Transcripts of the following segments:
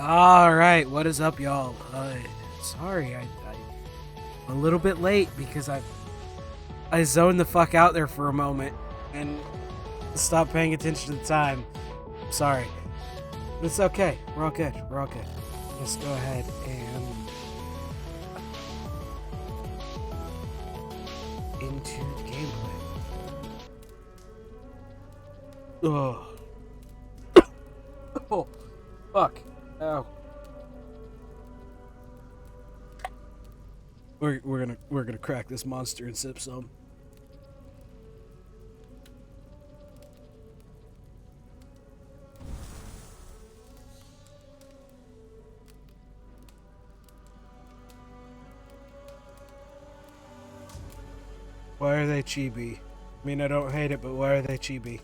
All right, what is up, y'all? Sorry, I'm a little bit late because I zoned the fuck out there for a moment and stopped paying attention to the time. Sorry, but it's okay. We're all good. We're all good. Just go ahead and into the gameplay. Ugh. Oh, fuck. Oh. We're gonna crack this monster and sip some. Why are they chibi? I mean, I don't hate it, but why are they chibi?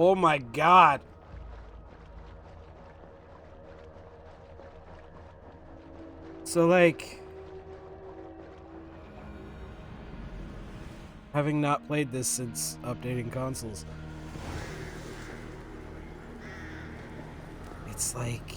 Oh my god. So, like, having not played this since updating consoles, it's like...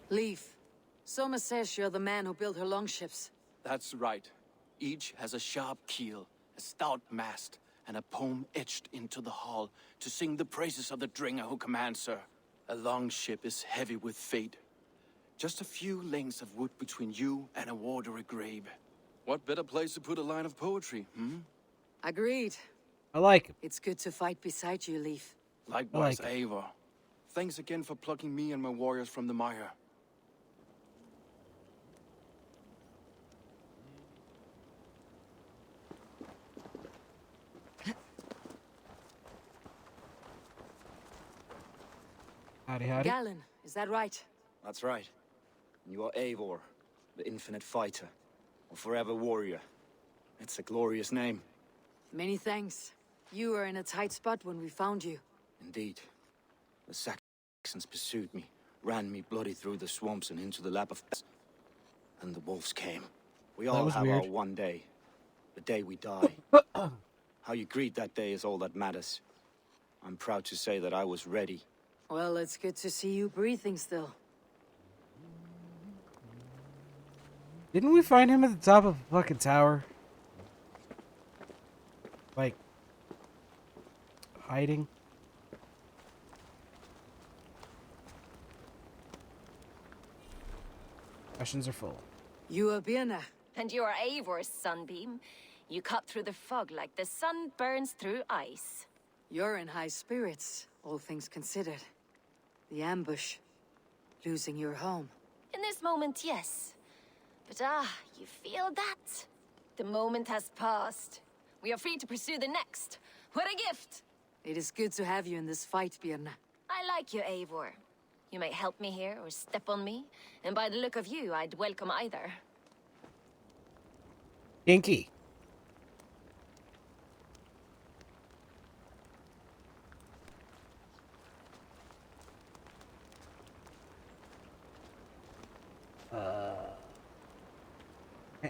Leaf. Soma says you're the man who built her longships. That's right. Each has a sharp keel, a stout mast, and a poem etched into the hull to sing the praises of the dringer who commands her. A longship is heavy with fate. Just a few lengths of wood between you and a watery grave. What better place to put a line of poetry, hmm? Agreed. I like it. It's good to fight beside you, Leaf. Likewise, like Eivor. Thanks again for plucking me and my warriors from the mire. Howdy, howdy. Galen, is that right? That's right. You are Eivor, the infinite fighter, or forever warrior. It's a glorious name. Many thanks. You were in a tight spot when we found you. Indeed. The Saxons pursued me, ran me bloody through the swamps and into the lap of death. And the wolves came. We all have our one day. The day we die. How you greet that day is all that matters. I'm proud to say that I was ready. Well, it's good to see you breathing still. Didn't we find him at the top of a fucking tower? Like, hiding? Questions are full. You are Birna. And you are Eivor's sunbeam. You cut through the fog like the sun burns through ice. You're in high spirits, all things considered. The ambush. Losing your home. In this moment, yes. But you feel that? The moment has passed. We are free to pursue the next. What a gift! It is good to have you in this fight, Birna. I like you, Eivor. You may help me here or step on me, and by the look of you, I'd welcome either. Inky.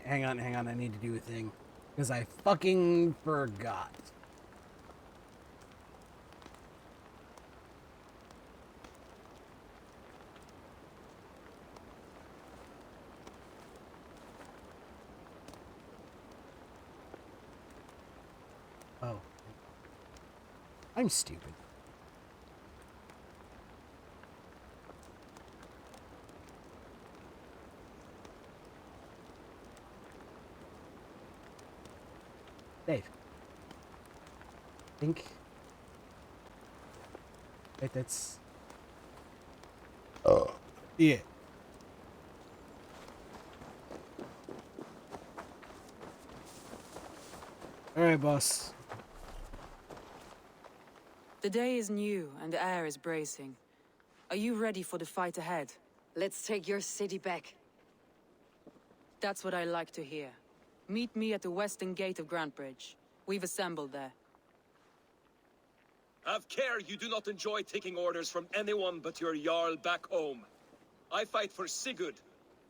Hang on, I need to do a thing. Because I fucking forgot. Oh. I'm stupid. Dave. Think. Wait, that's... Oh. Yeah. Alright, boss. The day is new and the air is bracing. Are you ready for the fight ahead? Let's take your city back. That's what I like to hear. Meet me at the western gate of Grantbridge. We've assembled there. Have care you do not enjoy taking orders from anyone but your Jarl back home. I fight for Sigurd,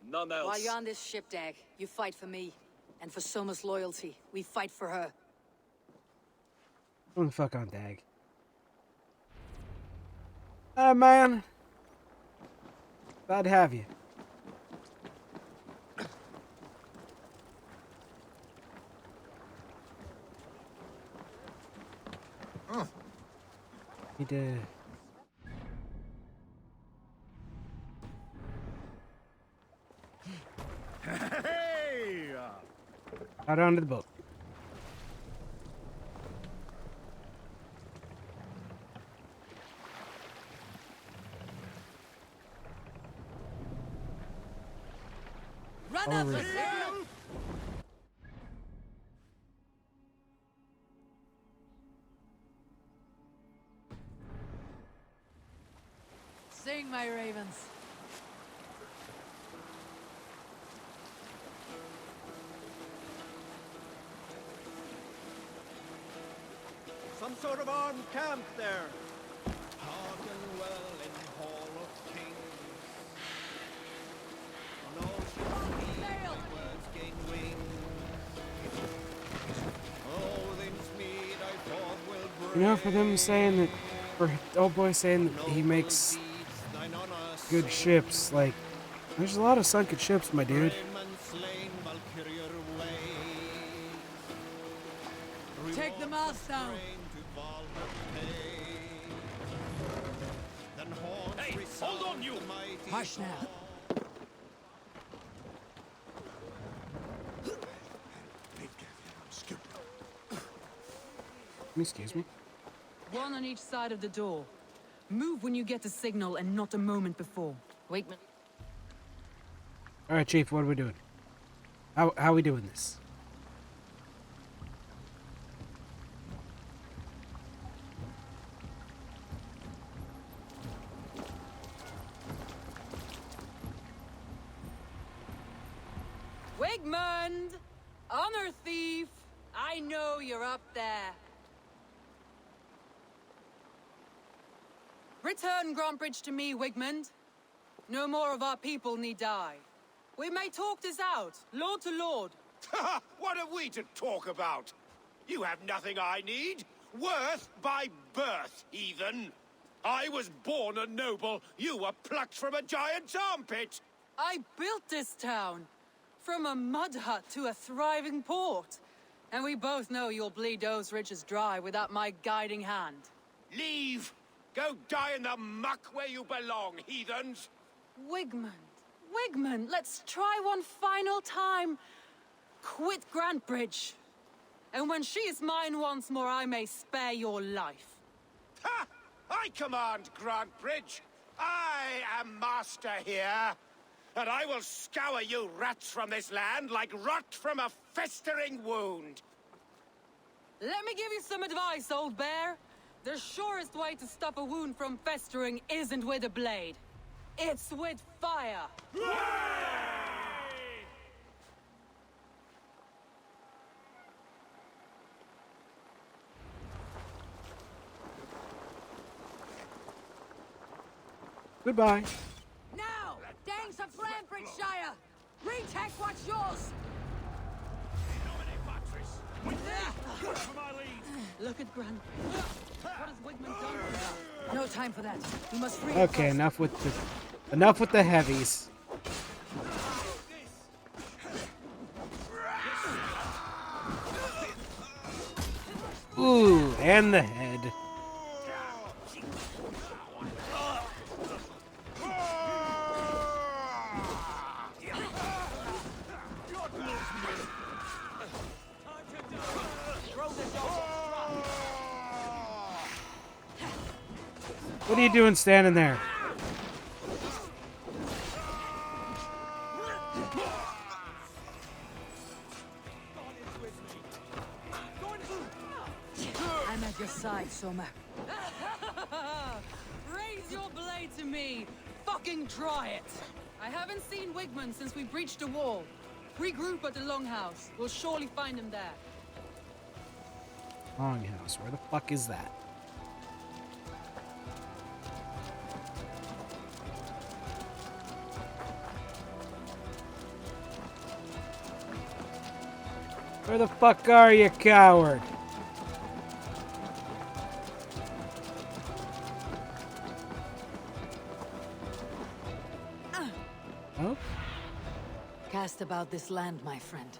none else. While you're on this ship, Dag, you fight for me. And for Soma's loyalty, we fight for her. Who the fuck on Dag? Man. Glad to have you. He did. Hey! Out onto the boat. Run up the signal! Sing, my ravens. Some sort of armed camp there. Hearken well in Hall of Kings. On ocean sea, words gain wings. Odin's mead I thought will bring. You know, for them saying that, for old boy saying that he makes good ships, like, there's a lot of sunken ships, my dude. Take the mast down. Hey, hold on, you! Hush now. Excuse me. One on each side of the door. Move when you get the signal and not a moment before. Wakeman. All right, Chief, what are we doing? How are we doing this? Wigmund! Honor thief! I know you're up there. Return Grantbridge to me, Wigmund. No more of our people need die. We may talk this out, lord to lord. What have we to talk about? You have nothing I need. Worth by birth, heathen. I was born a noble. You were plucked from a giant's armpit. I built this town. From a mud hut to a thriving port. And we both know you'll bleed those riches dry without my guiding hand. Leave. Go die in the muck where you belong, heathens. Wigmund, let's try one final time. Quit Grantbridge. And when she is mine once more, I may spare your life. Ha! I command Grantbridge. I am master here. And I will scour you rats from this land like rot from a festering wound. Let me give you some advice, old bear. The surest way to stop a wound from festering isn't with a blade. It's with fire. Goodbye. Now, gangs of Grantbridgeshire! Retake what's yours! Look at Grant. What has Wigmund done for us? No time for that. We must free. Okay, enough with the heavies. Ooh, and the head. What are you doing standing there? I'm at your side, Soma. Raise your blade to me. Fucking try it. I haven't seen Wigmund since we breached the wall. Regroup at the Longhouse. We'll surely find him there. Longhouse, where the fuck is that? Where the fuck are you, coward? Oh? Cast about this land, my friend.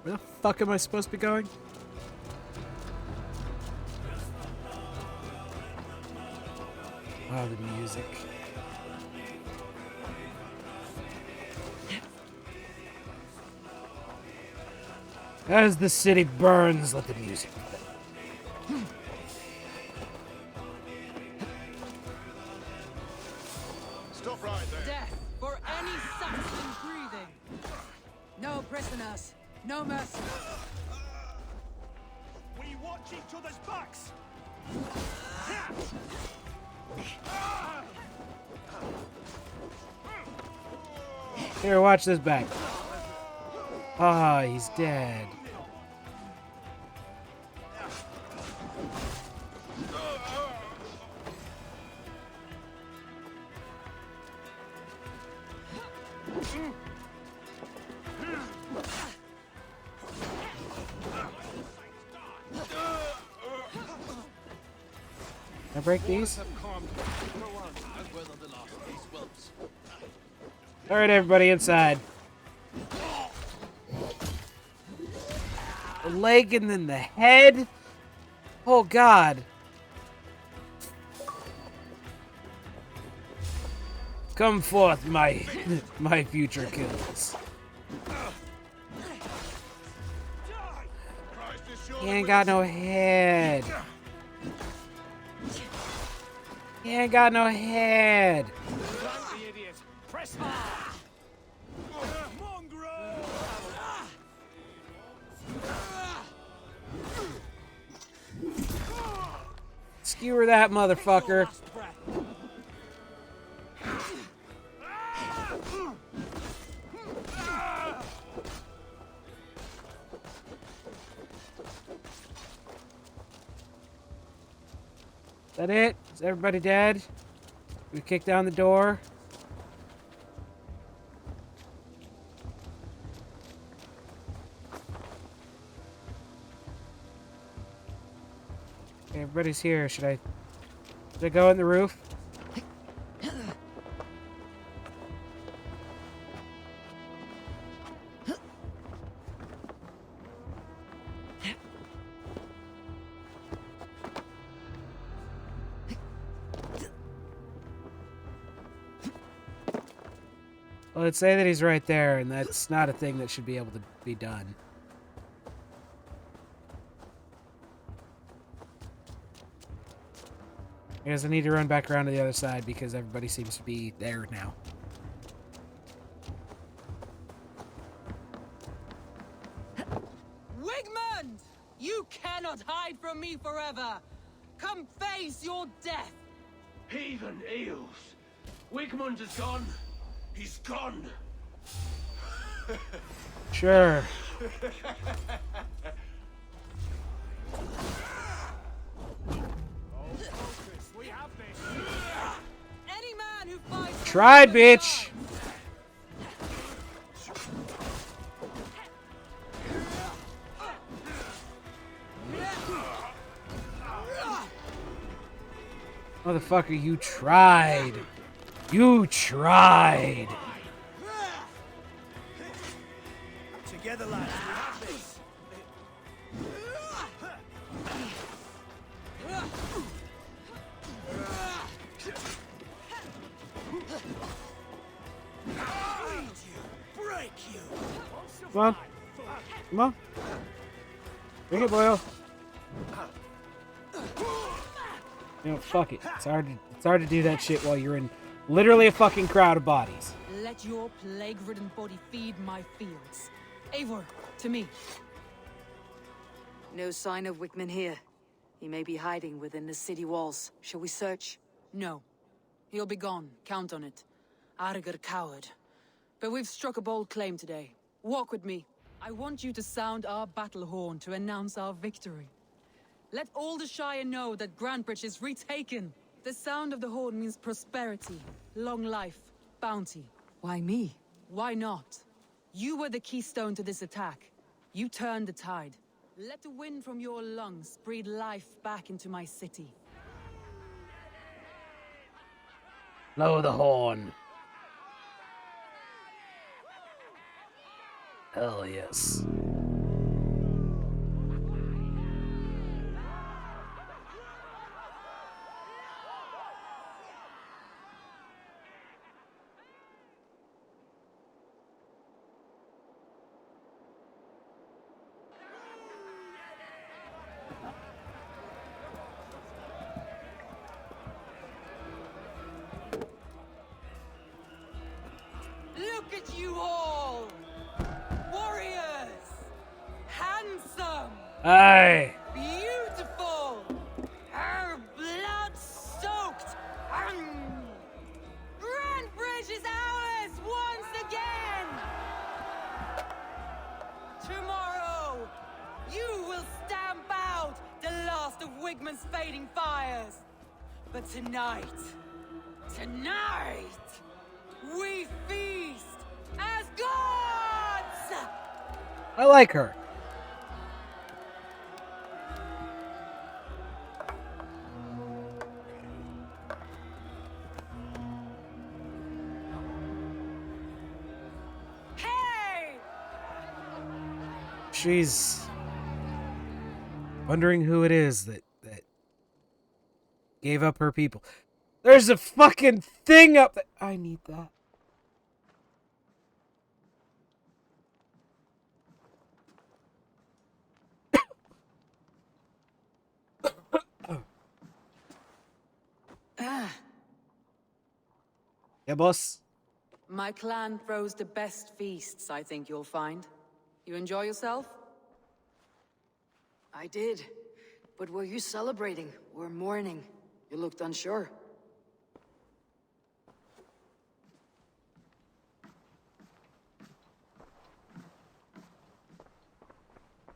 Where the fuck am I supposed to be going? Oh, the music. As the city burns, let the music play. Stop right there. Death for any Saxon breathing. No prisoners, no mercy. We watch each other's backs. Here, watch this back. Ah, he's dead. Can I break these? Alright, everybody inside. The leg and then the head? Oh, God. Come forth, my future kills. He ain't got no head. He ain't got no head. Skewer that motherfucker. Is that it? Is everybody dead? We kick down the door. Okay, everybody's here. Should I go in the roof? Well, let's say that he's right there, and that's not a thing that should be able to be done. I guess I need to run back around to the other side because everybody seems to be there now. Wigmund! You cannot hide from me forever! Come face your death! Heathen eels. Wigmund is gone. He's gone. Sure. Any man who fights... Tried, bitch! Motherfucker, you tried. You tried. Together, lads, we have this. Break you. Come on. Come on. Bring it, Boyle. You know, fuck it. It's hard to do that shit while you're in literally a fucking crowd of bodies. Let your plague-ridden body feed my fields. Eivor, to me. No sign of Wickman here. He may be hiding within the city walls. Shall we search? No. He'll be gone. Count on it. Arger coward. But we've struck a bold claim today. Walk with me. I want you to sound our battle horn to announce our victory. Let all the Shire know that Grantbridge is retaken. The sound of the horn means prosperity, long life, bounty. Why me? Why not? You were the keystone to this attack. You turned the tide. Let the wind from your lungs breathe life back into my city. Blow the horn. Hell yes. Look at you all! Warriors! Handsome! Aye. Beautiful! Her blood-soaked! Grand Bridge is ours once again! Tomorrow, you will stamp out the last of Wigman's fading fires. But tonight, we feast as gods! I like her. Hey! She's wondering who it is that gave up her people. There's a fucking thing up there. I need that. Yeah, boss. My clan throws the best feasts, I think you'll find. You enjoy yourself? I did. But were you celebrating or mourning? You looked unsure.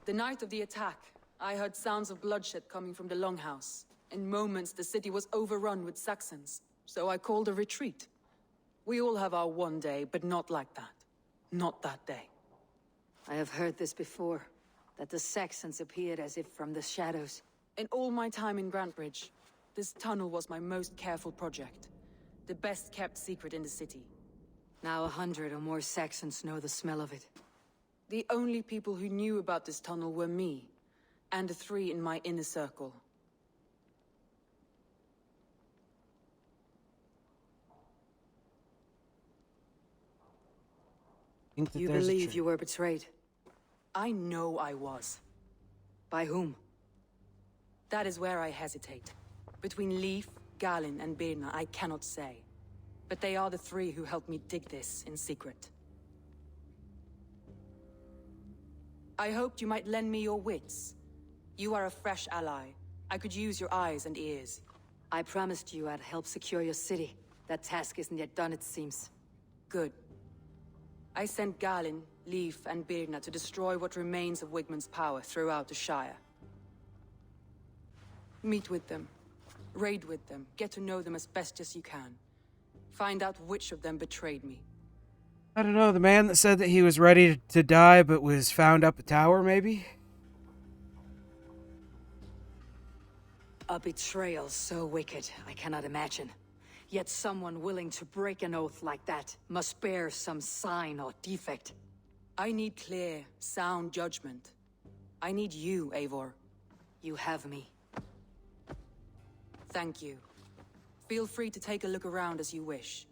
The night of the attack, I heard sounds of bloodshed coming from the Longhouse. In moments, the city was overrun with Saxons, so I called a retreat. We all have our one day, but not like that. Not that day. I have heard this before, that the Saxons appeared as if from the shadows. In all my time in Grantbridge, this tunnel was my most careful project. The best kept secret in the city. Now 100 or more Saxons know the smell of it. The only people who knew about this tunnel were me, and the 3 in my inner circle. You believe you were betrayed? I know I was. By whom? That is where I hesitate. Between Leif, Galin, and Birna, I cannot say. But they are the 3 who helped me dig this in secret. I hoped you might lend me your wits. You are a fresh ally. I could use your eyes and ears. I promised you I'd help secure your city. That task isn't yet done, it seems. Good. I sent Galin, Leif, and Birna to destroy what remains of Wigman's power throughout the Shire. Meet with them. Raid with them. Get to know them as best as you can. Find out which of them betrayed me. I don't know, the man that said that he was ready to die but was found up a tower, maybe? A betrayal so wicked, I cannot imagine. Yet someone willing to break an oath like that must bear some sign or defect. I need clear, sound judgment. I need you, Eivor. You have me. Thank you. Feel free to take a look around as you wish.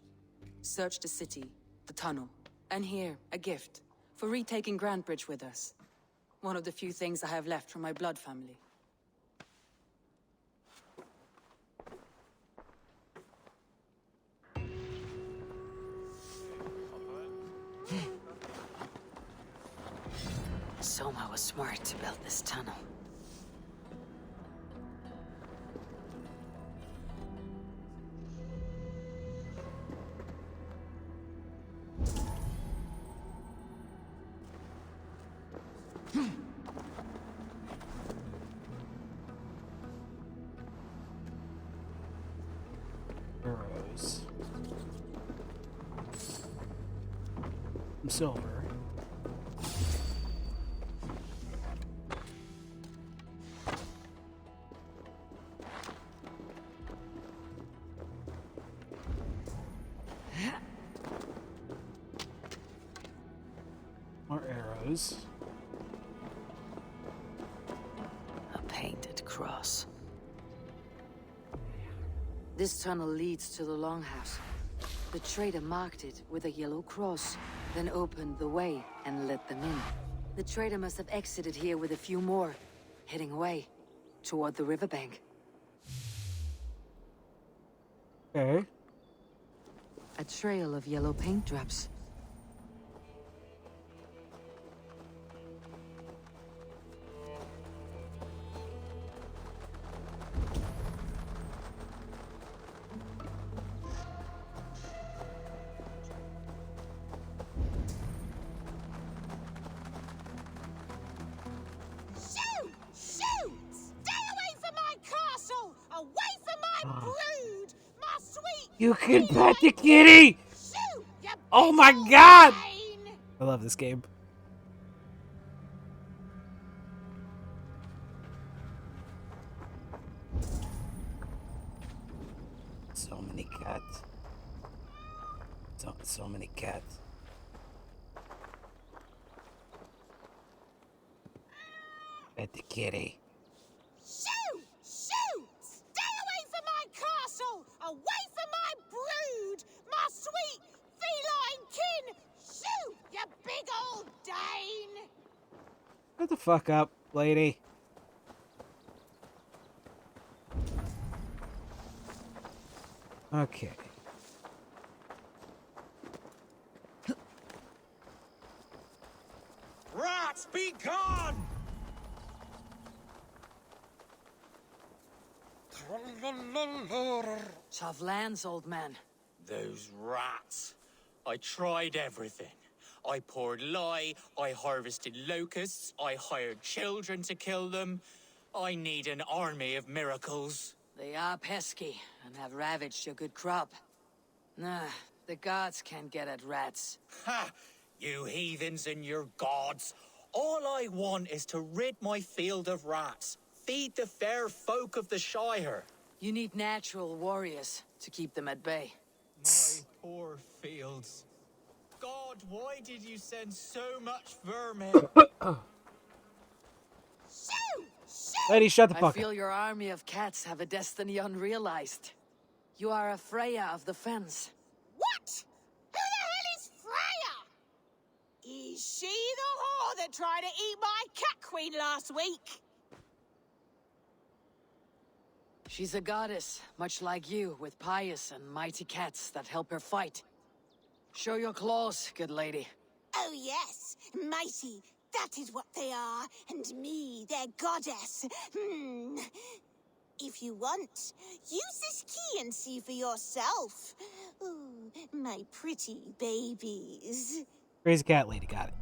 Search the city, the tunnel, and here, a gift, for retaking Grantbridge with us. One of the few things I have left from my blood family. Soma was smart to build this tunnel. Burrows. Some silver. More arrows. A painted cross. This tunnel leads to the Longhouse. The trader marked it with a yellow cross, then opened the way and let them in. The trader must have exited here with a few more, heading away toward the riverbank. Okay. A trail of yellow paint drops. Shoot! Shoot! Stay away from my castle! Away from my brood! My sweet... You can pet the kitty! Shoot! You Oh big my old god! pain! I love this game. So many cats. So many cats. Pet the kitty. Shoot! Shoot! Stay away from my castle! Away from my brood! My sweet feline kin! Shoot! You big old Dane! Shut the fuck up, lady. Okay. Rats, be gone! Tough lands, old man. Those rats. I tried everything. I poured lye, I harvested locusts, I hired children to kill them. I need an army of miracles. They are pesky and have ravaged your good crop. Nah, the gods can't get at rats. Ha! You heathens and your gods. All I want is to rid my field of rats. Feed the fair folk of the Shire. You need natural warriors to keep them at bay. My poor fields. God, why did you send so much vermin? Shoot! Shoot! Lady, shut the I fuck feel up. your army of cats have a destiny unrealized. You are a Freya of the fens. What? Who the hell is Freya? Is she the whore that tried to eat my cat queen last week? She's a goddess, much like you, with pious and mighty cats that help her fight. Show your claws, good lady. Oh yes, mighty. That is what they are, and me, their goddess. If you want, use this key and see for yourself. Ooh, my pretty babies. Crazy cat lady, got it.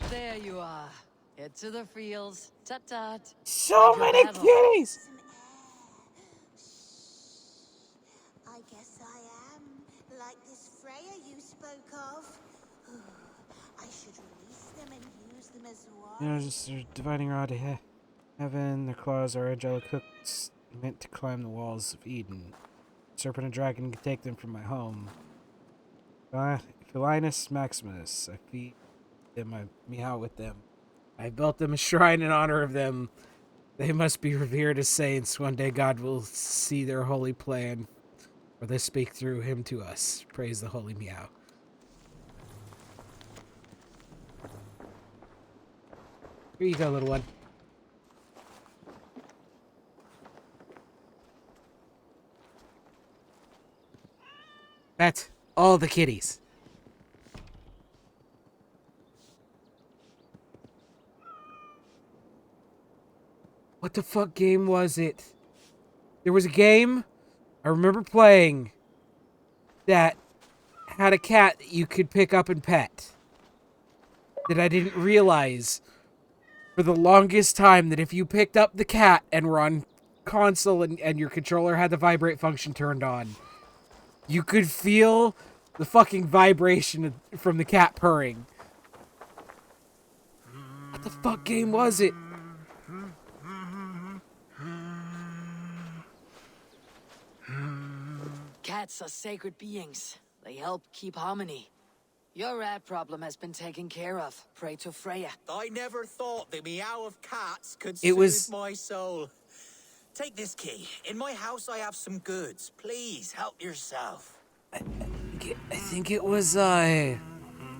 There you are. Head to the fields. Tut-tut. So many kitties! Some air. I guess I am like this Freya you spoke of. Ooh, I should release them and use them as You know, one. just they're dividing rod to heaven. Their claws are angelic hooks meant to climb the walls of Eden. Serpent and dragon can take them from my home. Felinus Maximus. I feed them, I meow with them. I built them a shrine in honor of them. They must be revered as saints. One day God will see their holy plan, for they speak through him to us. Praise the holy meow. Here you go, little one. Pet all the kitties. What the fuck game was it? There was a game I remember playing that had a cat that you could pick up and pet. That I didn't realize for the longest time that if you picked up the cat and were on console and your controller had the vibrate function turned on, you could feel the fucking vibration from the cat purring. What the fuck game was it? Cats Cats are sacred beings. They help keep harmony. Your rat problem has been taken care of. Pray to Freya. I never thought the meow of cats could It was- soothe my soul. Take this key. In my house I have some goods. Please help yourself. I think it was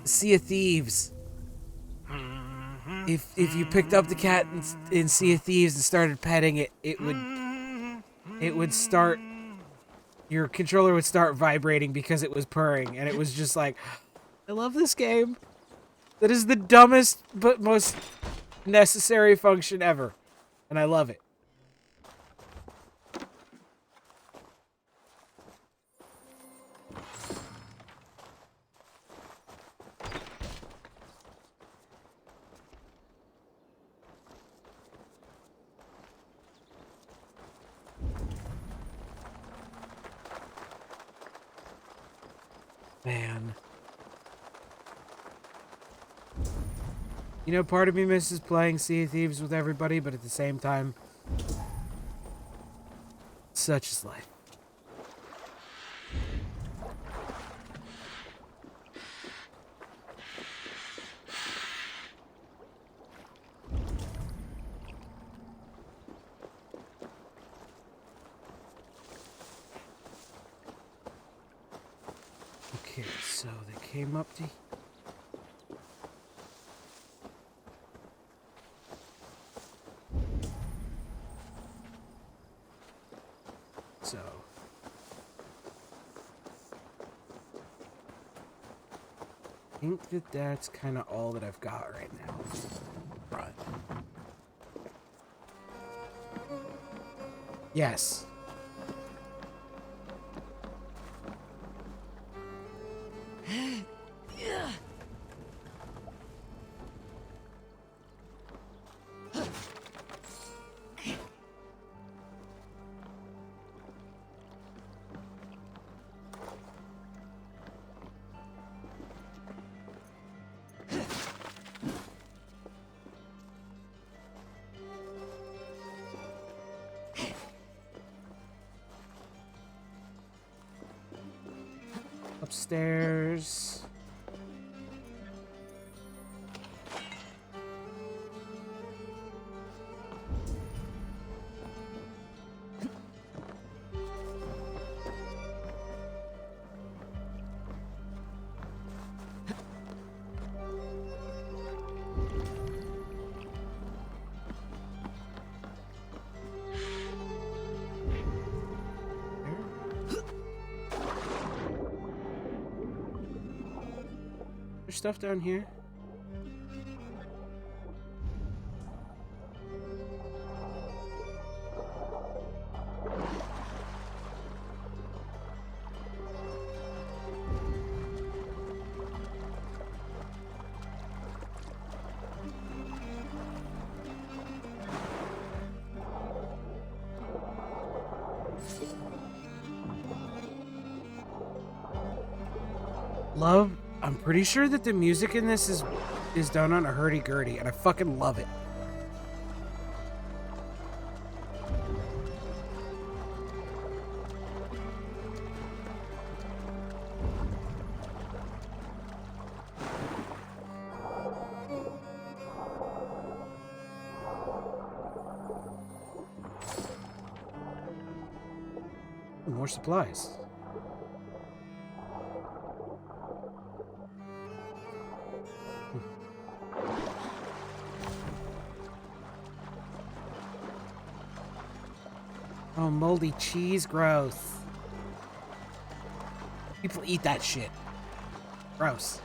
Sea of Thieves. If you picked up the cat in Sea of Thieves and started petting it, it would start. Your controller would start vibrating because it was purring, and it was just like, I love this game. That is the dumbest but most necessary function ever, and I love it. Man. You know, part of me misses playing Sea of Thieves with everybody, but at the same time, such is life. Okay, so they came up to... So... I think that that's kind of all that I've got right now. Right. Yes. Upstairs. There's stuff down here. Love. I'm pretty sure that the music in this is done on a hurdy-gurdy, and I fucking love it. More supplies. Oh, moldy cheese, gross. People eat that shit. Gross.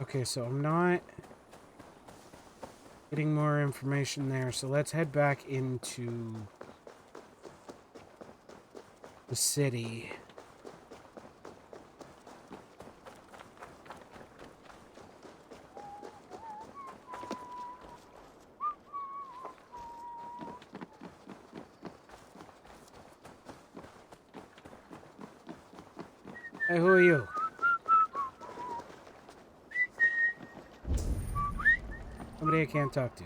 Okay, so I'm not getting more information there, so let's head back into the city. Hey, who are you? Somebody I can't talk to.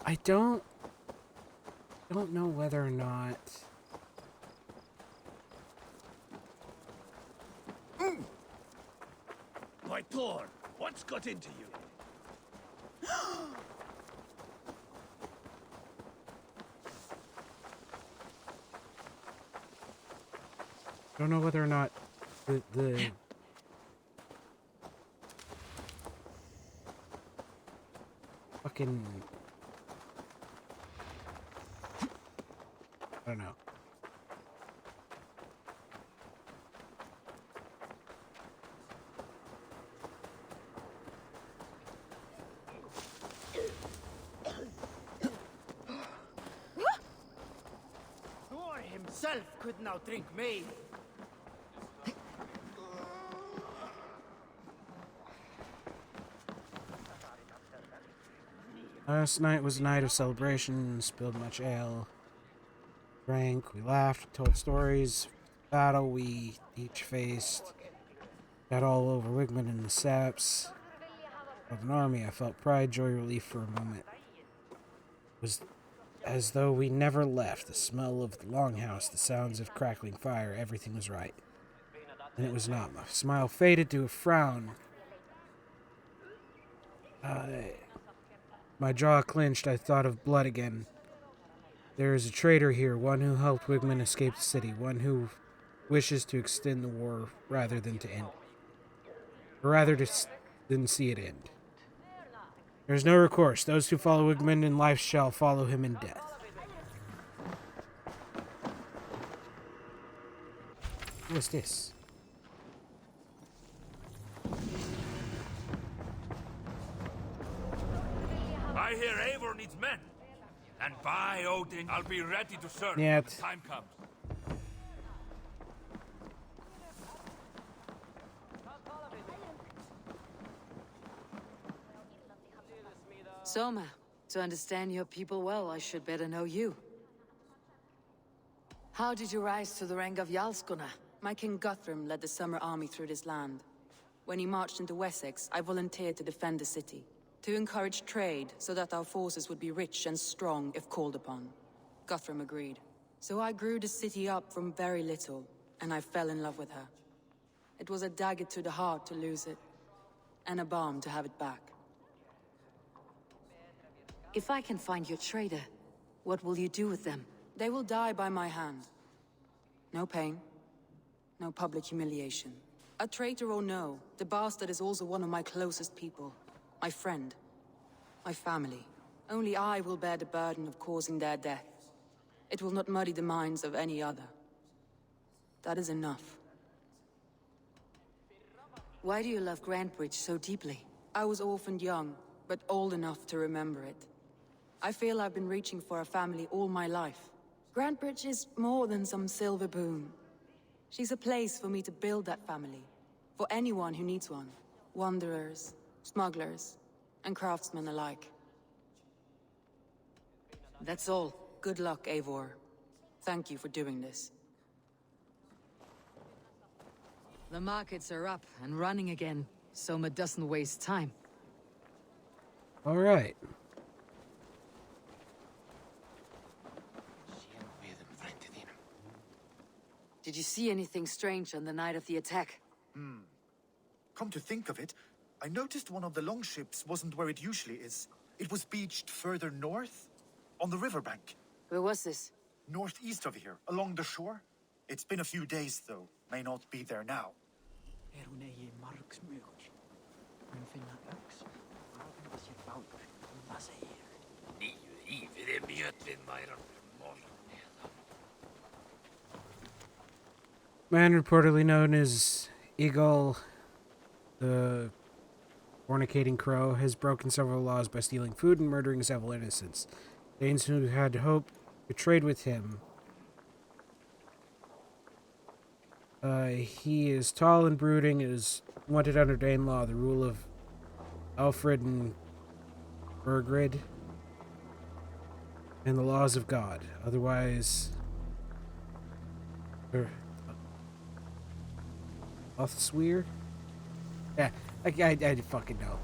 I don't know whether or not. My Thor, what's got into you? I don't know whether or not the fucking, I don't know. Thor himself could now drink me. Last night was a night of celebration, spilled much ale, drank, we laughed, told stories, battle we each faced, got all over Wigman and the saps. Of an army, I felt pride, joy, relief for a moment. It was as though we never left. The smell of the longhouse, the sounds of crackling fire, everything was right. And it was not. My smile faded to a frown. My jaw clenched. I thought of blood again. There is a traitor here, one who helped Wigman escape the city, one who wishes to extend the war rather than to end it. Or rather than see it end. There is no recourse. Those who follow Wigman in life shall follow him in death. Who is this? I hear Eivor needs men. And by Odin, I'll be ready to serve Yet. when the time comes. Soma, to understand your people well, I should better know you. How did you rise to the rank of Jarlskona? My king Guthrum led the summer army through this land. When he marched into Wessex, I volunteered to defend the city. To encourage trade, so that our forces would be rich and strong if called upon. Guthrum agreed. So I grew the city up from very little, and I fell in love with her. It was a dagger to the heart to lose it, and a balm to have it back. If I can find your traitor, what will you do with them? They will die by my hand. No pain, no public humiliation. A traitor or no, the bastard is also one of my closest people. My friend. My family. Only I will bear the burden of causing their death. It will not muddy the minds of any other. That is enough. Why do you love Grantbridge so deeply? I was orphaned young, but old enough to remember it. I feel I've been reaching for a family all my life. Grantbridge is more than some silver boon. She's a place for me to build that family. For anyone who needs one. Wanderers, smugglers, and craftsmen alike. That's all. Good luck, Eivor. Thank you for doing this. The markets are up and running again. Soma doesn't waste time. All right. Did you see anything strange on the night of the attack? Come to think of it, I noticed one of the longships wasn't where it usually is. It was beached further north, on the riverbank. Where was this? Northeast of here, along the shore. It's been a few days, though. May not be there now. Man reportedly known as Eagle, the fornicating crow, has broken several laws by stealing food and murdering several innocents. Danes who had hoped to trade with him. He is tall and brooding, is wanted under Dane law, the rule of Alfred and Bergrid, and the laws of God. Otherwise, Othsweir? Yeah, I fucking know.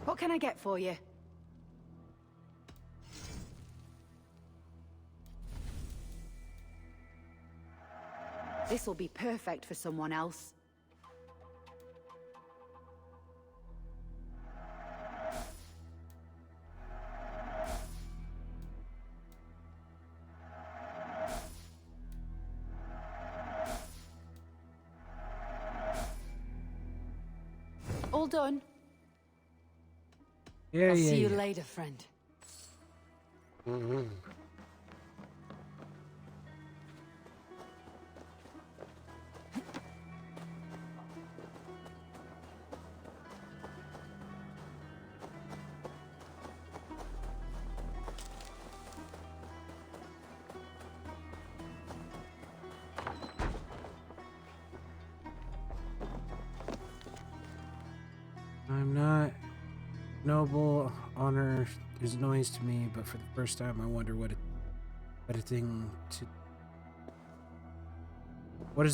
What can I get for you? This'll be perfect for someone else. All done. Yeah, I'll yeah, see you yeah. later, friend. Mm-hmm. I'm not noble. Honor is noise to me, but for the first time, I wonder what is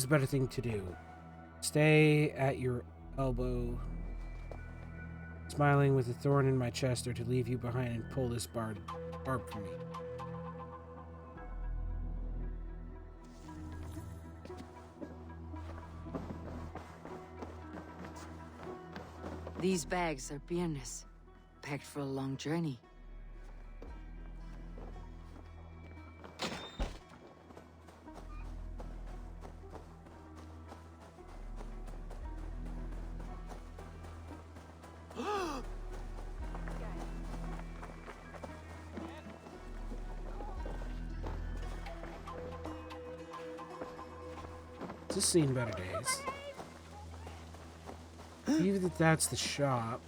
the better thing to do? Stay at your elbow, smiling with a thorn in my chest, or to leave you behind and pull this barb from me. These bags are beerness, packed for a long journey. This has seen better days. Even if that's the shop.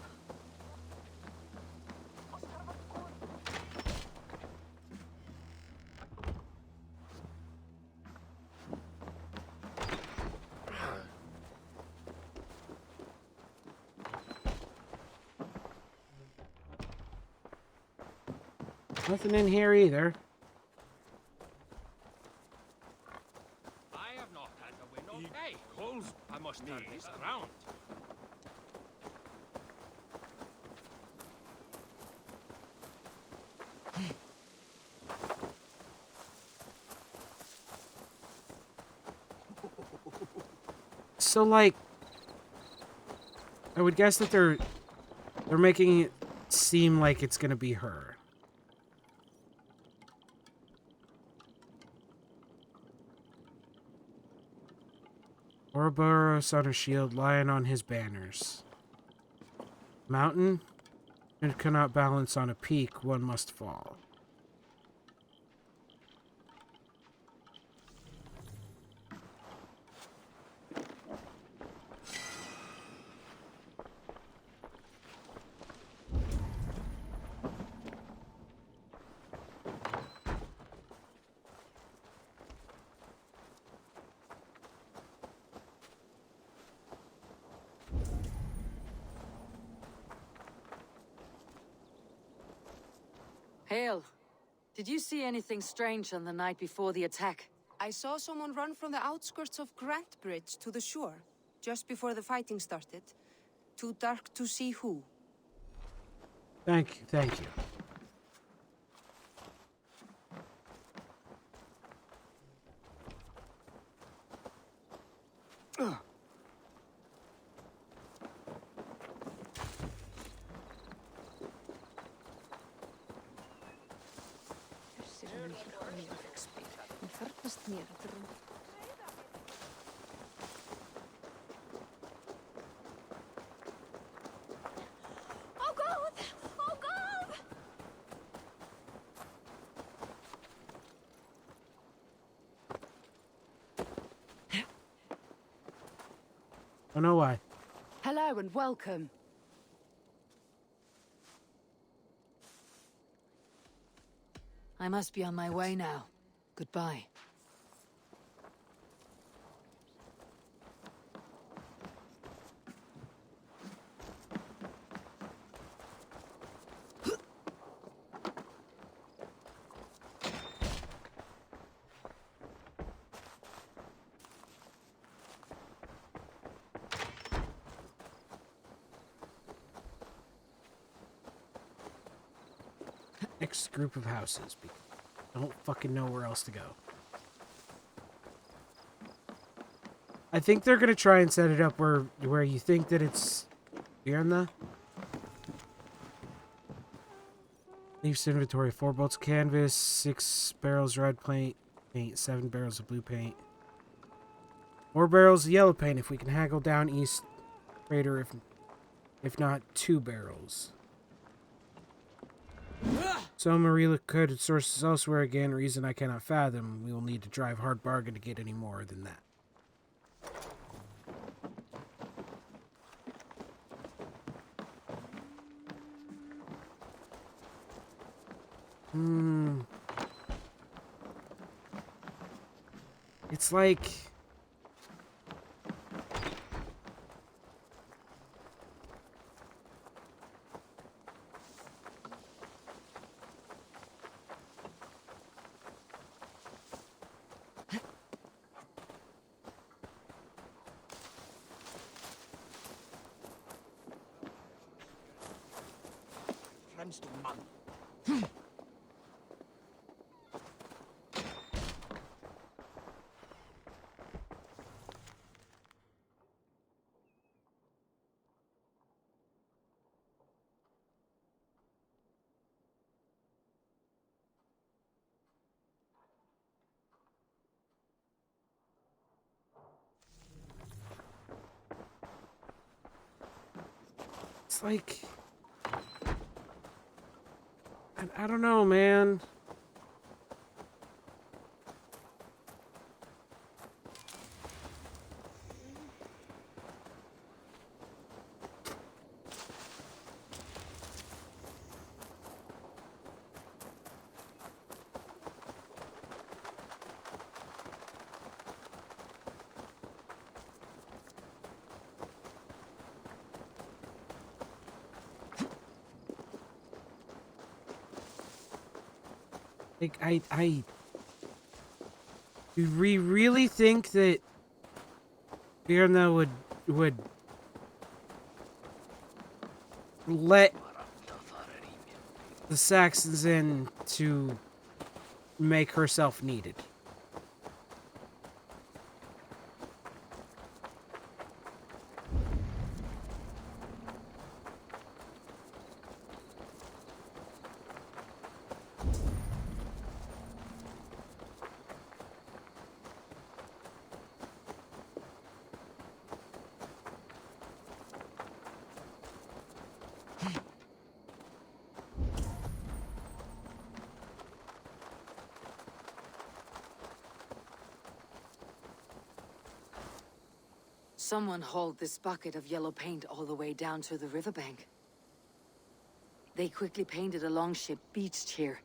Nothing in here either. I have not had a win all day. Holes, I must turn this around. So, like, I would guess that they're making it seem like it's gonna be her. Ouroboros on her shield, lion on his banners. Mountain, and cannot balance on a peak, one must fall. Hale, did you see anything strange on the night before the attack? I saw someone run from the outskirts of Grantbridge to the shore, just before the fighting started. Too dark to see who. Thank you. Oh God! Oh God! I know why. Hello and welcome. I must be on my way now. Goodbye. Next group of houses. I don't fucking know where else to go. I think they're gonna try and set it up where you think that it's Bjorna. Leaf's inventory: 4 bolts of canvas, 6 barrels of red paint, 7 barrels of blue paint, 4 barrels of yellow paint if we can haggle down East Raider, if not 2 barrels. So Marilla could sources elsewhere again, reason I cannot fathom. We will need to drive hard bargain to get any more than that. It's like... It's like... I don't know, man. Like, do we really think that Bjorna would let the Saxons in to make herself needed? Someone hauled this bucket of yellow paint all the way down to the riverbank. They quickly painted a longship beached here.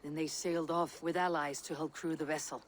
Then they sailed off with allies to help crew the vessel.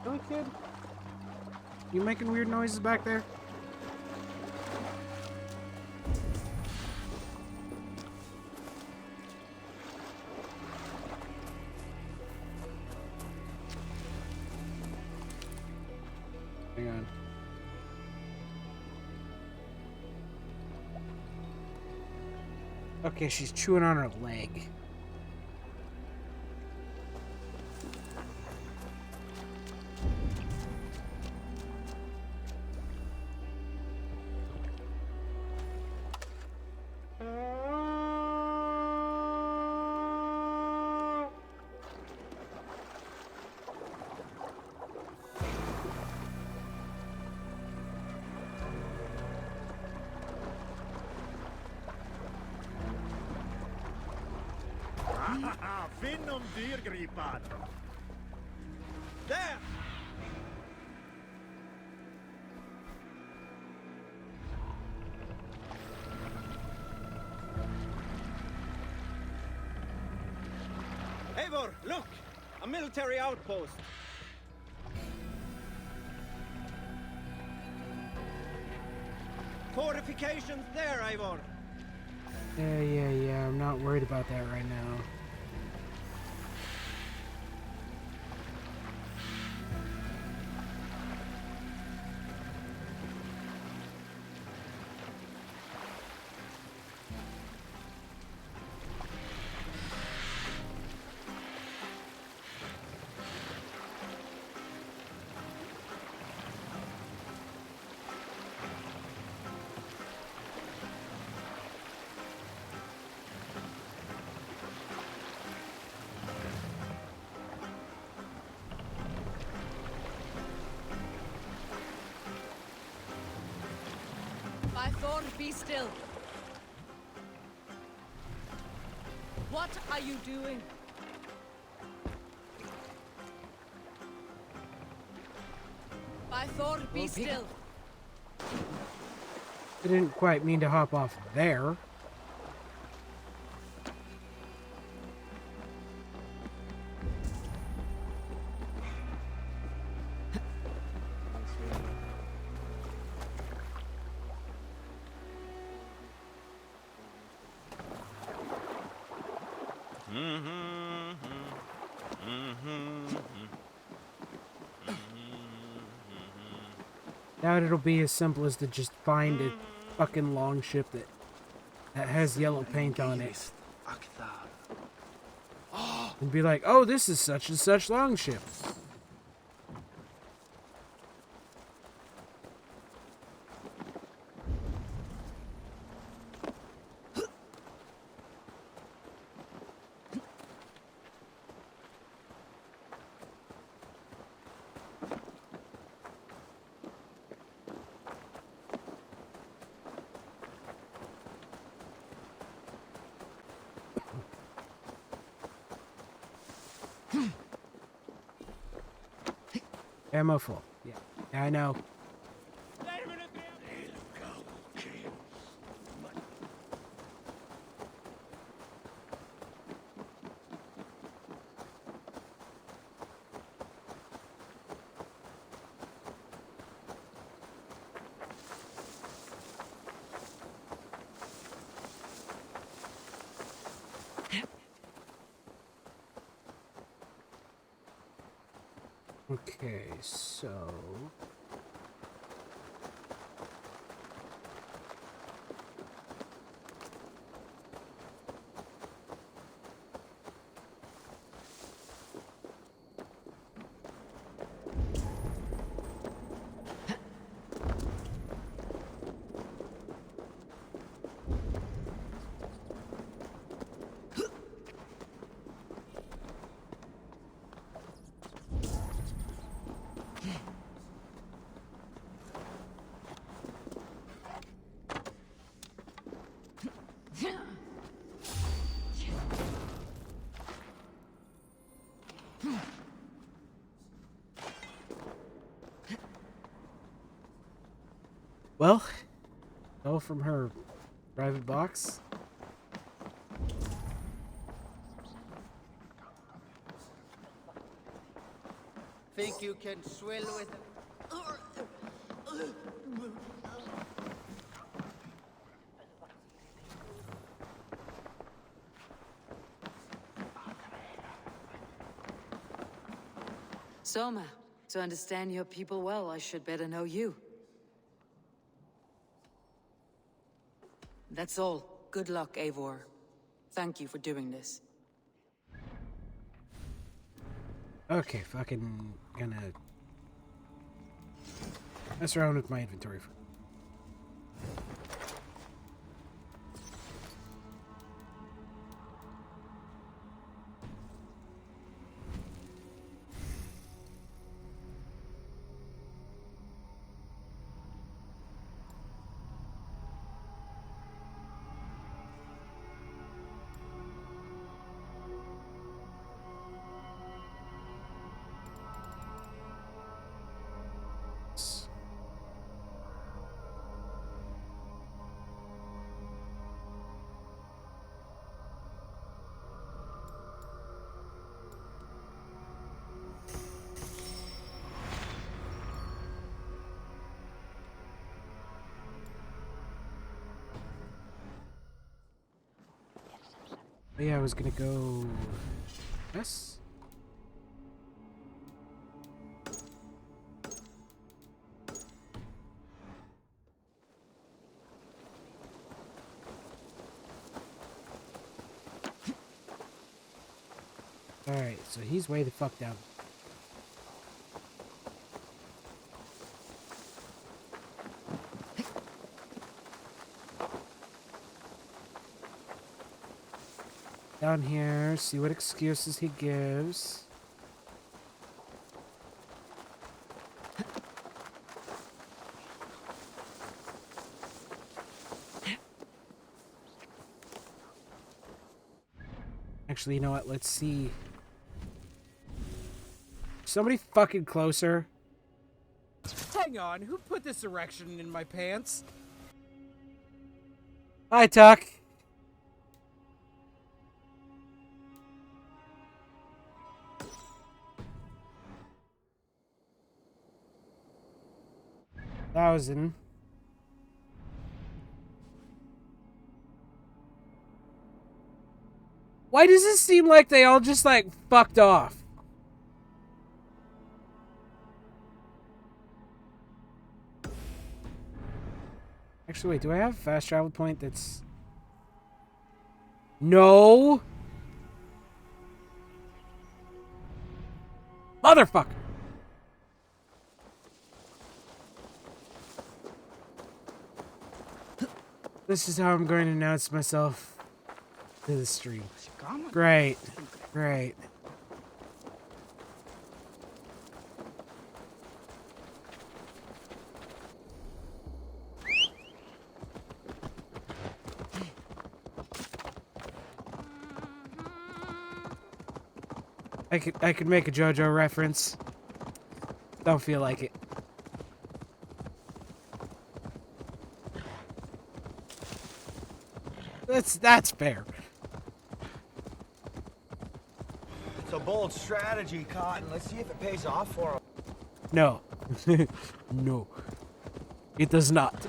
Really, kid? You making weird noises back there? Hang on. Okay, she's chewing on her leg. Finn om dyrgripar! Där! Eivor, look! A military outpost! Fortifications there, Eivor! Yeah. I'm not worried about that right now. By Thor, be still. What are you doing? By Thor, be still. I didn't quite mean to hop off there. Doubt it'll be as simple as to just find a fucking longship that has yellow paint on it. And be like, oh, this is such and such longship. Ammo full. Yeah, I know. Okay, so... Well, go from her private box. Think you can swill with... Soma, to understand your people well, I should better know you. That's all. Good luck, Eivor. Thank you for doing this. Okay, fucking gonna mess around with my inventory. But yeah, I was gonna go... Yes? Alright, so he's way the fuck down. Down here, see what excuses he gives. Actually, you know what? Let's see. Somebody fucking closer. Hang on, who put this erection in my pants? Hi, Tuck. $1,000. Why does it seem like they all just like fucked off? Actually, wait, do I have a fast travel point that's... No! Motherfucker! This is how I'm going to announce myself to the stream. Great. Great. I could make a JoJo reference. Don't feel like it. That's fair. It's a bold strategy, Cotton. Let's see if it pays off for him. No. No. It does not.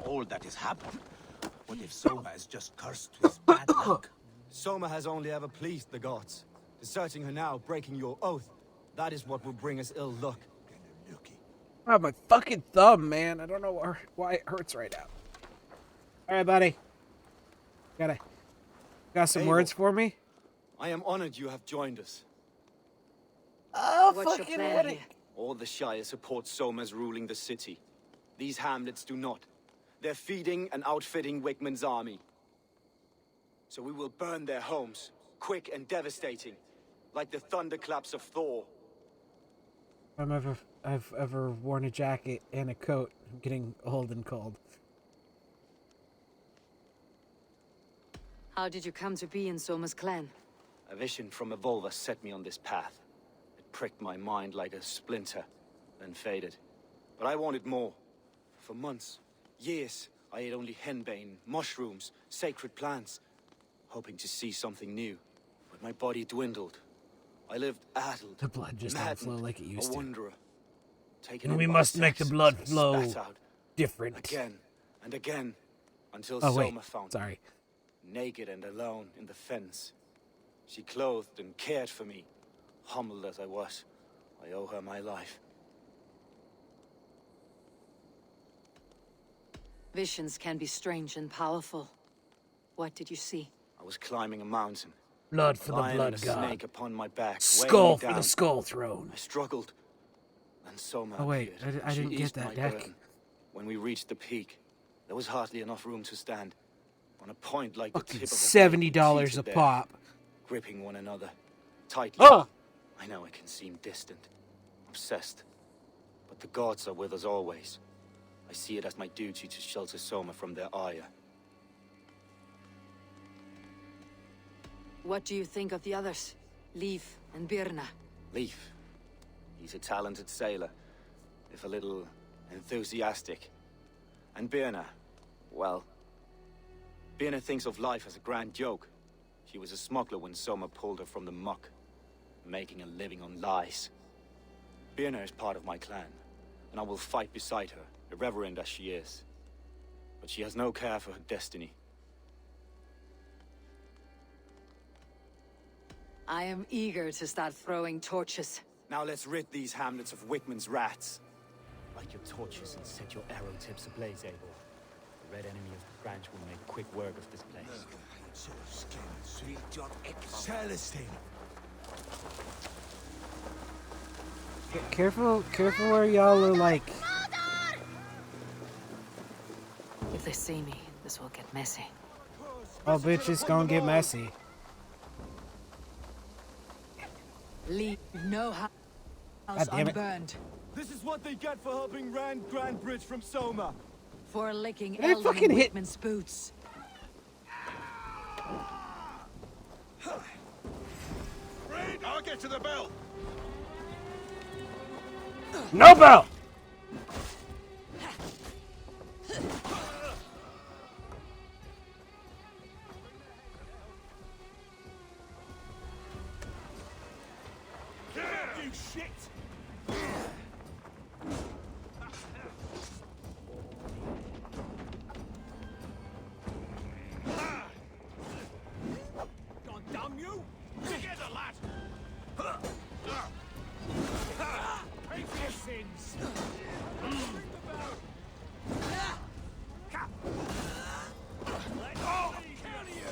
All that has happened. What if Soma is just cursed with bad luck? Soma has only ever pleased the gods. Deserting her now, breaking your oath, that is what will bring us ill luck. Oh, my fucking thumb, man. I don't know why it hurts right now. Alright, buddy. Got some words for me? I am honored you have joined us. Oh, What's your plan here? All the Shire support Soma's ruling the city. These hamlets do not. They're feeding and outfitting Wickman's army. So we will burn their homes, quick and devastating, like the thunderclaps of Thor. I've ever worn a jacket and a coat. I'm getting old and cold. How did you come to be in Soma's clan? A vision from Evolver set me on this path. It pricked my mind like a splinter, then faded. But I wanted more. For months, years, I ate only henbane, mushrooms, sacred plants, hoping to see something new. But my body dwindled. I lived addled, The blood just don't flow like it used a to. wanderer. Taken And we in by must make the Saxons blood and flow spat out different. again and again, until Oh, wait. Soma found me, Sorry. naked and alone in the fens. She clothed and cared for me. Humbled as I was, I owe her my life. Visions can be strange and powerful. What did you see? I was climbing a mountain. Blood for a the lion blood and a god. snake upon my back, Skull weighing me for down. the skull throne. I struggled. And Soma Oh, wait. appeared. I She didn't get eased that my deck. burden. When we reached the peak, there was hardly enough room to stand. On a point like the Fucking tip of a $70 blade, a seated there, pop. gripping one another tightly. Oh! I know it can seem distant, obsessed, but the gods are with us always. I see it as my duty to shelter Soma from their ire. What do you think of the others? Leif and Birna. Leif. He's a talented sailor, if a little enthusiastic. And Birna, Well, Birna thinks of life as a grand joke. She was a smuggler when Soma pulled her from the muck, making a living on lies. Birna is part of my clan, and I will fight beside her, irreverent as she is. But she has no care for her destiny. I am eager to start throwing torches. Now let's rid these hamlets of Wickman's rats. Light your torches and set your arrow tips ablaze, Abel. The red enemy of the branch will make quick work of this place. Careful where y'all are like. If they see me, this will get messy. Oh, bitch, it's gonna get messy. Leave no house damn it. unburned. This is what they get for helping Rand Grand Bridge from Soma. For licking Did I Eldon fucking and hit- Whitman's boots. I'll get to the bell. No bell! You shit! God damn you! Together, lad. Pay for your sins! Oh, kill you!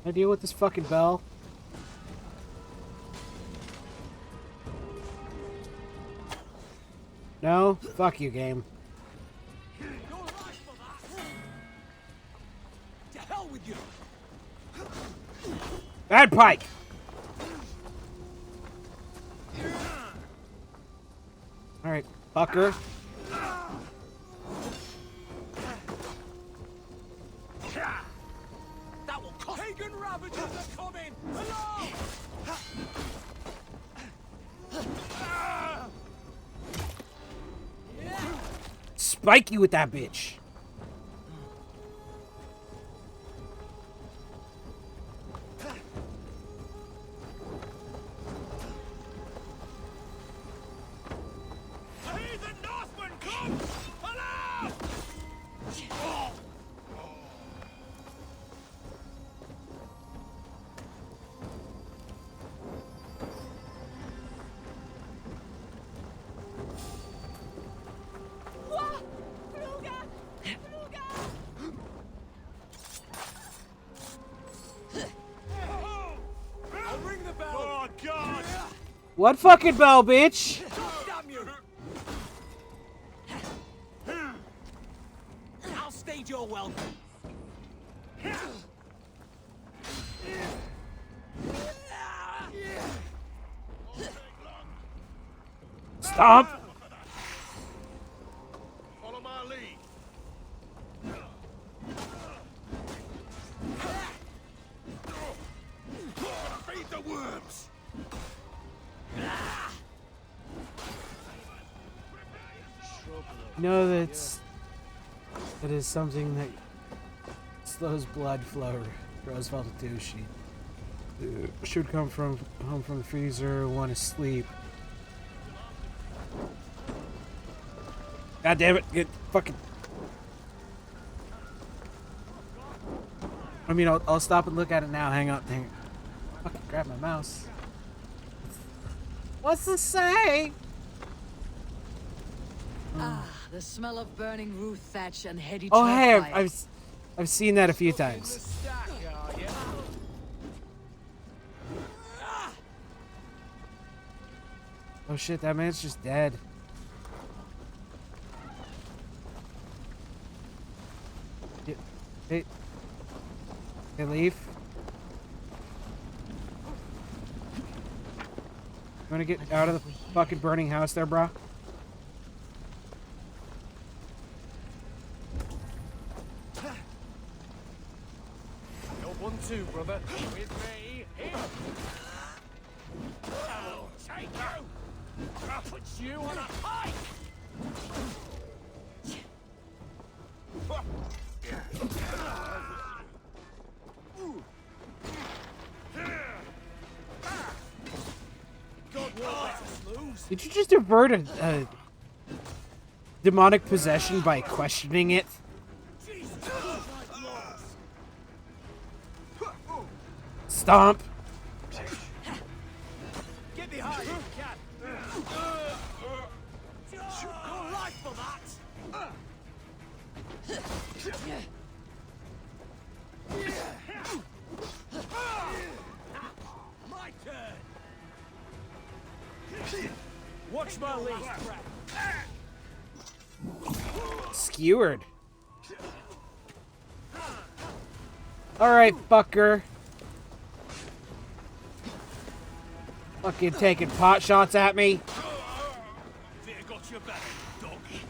I deal with this fucking bell. No? Fuck you, game. To hell with you! Bad pike! Alright, fucker. That will cost. Pagan Ravagers are coming! Hello! Spike you with that bitch. Hey, the Northman comes! Hello! I'll ring the bell! Oh, God! What fucking bell, bitch? Damn you! I'll stage your welcome. Stop! Follow my lead. Feed the worms. No, that is something that slows blood flow. Roosevelt do. She should come from home from the freezer, want to sleep. God damn it! Get fucking. I mean, I'll stop and look at it now. Hang on, hang on. Fucking grab my mouse. What's this say? Ah, the smell of burning roof thatch and heady Oh, hey, fire. I've seen that a few times. Oh shit, that man's just dead. Hey, hey, Leaf. You wanna get out of the fucking burning house there, bro? You're 1-2, brother. With me. Here. Catch you on a hike! Did you just avert a demonic possession by questioning it? Stomp. Get behind you, cat! All right for that! My turn! Watch my lead, Skewered. Alright, fucker. Fucking taking pot shots at me. Fear got your back, doggy.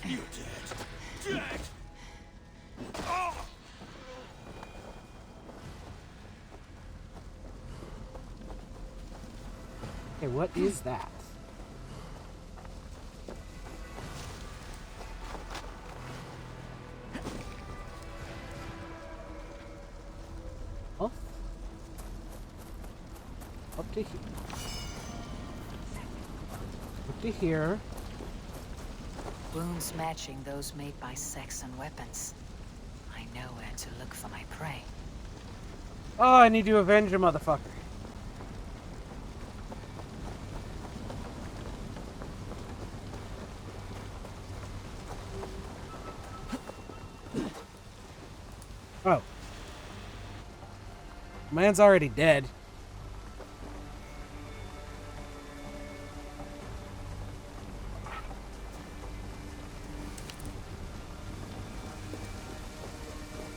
You're dead. Dead! Oh! Hey, what is that? Oh. Up to here. Up to here. Wounds matching those made by Saxon weapons. I know where to look for my prey. Oh, I need to avenge a motherfucker. Oh. Man's already dead.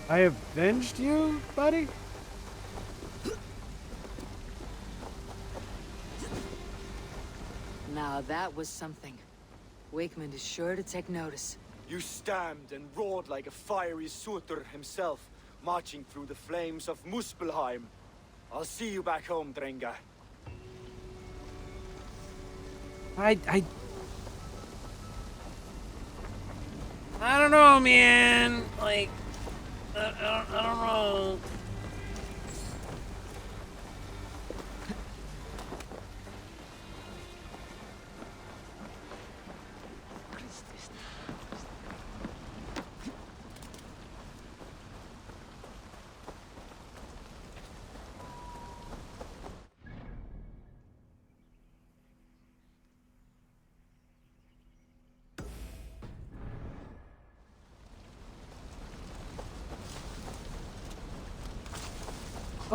I avenged you, buddy? Now that was something. Wakeman is sure to take notice. You stamped and roared like a fiery Surtur himself, marching through the flames of Muspelheim. I'll see you back home, Drenga. I don't know, man. Like, I don't know.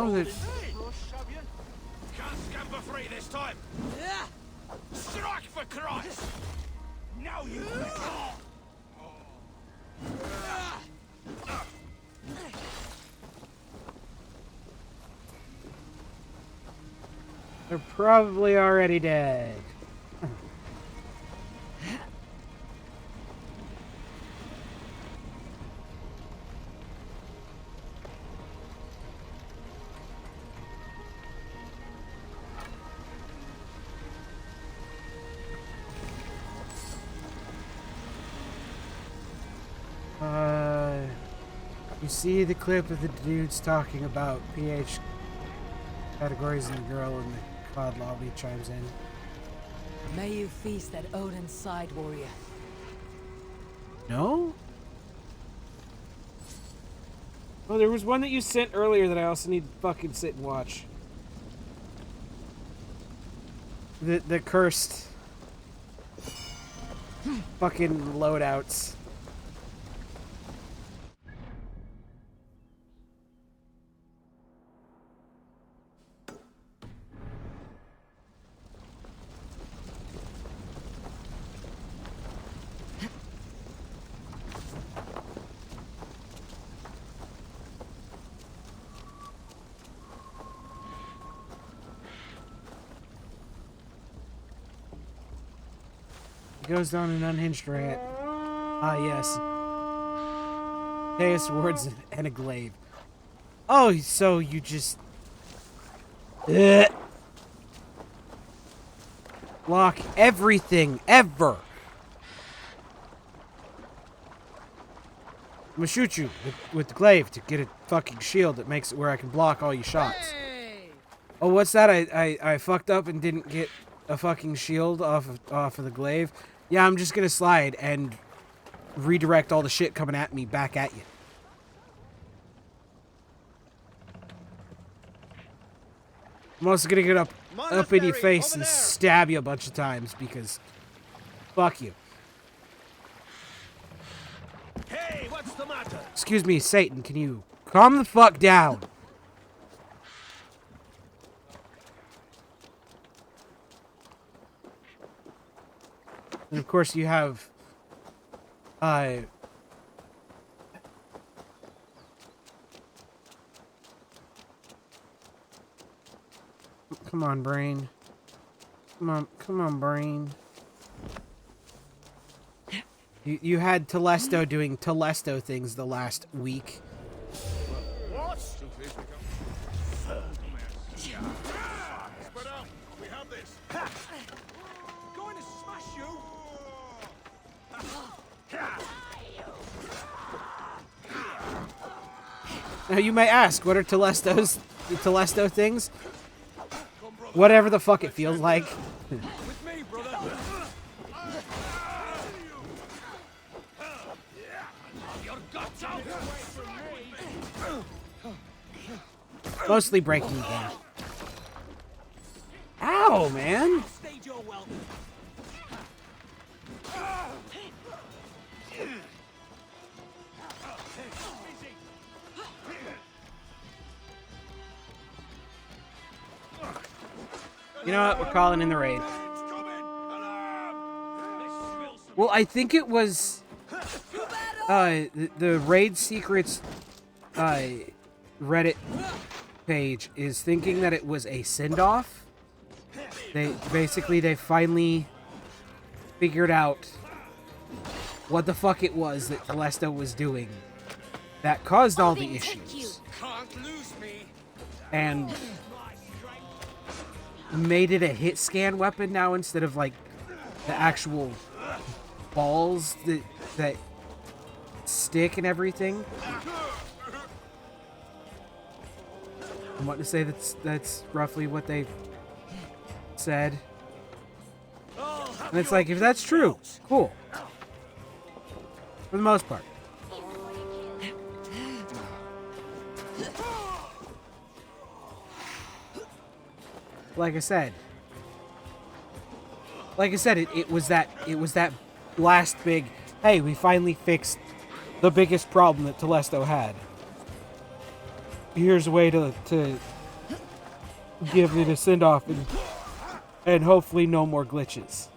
Oh, there's... Can't scamper free this time. Strike for Christ! Now you. They're probably already dead. You see the clip of the dudes talking about pH categories and the girl in the COD lobby chimes in. May you feast at Odin's side, warrior. No? Oh, there was one that you sent earlier that I also need to fucking sit and watch. The cursed fucking loadouts. Goes down an unhinged rat. Ah, yes. Deus words and a glaive. Oh, so you just... Ugh. Block everything, ever. I'm gonna shoot you with the glaive to get a fucking shield that makes it where I can block all your shots. Hey! Oh, what's that? I fucked up and didn't get a fucking shield off of the glaive. Yeah, I'm just gonna slide and redirect all the shit coming at me back at you. I'm also gonna get up in your face and stab you a bunch of times because fuck you. Hey, what's the matter? Excuse me, Satan, can you calm the fuck down? And of course you have come on, brain. Come on, brain. You had Telesto doing Telesto things the last week. What? Spread out. We have this. Going to smash you. Now you may ask, what are the Telesto things? Whatever the fuck it feels like. With me, brother. Your guts out. Mostly breaking the game. Ow, man! Stage your welcome. You know what? We're calling in the raid. Well, I think it was the raid secrets Reddit page is thinking that it was a send-off. They finally figured out what the fuck it was that Telesto was doing that caused all the issues. And made it a hit scan weapon now instead of like the actual balls that stick and everything. I'm wanting to say that's roughly what they said. And it's like, if that's true, cool. For the most part. Like I said, it was that last big, hey, we finally fixed the biggest problem that Telesto had. Here's a way to give it a send-off and hopefully no more glitches.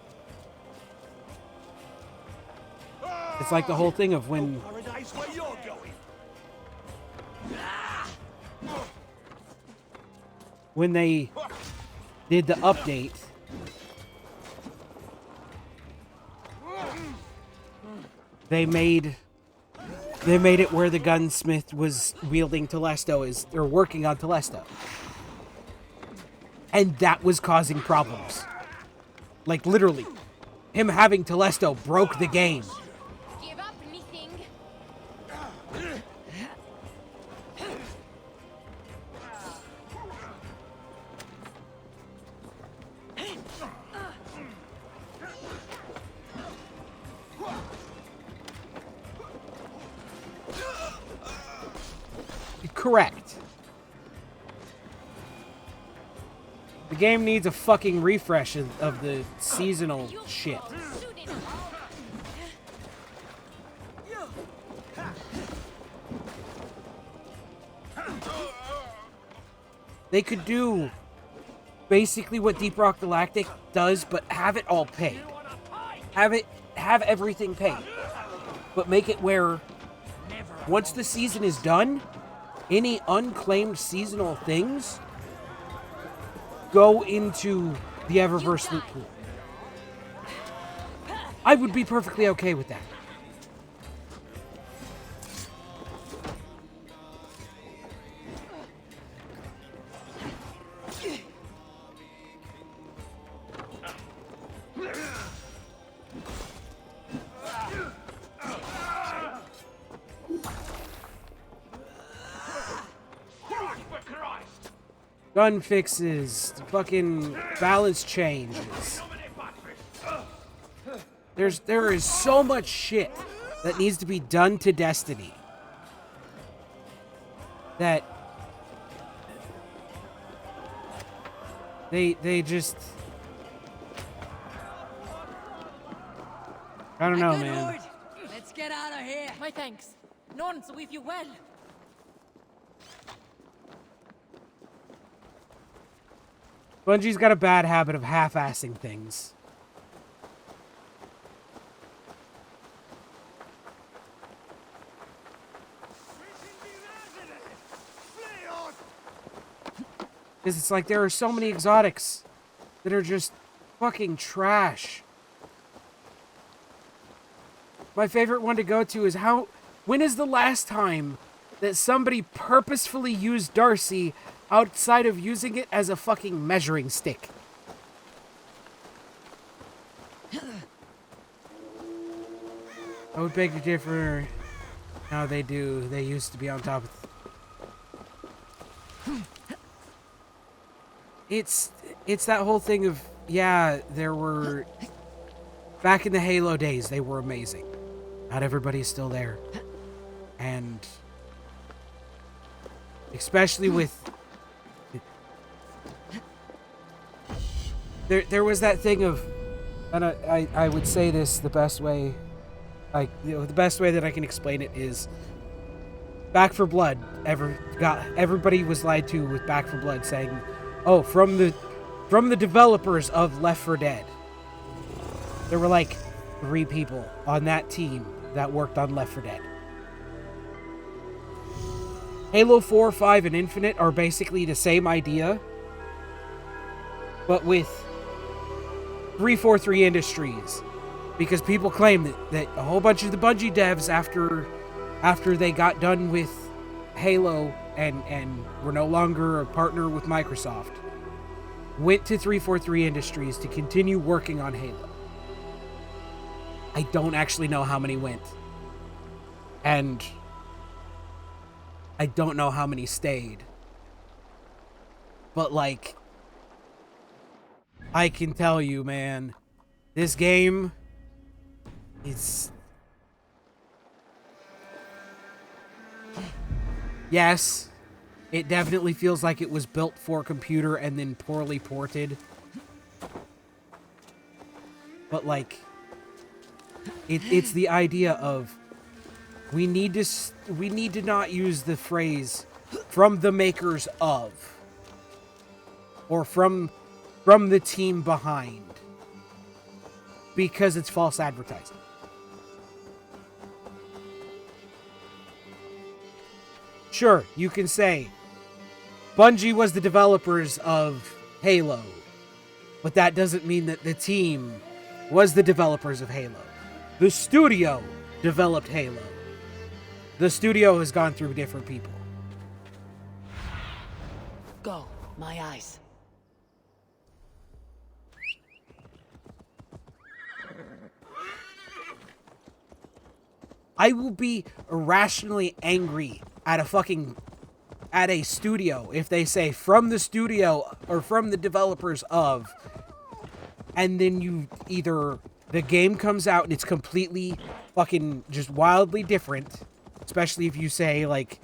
It's like the whole thing of when they did the update, they made it where the gunsmith was wielding Telesto or working on Telesto. And that was causing problems. Like literally, him having Telesto broke the game. Give up, anything. Correct. The game needs a fucking refresh of the seasonal shit. They could do basically what Deep Rock Galactic does, but have it all paid. Have everything paid. But make it where once the season is done, any unclaimed seasonal things go into the Eververse loot pool. I would be perfectly okay with that. gun fixes, fucking balance changes. There is so much shit that needs to be done to Destiny that they just, I don't know, man. Lord, let's get out of here. My thanks. None, so weave you well. Bungie's got a bad habit of half-assing things. Because it's like there are so many exotics that are just fucking trash. My favorite one to go to is when is the last time that somebody purposefully used Darcy outside of using it as a fucking measuring stick? I would beg to differ. No, they do. They used to be on top of... It's that whole thing of, yeah, there were... Back in the Halo days, they were amazing. Not everybody's still there. And... especially with... There was that thing of... And I would say this the best way... the best way that I can explain it is... Back 4 Blood everybody was lied to with Back 4 Blood saying, oh, from the developers of Left 4 Dead. There were like 3 people on that team that worked on Left 4 Dead. Halo 4, 5, and Infinite are basically the same idea, but with 343 Industries, because people claim that a whole bunch of the Bungie devs after they got done with Halo and were no longer a partner with Microsoft, went to 343 Industries to continue working on Halo. I don't actually know how many went. And I don't know how many stayed. But, like, I can tell you, man, this game, it's... Yes, it definitely feels like it was built for a computer and then poorly ported. But, like, it's the idea of we need to not use the phrase "from the makers of" or from the team behind, because it's false advertising. Sure, you can say Bungie was the developers of Halo, but that doesn't mean that the team was the developers of Halo. The studio developed Halo. The studio has gone through different people. Go, my eyes. I will be irrationally angry at a studio if they say from the studio or from the developers of, and then you either the game comes out and it's completely fucking just wildly different, especially if you say like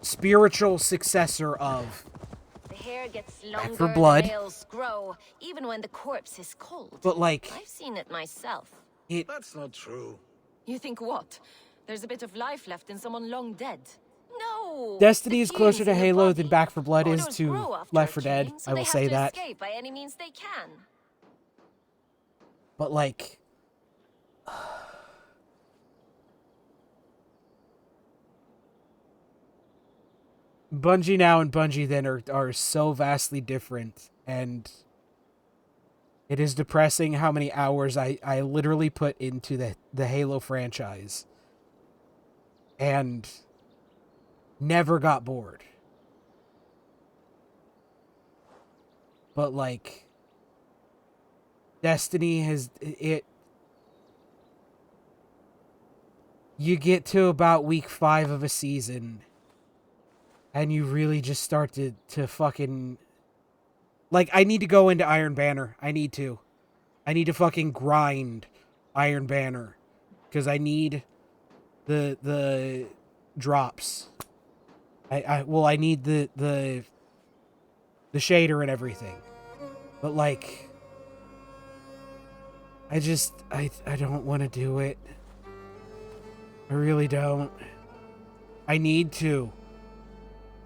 spiritual successor of The hair gets Back longer, 4 Blood. the nails grow, even when the corpse is cold. But like I've seen it myself. That's not true. You think what? There's a bit of life left in someone long dead. No! Destiny is The closer genes to in the Halo body. than Back 4 Blood is Photos to grow after Left 4 a Dead. killing, so I will they say have to that. escape by any means they can. But like Bungie now and Bungie then are so vastly different, and it is depressing how many hours I literally put into the Halo franchise and never got bored. But like Destiny has it. You get to about week 5 of a season, and you really just start to fucking... Like, I need to go into Iron Banner. I need to fucking grind Iron Banner. Because I need the drops. I need the shader and everything. But, like... I don't want to do it. I really don't. I need to.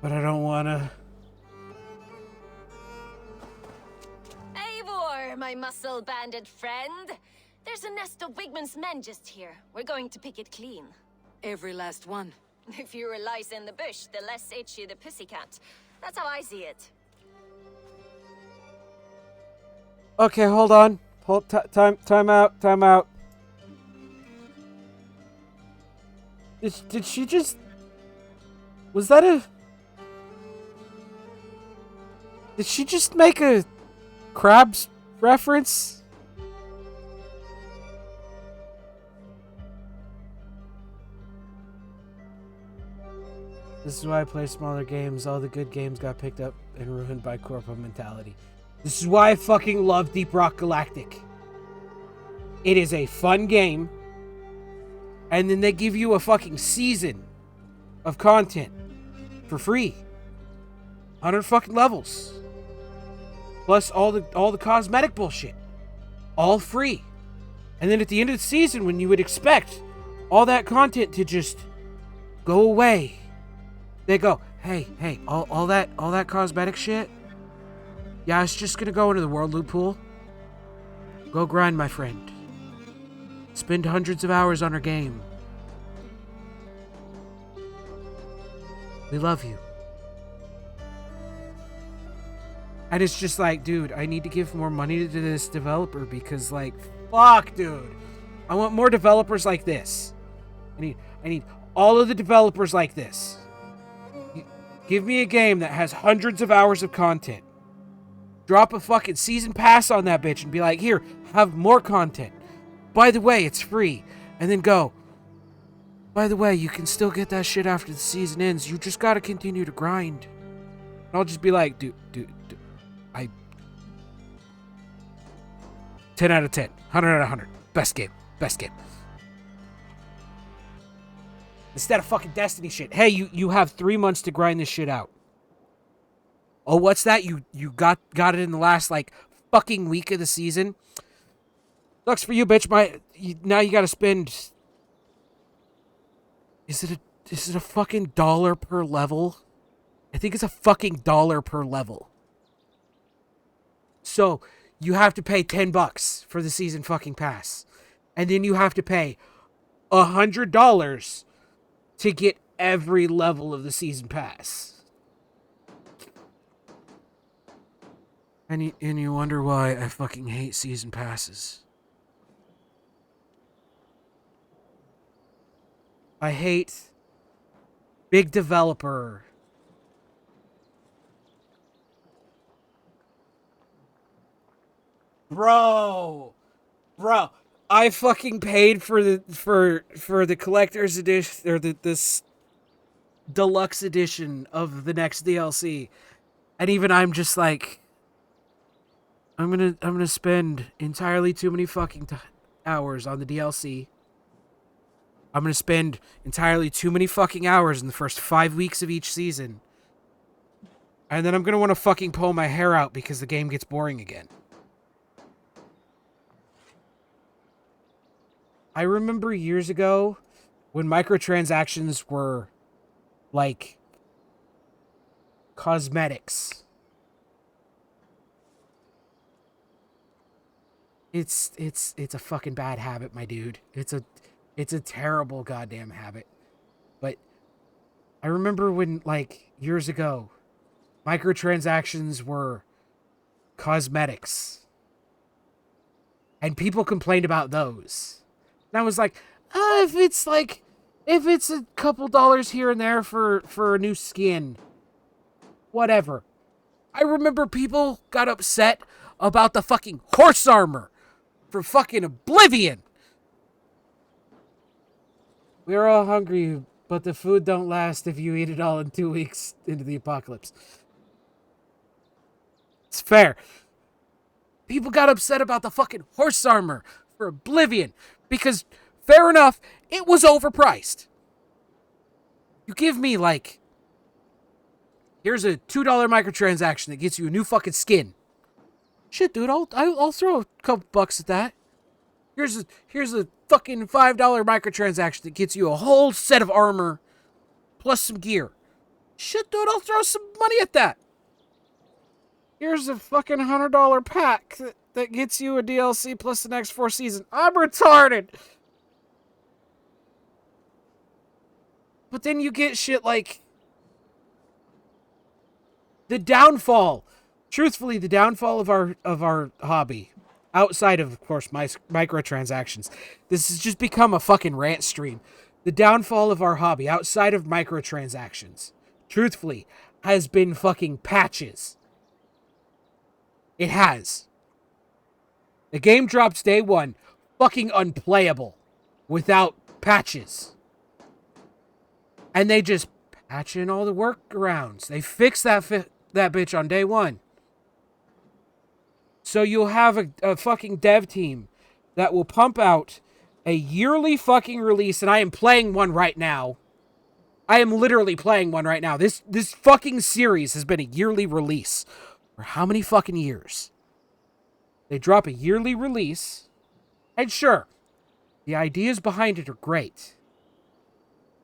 But I don't want to. Eivor, my muscle-banded friend. There's a nest of Wigman's men just here. We're going to pick it clean. Every last one. The fewer lice in the bush, the less itchy the pussycat. That's how I see it. Okay, hold on. Time out. Did she just... Was that a... Did she just make a Crabs reference? This is why I play smaller games. All the good games got picked up and ruined by corporate mentality. This is why I fucking love Deep Rock Galactic. It is a fun game. And then they give you a fucking season of content for free. 100 fucking levels. Plus all the cosmetic bullshit. All free. And then at the end of the season, when you would expect all that content to just go away, they go, hey, all that cosmetic shit, yeah, it's just gonna go into the world loot pool. Go grind, my friend. Spend hundreds of hours on our game. We love you. And it's just like, dude, I need to give more money to this developer because, like, fuck, dude. I want more developers like this. I need all of the developers like this. Give me a game that has hundreds of hours of content. Drop a fucking season pass on that bitch and be like, here, have more content. By the way, it's free. And then go, by the way, you can still get that shit after the season ends. You just gotta continue to grind. And I'll just be like, dude, 10 out of 10. 100 out of 100. Best game. Instead of fucking Destiny shit. Hey, you have 3 months to grind this shit out. Oh, what's that? You got it in the last, like, fucking week of the season? Sucks for you, bitch. Now you gotta spend... Is it a fucking $1 per level? I think it's a fucking $1 per level. So, you have to pay $10 for the season fucking pass. And then you have to pay $100 to get every level of the season pass. And you wonder why I fucking hate season passes. I hate big developer. Bro, I fucking paid for the collector's edition or this deluxe edition of the next DLC, and even I'm just like, I'm gonna spend entirely too many fucking hours on the DLC. I'm gonna spend entirely too many fucking hours in the first 5 weeks of each season, and then I'm gonna want to fucking pull my hair out because the game gets boring again. I remember years ago when microtransactions were like cosmetics. It's a fucking bad habit, my dude. It's a terrible goddamn habit. But I remember when, like, years ago, microtransactions were cosmetics. And people complained about those. And I was like, if it's a couple dollars here and there for a new skin, whatever. I remember people got upset about the fucking horse armor from fucking Oblivion. We are all hungry, But the food don't last if you eat it all in 2 weeks into the apocalypse. It's fair. People got upset about the fucking horse armor for Oblivion because, fair enough, it was overpriced. You give me, like, here's a $2 microtransaction that gets you a new fucking skin. Shit, dude, I'll throw a couple bucks at that. Here's a fucking $5 microtransaction that gets you a whole set of armor plus some gear. Shit, dude, I'll throw some money at that. Here's a fucking $100 pack that gets you a DLC plus the next 4 seasons. I'm retarded. But then you get shit like the downfall. Truthfully, the downfall of our hobby, outside of course, microtransactions. This has just become a fucking rant stream. The downfall of our hobby, outside of microtransactions, truthfully, has been fucking patches. It has. The game drops day one, fucking unplayable, without patches. And they just patch in all the workarounds. They fix that bitch on day one. So you'll have a fucking dev team that will pump out a yearly fucking release, and I am playing one right now. I am literally playing one right now. This fucking series has been a yearly release for how many fucking years? They drop a yearly release, and sure, the ideas behind it are great.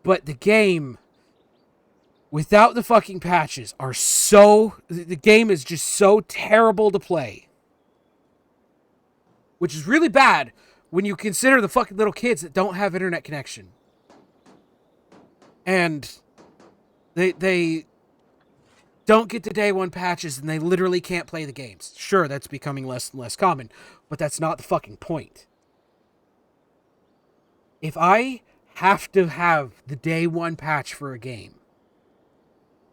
But the game, without the fucking patches, are so... The game is just so terrible to play. Which is really bad when you consider the fucking little kids that don't have internet connection. And they don't get the day one patches and they literally can't play the games. Sure, that's becoming less and less common, but that's not the fucking point. If I have to have the day one patch for a game,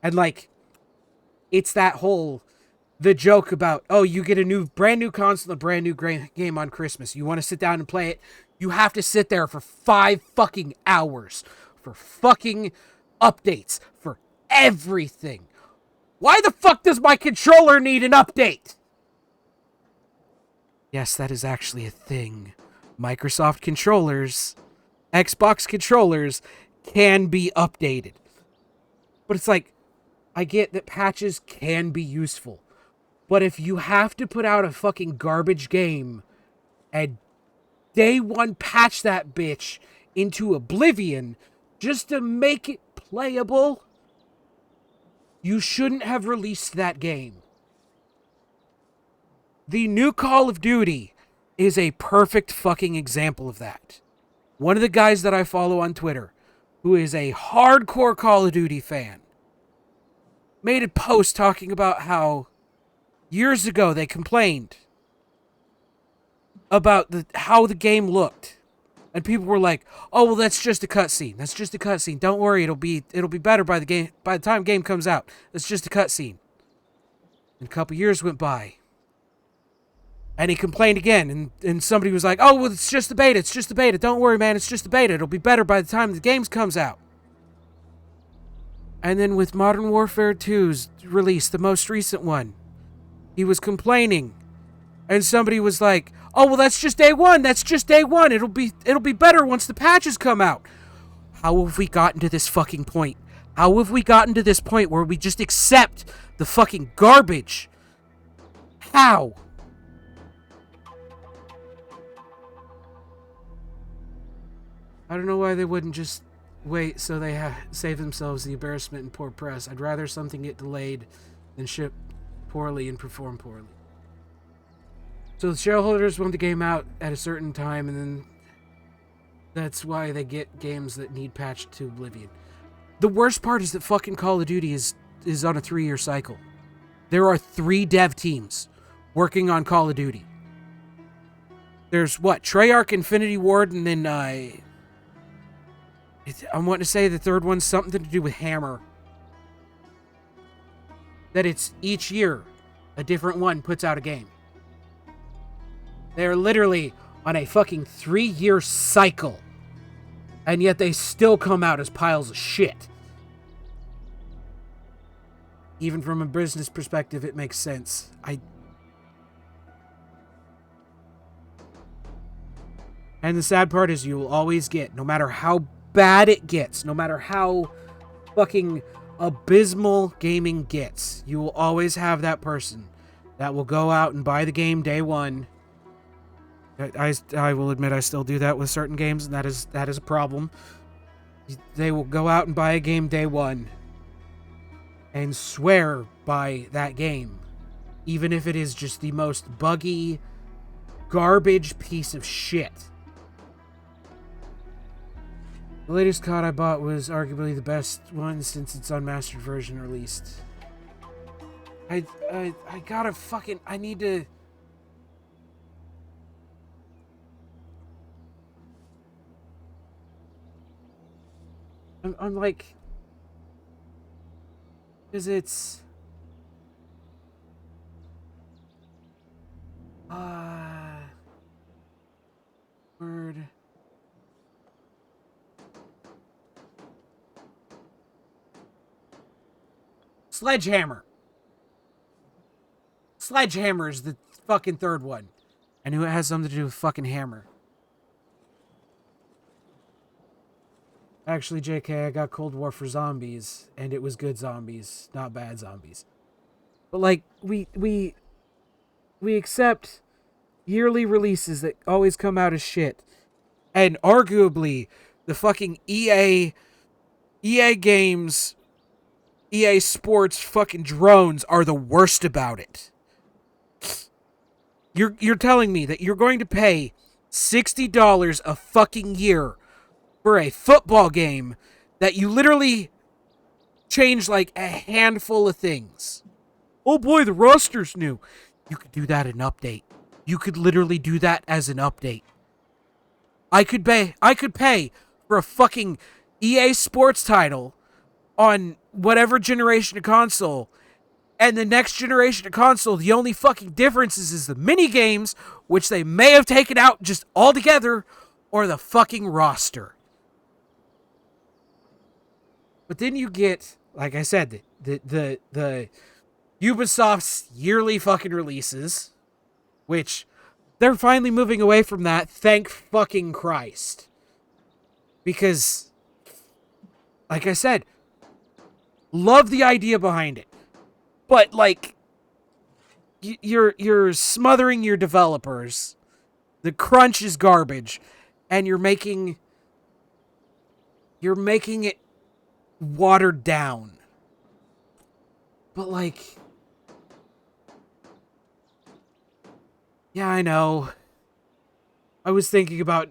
and like, it's that whole, the joke about, oh, you get a brand new console, a brand new game on Christmas. You want to sit down and play it. You have to sit there for 5 fucking hours for fucking updates, for everything. Why the fuck does my controller need an update? Yes, that is actually a thing. Microsoft controllers, Xbox controllers can be updated. But it's like, I get that patches can be useful. But if you have to put out a fucking garbage game and day one patch that bitch into Oblivion just to make it playable, you shouldn't have released that game. The new Call of Duty is a perfect fucking example of that. One of the guys that I follow on Twitter, who is a hardcore Call of Duty fan, made a post talking about how years ago they complained about how the game looked. And people were like, "Oh, well, that's just a cutscene. That's just a cutscene. Don't worry, it'll be better by the time game comes out. It's just a cutscene." And a couple years went by. And he complained again, and somebody was like, "Oh, well, it's just the beta. It's just the beta. Don't worry, man. It's just the beta. It'll be better by the time the game comes out." And then with Modern Warfare 2's release, the most recent one, he was complaining. And somebody was like, "Oh, well, that's just day one. That's just day one. It'll be better once the patches come out." How have we gotten to this fucking point? How have we gotten to this point where we just accept the fucking garbage? How? I don't know why they wouldn't just wait so they save themselves the embarrassment and poor press. I'd rather something get delayed than ship poorly and perform poorly. So the shareholders want the game out at a certain time, and then that's why they get games that need patched to Oblivion. The worst part is that fucking Call of Duty is on a 3-year cycle. There are 3 dev teams working on Call of Duty. There's Treyarch, Infinity Ward, and then I'm wanting to say the third one's something to do with Hammer. That it's each year a different one puts out a game. They're literally on a fucking 3-year cycle And yet they still come out as piles of shit. Even from a business perspective, it makes sense. And the sad part is you will always get, no matter how bad it gets, no matter how fucking abysmal gaming gets, you will always have that person that will go out and buy the game day one. I will admit I still do that with certain games, and that is a problem. They will go out and buy a game day one and swear by that game, even if it is just the most buggy, garbage piece of shit. The latest COD I bought was arguably the best one since its unmastered version released. I gotta fucking... I need to... I'm like... Because it's... Word... Sledgehammer. Sledgehammer is the fucking third one. I knew it has something to do with fucking hammer. Actually, JK, I got Cold War for zombies, and it was good zombies, not bad zombies. But like, we accept yearly releases that always come out as shit. And arguably, the fucking EA games, EA Sports fucking drones are the worst about it. You're telling me that you're going to pay $60 a fucking year for a football game that you literally change like a handful of things. Oh boy, the roster's new. You could do that in update. You could literally do that as an update. I could pay for a fucking EA Sports title on whatever generation of console, and the next generation of console, the only fucking difference is the mini games, which they may have taken out just altogether, or the fucking roster. But then you get, like I said, the Ubisoft's yearly fucking releases, which they're finally moving away from that, thank fucking Christ. Because, like I said, love the idea behind it. But, like, you're smothering your developers. The crunch is garbage. And you're making it watered down. But, like, yeah, I know. I was thinking about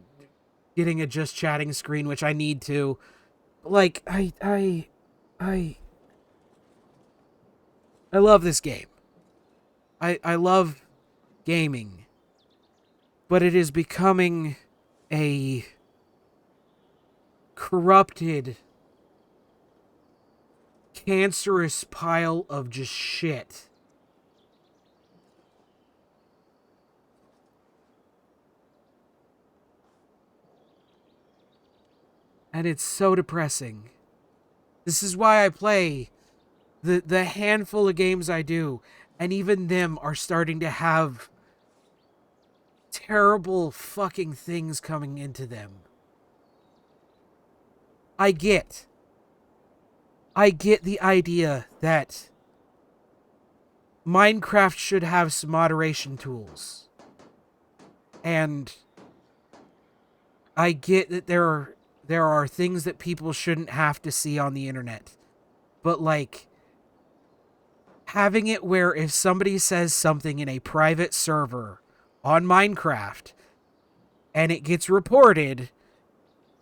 getting a just chatting screen, which I need to. But, like, I love this game. I love gaming. But it is becoming a corrupted, cancerous pile of just shit. And it's so depressing. This is why I play the handful of games I do, and even them are starting to have terrible fucking things coming into them. I get the idea that Minecraft should have some moderation tools. And I get that there are things that people shouldn't have to see on the internet. But, like, having it where if somebody says something in a private server on Minecraft and it gets reported,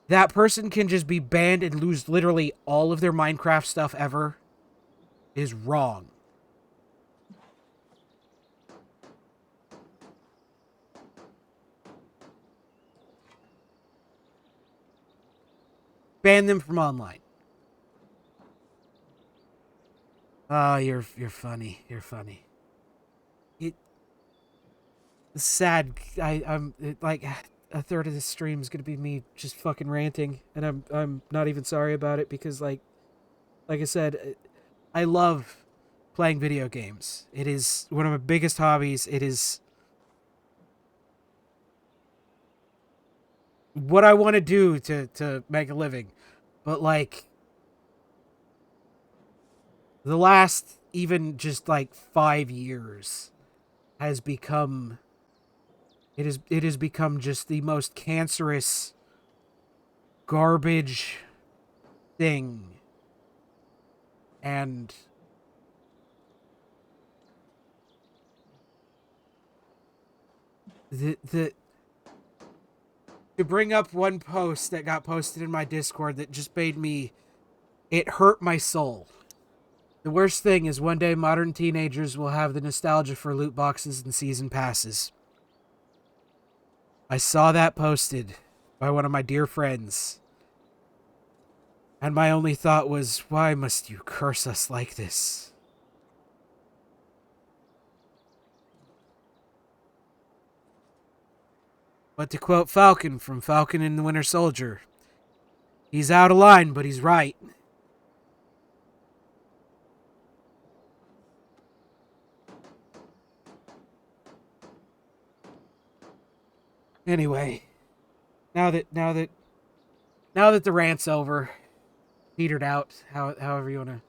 that person can just be banned and lose literally all of their Minecraft stuff ever is wrong. Ban them from online. Oh, you're funny. You're funny. It's sad. I'm like, a third of this stream is gonna be me just fucking ranting, and I'm not even sorry about it because like I said, I love playing video games. It is one of my biggest hobbies. It is what I want to do to make a living. But like the last even just like 5 years has become it has become just the most cancerous garbage thing. And the to bring up one post that got posted in my Discord that just made me, it hurt my soul. The worst thing is one day modern teenagers will have the nostalgia for loot boxes and season passes. I saw that posted by one of my dear friends, and my only thought was, why must you curse us like this? But to quote Falcon from Falcon and the Winter Soldier, he's out of line, but he's right. Anyway, now that the rant's over, petered out, however you wanna.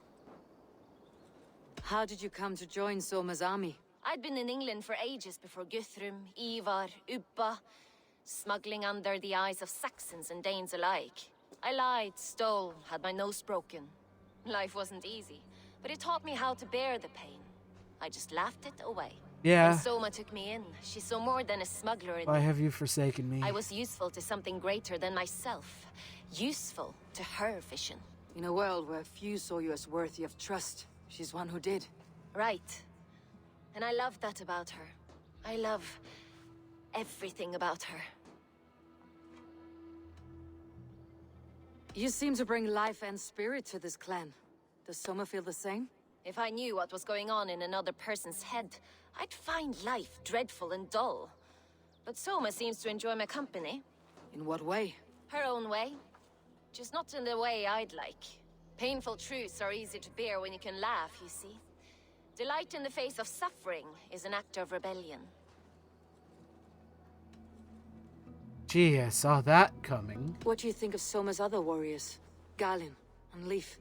How did you come to join Soma's army? I'd been in England for ages before Guthrum, Ivar, Ubba, smuggling under the eyes of Saxons and Danes alike. I lied, stole, had my nose broken. Life wasn't easy, but it taught me how to bear the pain. I just laughed it away. Yeah. And Soma took me in. She saw more than a smuggler in Why me. have you forsaken me? I was useful to something greater than myself. Useful to her vision. In a world where few saw you as worthy of trust, she's one who did. Right. And I love that about her. I love everything about her. You seem to bring life and spirit to this clan. Does Soma feel the same? If I knew what was going on in another person's head, I'd find life dreadful and dull. But Soma seems to enjoy my company. In what way? Her own way. Just not in the way I'd like. Painful truths are easy to bear when you can laugh, you see. Delight in the face of suffering is an act of rebellion. Gee, I saw that coming. What do you think of Soma's other warriors? Galin and Leif?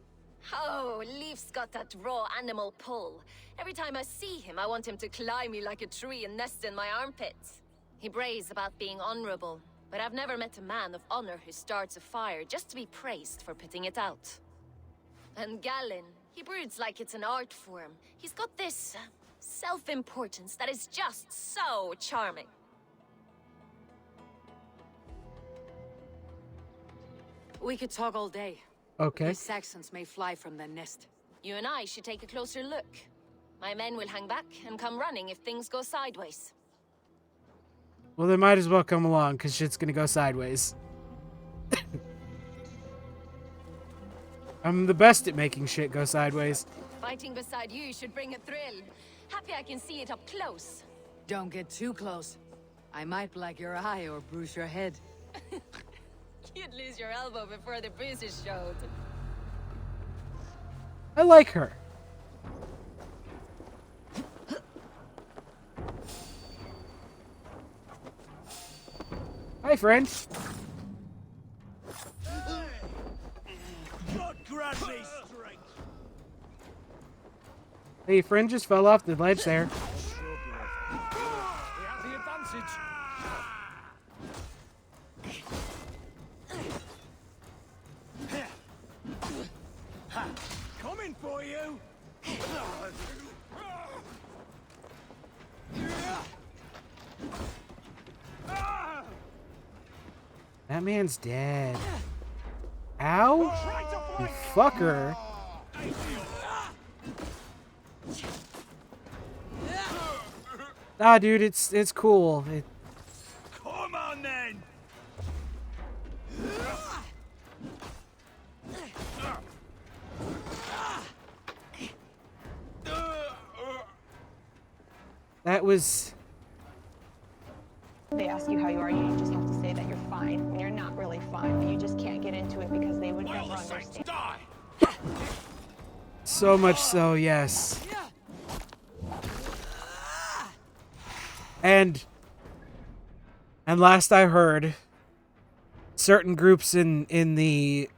Oh, Leif's got that raw animal pull. Every time I see him, I want him to climb me like a tree and nest in my armpits. He brays about being honorable, but I've never met a man of honor who starts a fire just to be praised for putting it out. And Galin, he broods like it's an art form. He's got this self-importance that is just so charming. We could talk all day. Okay. These Saxons may fly from their nest. You and I should take a closer look. My men will hang back and come running if things go sideways. Well, they might as well come along, because shit's gonna go sideways. I'm the best at making shit go sideways. Fighting beside you should bring a thrill. Happy I can see it up close. Don't get too close. I might black your eye or bruise your head. You'd lose your elbow before the bruises showed. I like her. Hi, friend. God grant me strength. Hey, your friend just fell off the ledge there. We have the advantage. Coming for you. That man's dead. Ow! You fucker. Nah, dude, it's cool. Come on then. That was... They ask you how you are, you just have to say fine when you're not really fine, but you just can't get into it because they would never understand. Die! So much so, yes. And last I heard, certain groups in the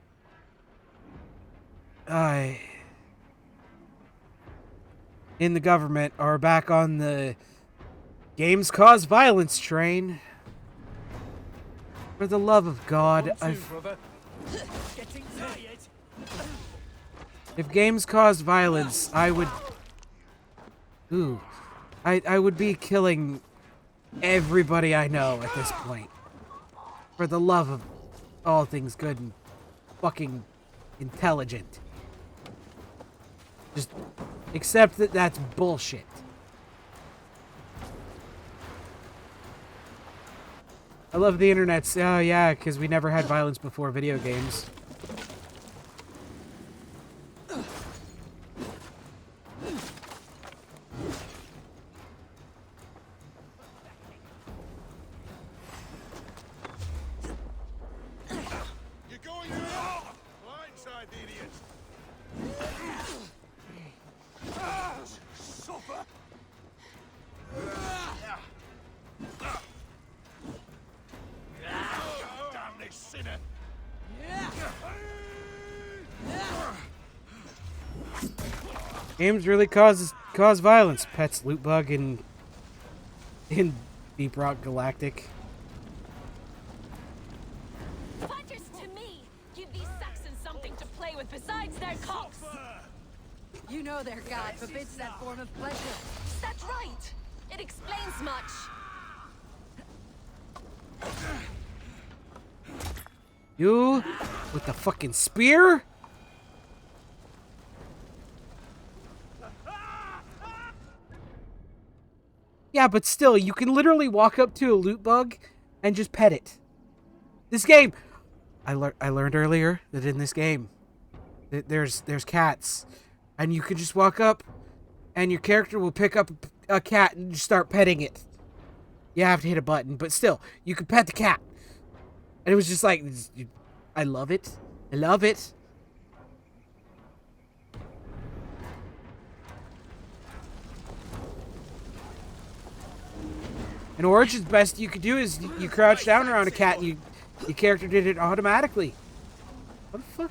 government are back on the games cause violence train. For the love of God, if games caused violence, I would... Ooh. I would be killing everybody I know at this point. For the love of all things good and fucking intelligent. Just accept that that's bullshit. I love the internet's, oh yeah, because we never had violence before video games. You're going to blindside the idiot. Suffer. Damn this sinner. Games really cause violence. Pets, Loot Bug, and in Deep Rock Galactic. Fighters to me! Give these Saxons something to play with besides their cocks! You know their god forbids that form of pleasure. That's right! It explains much. You with the fucking spear? Yeah, but still, you can literally walk up to a loot bug and just pet it. This game, I learned earlier that in this game, there's cats, and you can just walk up, and your character will pick up a cat and just start petting it. You have to hit a button, but still, you can pet the cat. And it was just like, I love it. I love it. In Origins, best you could do is you crouch down around a cat and your character did it automatically. What the fuck?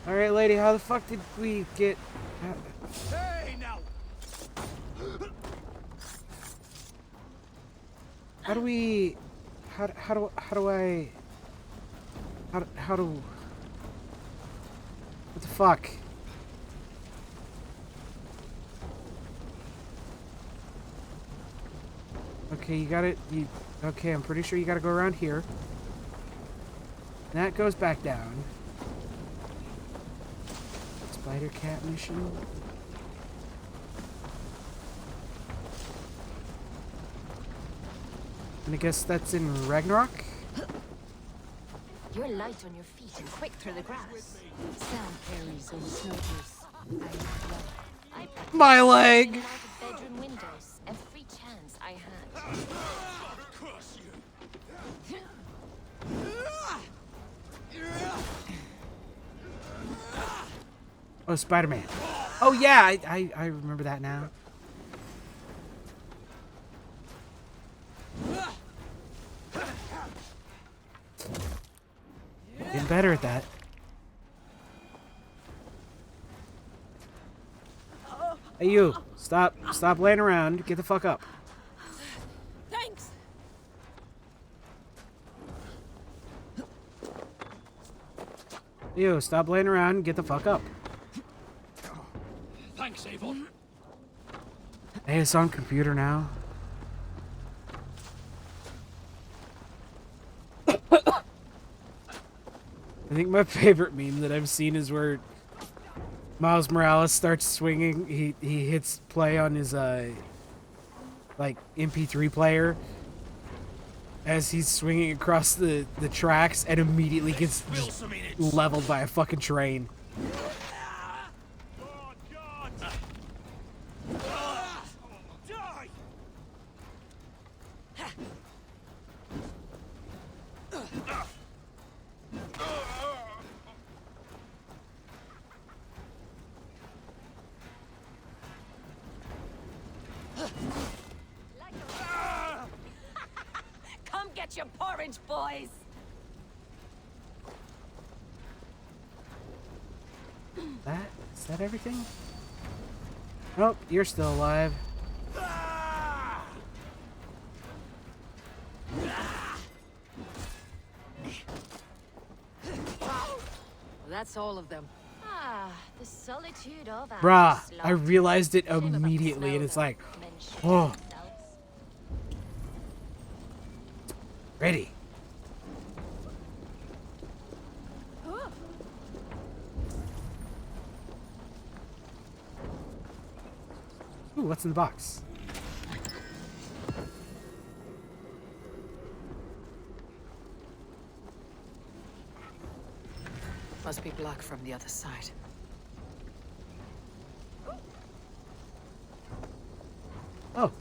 Alright, lady, how the fuck did we get... Hey, now! How do we... How do I... How do... What the fuck? Okay, you got it. Okay, I'm pretty sure you gotta go around here. That goes back down. Spider cat mission. And I guess that's in Ragnarok? You're light on your feet and quick through the grass. Sound carries and snoopers. My leg! Out of bedroom windows every chance I had. Oh, Spider-Man. Oh yeah, I remember that now. Getting better at that. Hey you, stop laying around. Get the fuck up. Thanks. You, stop laying around. Get the fuck up. Thanks, Avon. Hey, it's on computer now. I think my favorite meme that I've seen is where Miles Morales starts swinging. He hits play on his like MP3 player as he's swinging across the tracks and immediately gets leveled by a fucking train. courage, boys. Is that everything? Nope, you're still alive. That's all of them. Ah, the solitude of our Bruh, I slaughter. realized it Shame about the immediately, and smell, it's though. like, Men shit oh, themselves. ready. Ooh, what's in the box? Must be blocked from the other side. Oh.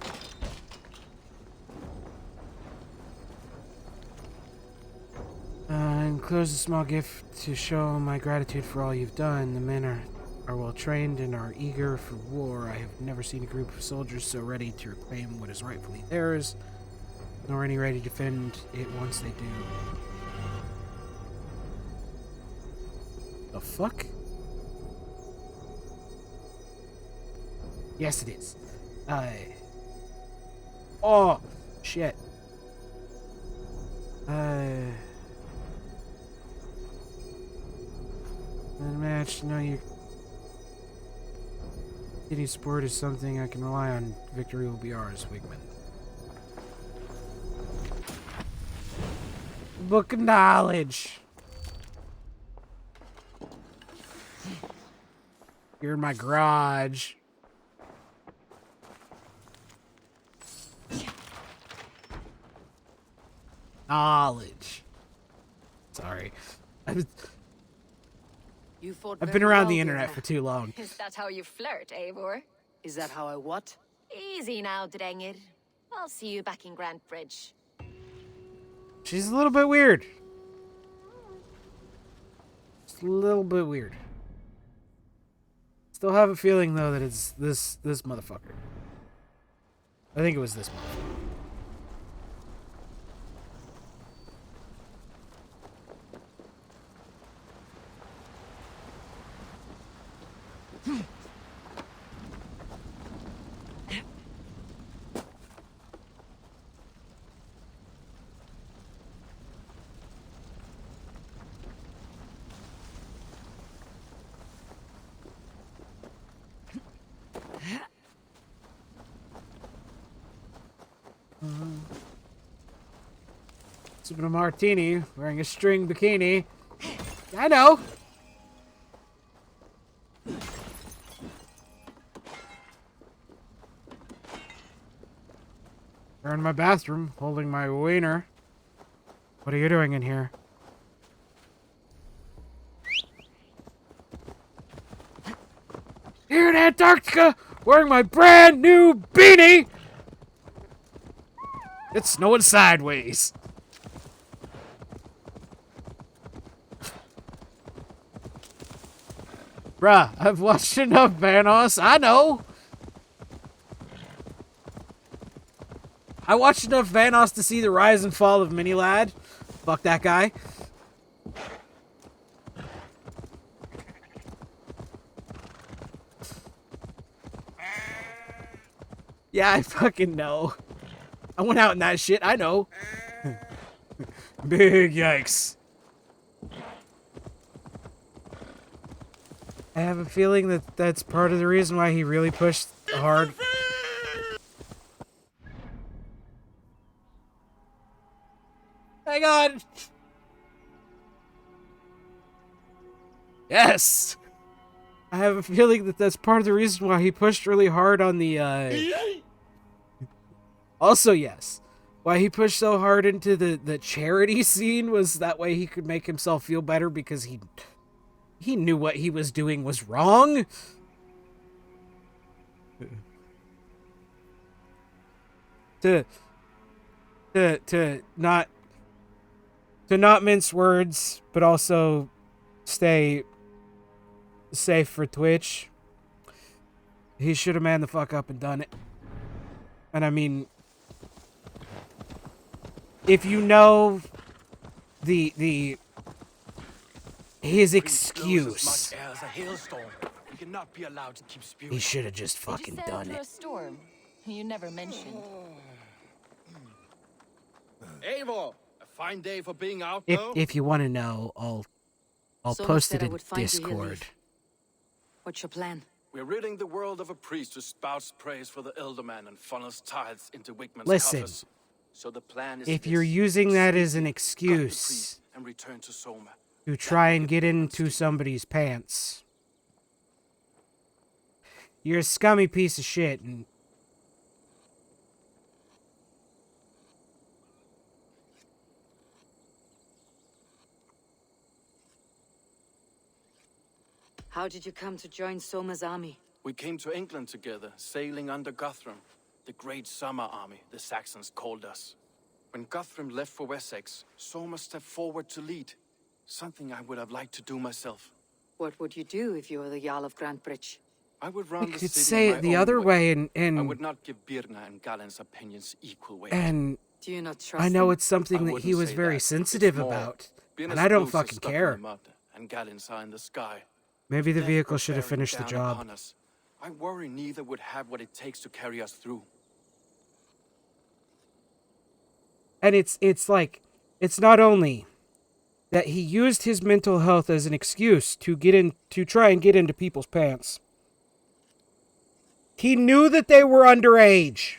Enclose a small gift to show my gratitude for all you've done. The men are well trained and are eager for war. I have never seen a group of soldiers so ready to reclaim what is rightfully theirs, nor any ready to defend it once they do. The fuck? Yes, it is. Oh, shit. Unmatched. No, your kitty sport is something I can rely on. Victory will be ours, Wigman. Book of Knowledge. You're in my garage. Knowledge. Sorry. I've been around the internet for too long. Is that how you flirt, Eivor? Is that how I what? Easy now, Drengir. I'll see you back in Grant Bridge. She's a little bit weird. Just a little bit weird. Still have a feeling though that it's this motherfucker. I think it was this motherfucker. Sipping a martini, wearing a string bikini. I know. We're in my bathroom, holding my wiener. What are you doing in here? Here in Antarctica, wearing my brand new beanie. It's snowing sideways. Bruh, I've watched enough Vanos. I know. I watched enough Vanos to see the rise and fall of Mini-Lad. Fuck that guy. Yeah, I fucking know. I went out in that shit. I know. Big yikes. I have a feeling that that's part of the reason why he really pushed hard. Hang on. Yes. I have a feeling that that's part of the reason why he pushed really hard on the, Also, yes. Why he pushed so hard into the charity scene was that way he could make himself feel better because he knew what he was doing was wrong. To not mince words, but also stay safe for Twitch. He should have manned the fuck up and done it. And I mean, if you know his excuse, he should have just fucking done it. A storm. You never mentioned. Eivor, a fine day for being out, If you want to know, I'll post it in Discord. What's your plan? We're ridding the world of a priest who spouts praise for the Elderman and funnels tithes into Wigman's Listen, coffers. So the plan is if you're using that as an excuse and return to Soma, to try and get into somebody's pants, you're a scummy piece of shit. And how did you come to join Soma's army? we came to England together, sailing under Guthrum, the great summer army the Saxons called us. When Guthrum left for Wessex, Soma stepped forward to lead, something I would have liked to do myself. What would you do if you were the Jarl of Grantbridge? I would run you the could city say it the other way, and I would not give Birna and Galen's opinions equal weight. And do you not trust I know him? it's something that he was very sensitive about, and I don't fucking care. And Galen's are in the sky. Maybe the vehicle should have finished the job. I worry neither would have what it takes to carry us through. And it's like, it's not only that he used his mental health as an excuse to try and get into people's pants. He knew that they were underage.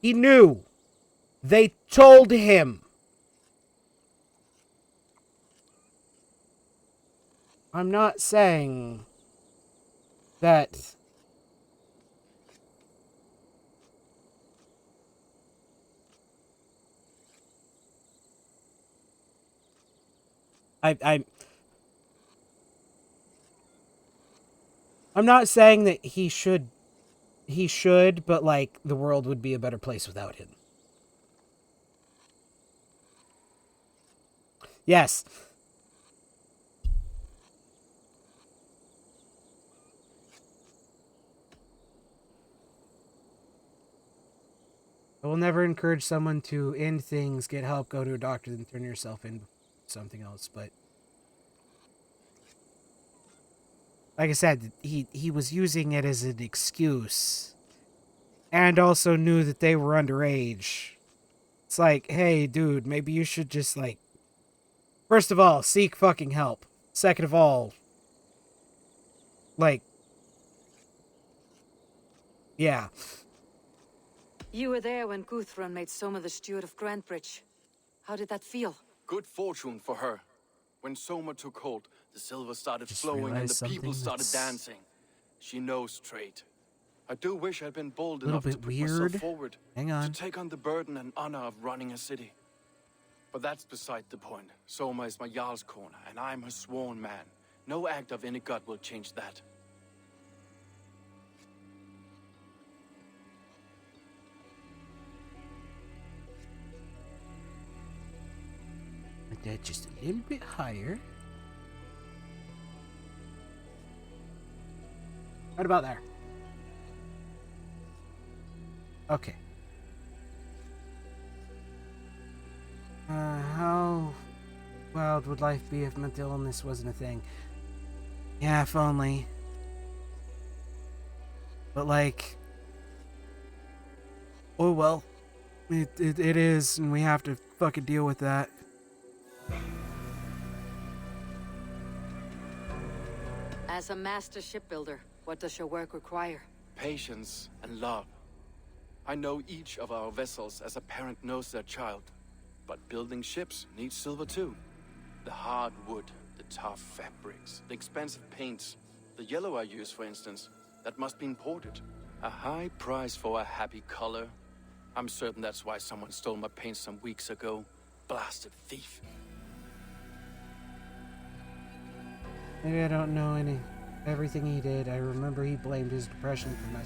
He knew. They told him. I'm not saying that I'm not saying that he should, but like the world would be a better place without him. Yes. I will never encourage someone to end things, get help, go to a doctor, then turn yourself into something else, but like I said, he was using it as an excuse and also knew that they were underage. It's like, hey, dude, maybe you should just, like, first of all, seek fucking help. Second of all, like, yeah. You were there when Guthrum made Soma the steward of Grantbridge. How did that feel? Good fortune for her. When Soma took hold, the silver started flowing and the people started dancing. She knows trade. I do wish I'd been bold enough to put myself forward. Hang on. To take on the burden and honor of running a city. But that's beside the point. Soma is my Jarl's corner, and I'm her sworn man. No act of any god will change that. Like that, just a little bit higher. Right about there. Okay. How wild would life be if mental illness wasn't a thing? Yeah, if only. But like, oh well. It is, and we have to fucking deal with that. As a master shipbuilder, what does your work require? Patience and love. I know each of our vessels as a parent knows their child. But building ships needs silver too. The hard wood, the tough fabrics, the expensive paints. The yellow I use, for instance, that must be imported. A high price for a happy color. I'm certain that's why someone stole my paint some weeks ago. Blasted thief. Maybe I don't know everything he did. I remember he blamed his depression for my...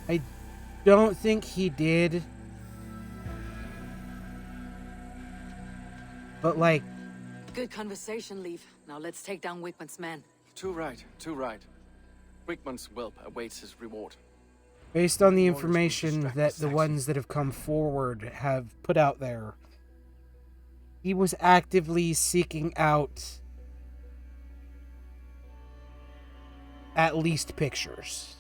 I don't think he did. But like... Good conversation, Leaf. Now let's take down Wigman's men. Too right, too right. Wigmund's whelp awaits his reward. Based on the information that the ones that have come forward have put out there, he was actively seeking out at least pictures.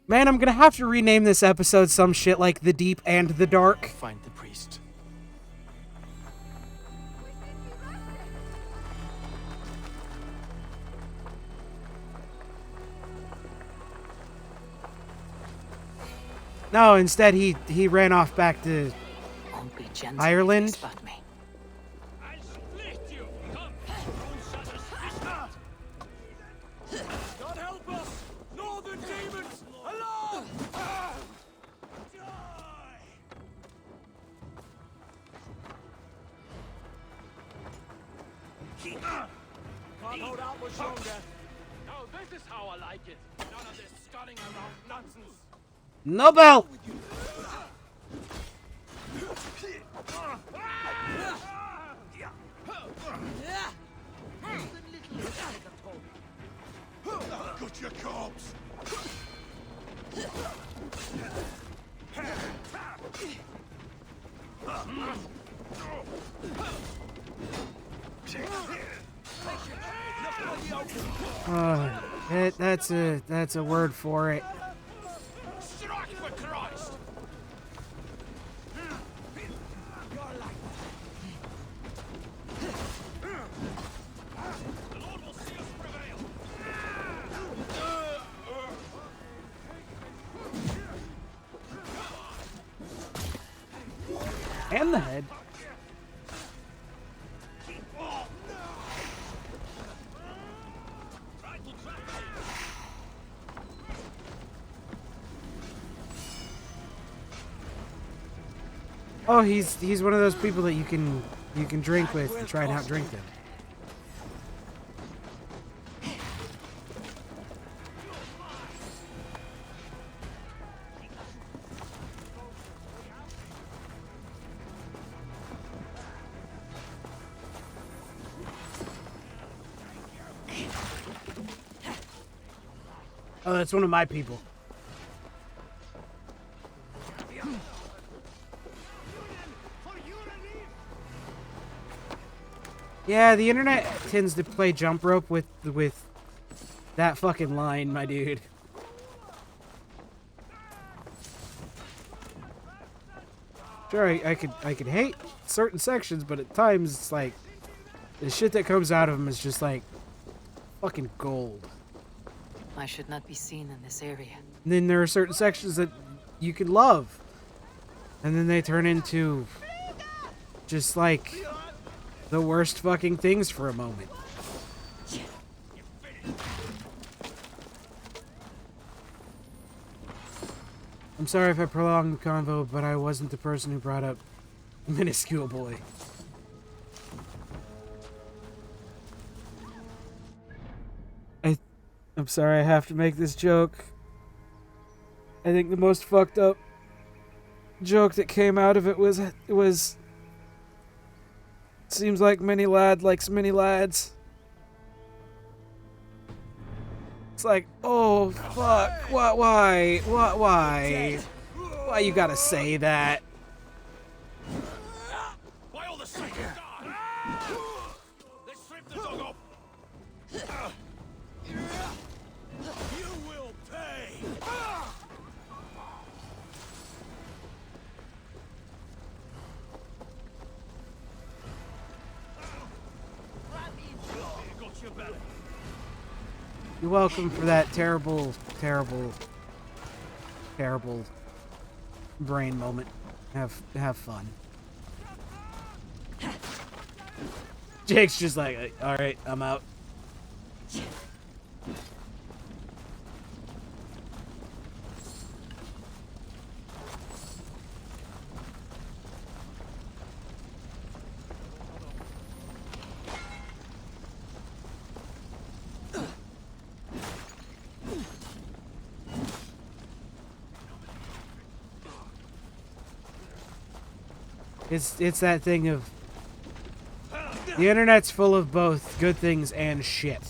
Man, I'm gonna have to rename this episode some shit like The Deep and the Dark. Find the priest. No, instead he ran off back to Ireland. God help us! Northern demons! Along! Can't hold out much longer. Now this is how I like it. None of this sculling around nonsense. Nobel! Got your corpse! That's a word for it. Strike for Christ! The Lord will see us prevail! And the head. Oh, he's one of those people that you can drink with and try and outdrink them. Oh, that's one of my people. Yeah, the internet tends to play jump rope with that fucking line, my dude. Sure, I could hate certain sections, but at times it's like the shit that comes out of them is just like fucking gold. I should not be seen in this area. And then there are certain sections that you can love, and then they turn into just like the worst fucking things for a moment. I'm sorry if I prolonged the convo, but I wasn't the person who brought up Minuscule Boy. I'm sorry I have to make this joke. I think the most fucked up joke that came out of it was seems like mini lad likes mini lads. It's like, oh fuck, why you gotta say that? By all the sacred God! Let's strip the dog off! You will pay! Got your belly. You're welcome for that terrible brain moment. Have fun. Jake's just like, all right, I'm out. It's that thing of the internet's full of both good things and shit.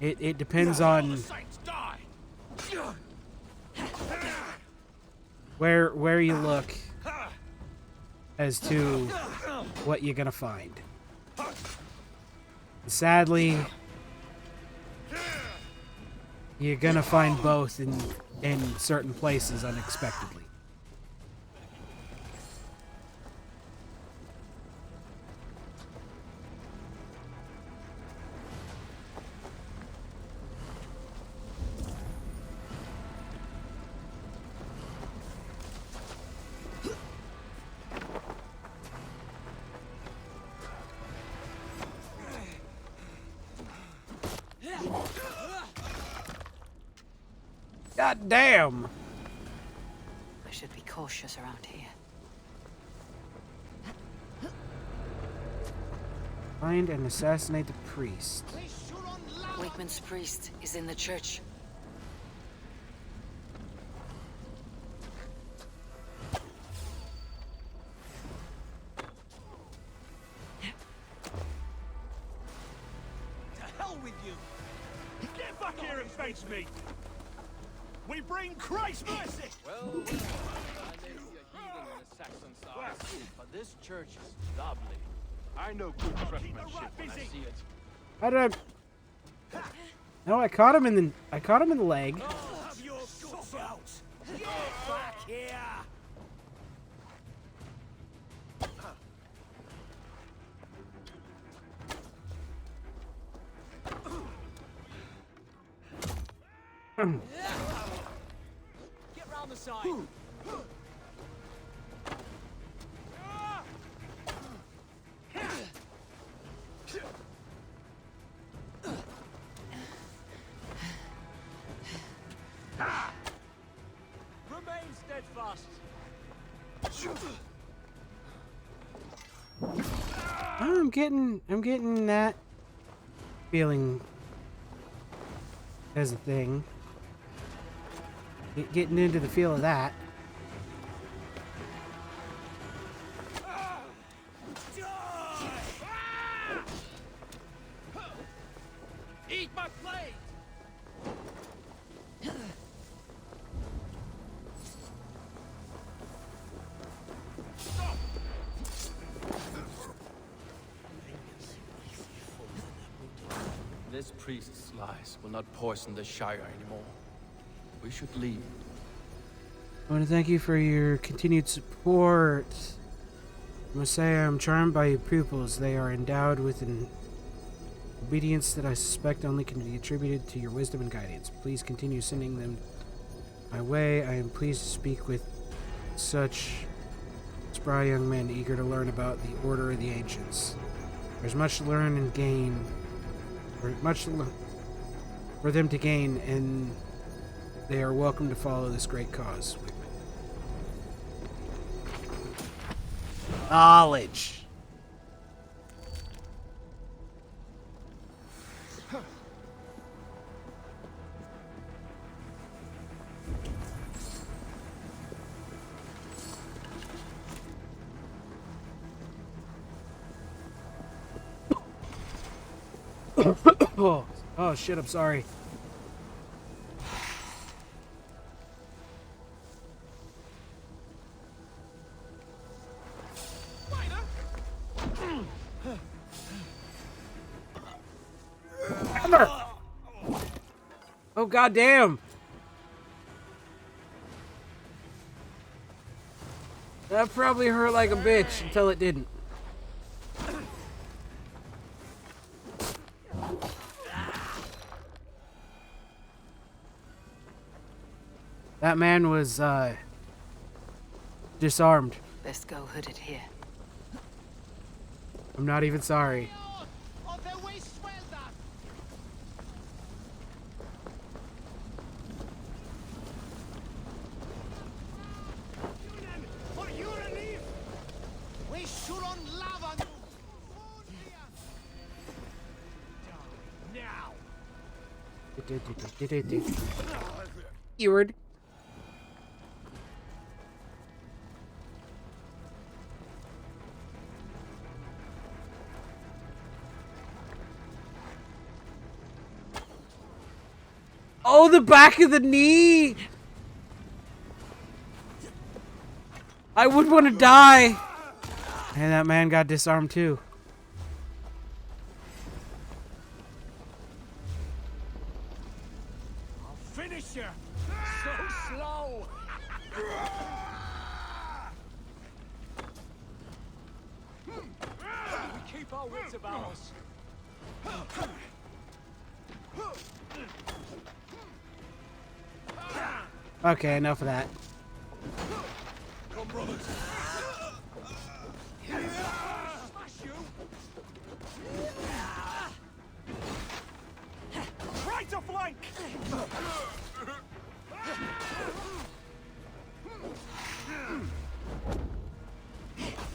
It depends on where you look as to what you're gonna find. Sadly, you're gonna find both in certain places unexpectedly. God damn! I should be cautious around here. Find and assassinate the priest. Wakeman's priest is in the church. To hell with you! Get back here and face me! We bring Christ's mercy! Well, I may be a heathen in the Saxon side, but this church is lovely. I know good craftsmanship when I see it. How did I? No, I caught him in the leg. Have your guts out! Get back here! Get round the side. Remain steadfast. I'm getting that feeling as a thing. Getting into the feel of that. Eat my blade! This priest's lies will not poison the Shire anymore. We should leave. I want to thank you for your continued support. I must say I am charmed by your pupils. They are endowed with an obedience that I suspect only can be attributed to your wisdom and guidance. Please continue sending them my way. I am pleased to speak with such spry young men eager to learn about the Order of the Ancients. There's much to learn and gain, or much to for them to gain, and they are welcome to follow this great cause. Knowledge. Oh shit, I'm sorry. Hammer! Oh goddamn! That probably hurt like a bitch until it didn't. That man was, disarmed. Best go hooded here. I'm not even sorry. Keyword. Oh, the back of the knee! I would want to die! And that man got disarmed too. I'll finish you! So slow! We keep our wits about us. Okay, enough of that. Come, brothers. Smash you! Try to flank!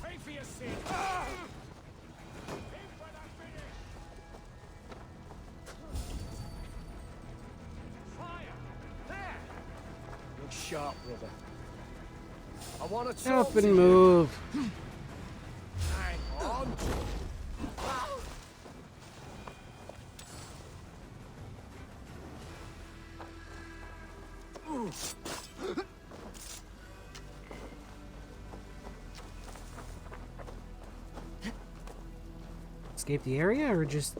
Pay for your sin! Aim for that finish! Fire! There! Look sharp, brother. I want to Up and move. Hang on. Escape the area or just...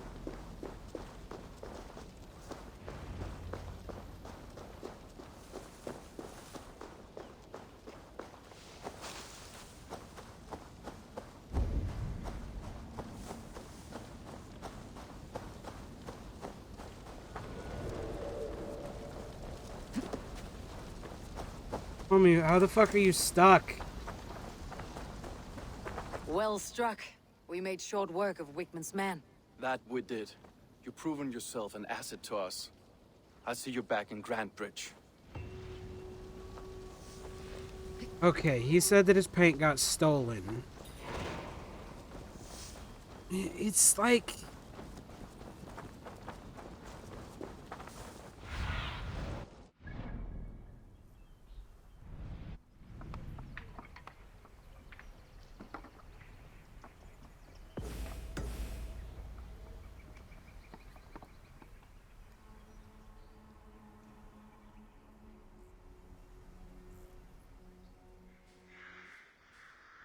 Homie, how the fuck are you stuck? Well struck. We made short work of Wickman's men. That we did. You've proven yourself an asset to us. I see you're back in Grantbridge. Okay, he said that his paint got stolen. It's like...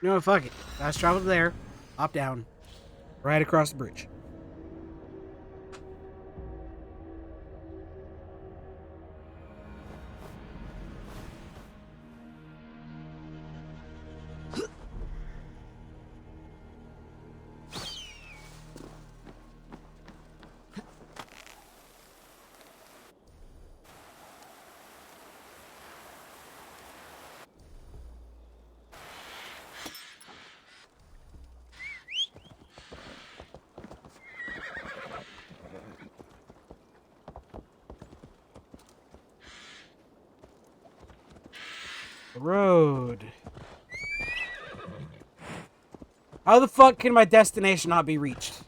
No, fuck it. Fast travel to there. Hop down. Right across the bridge. Road. How the fuck can my destination not be reached?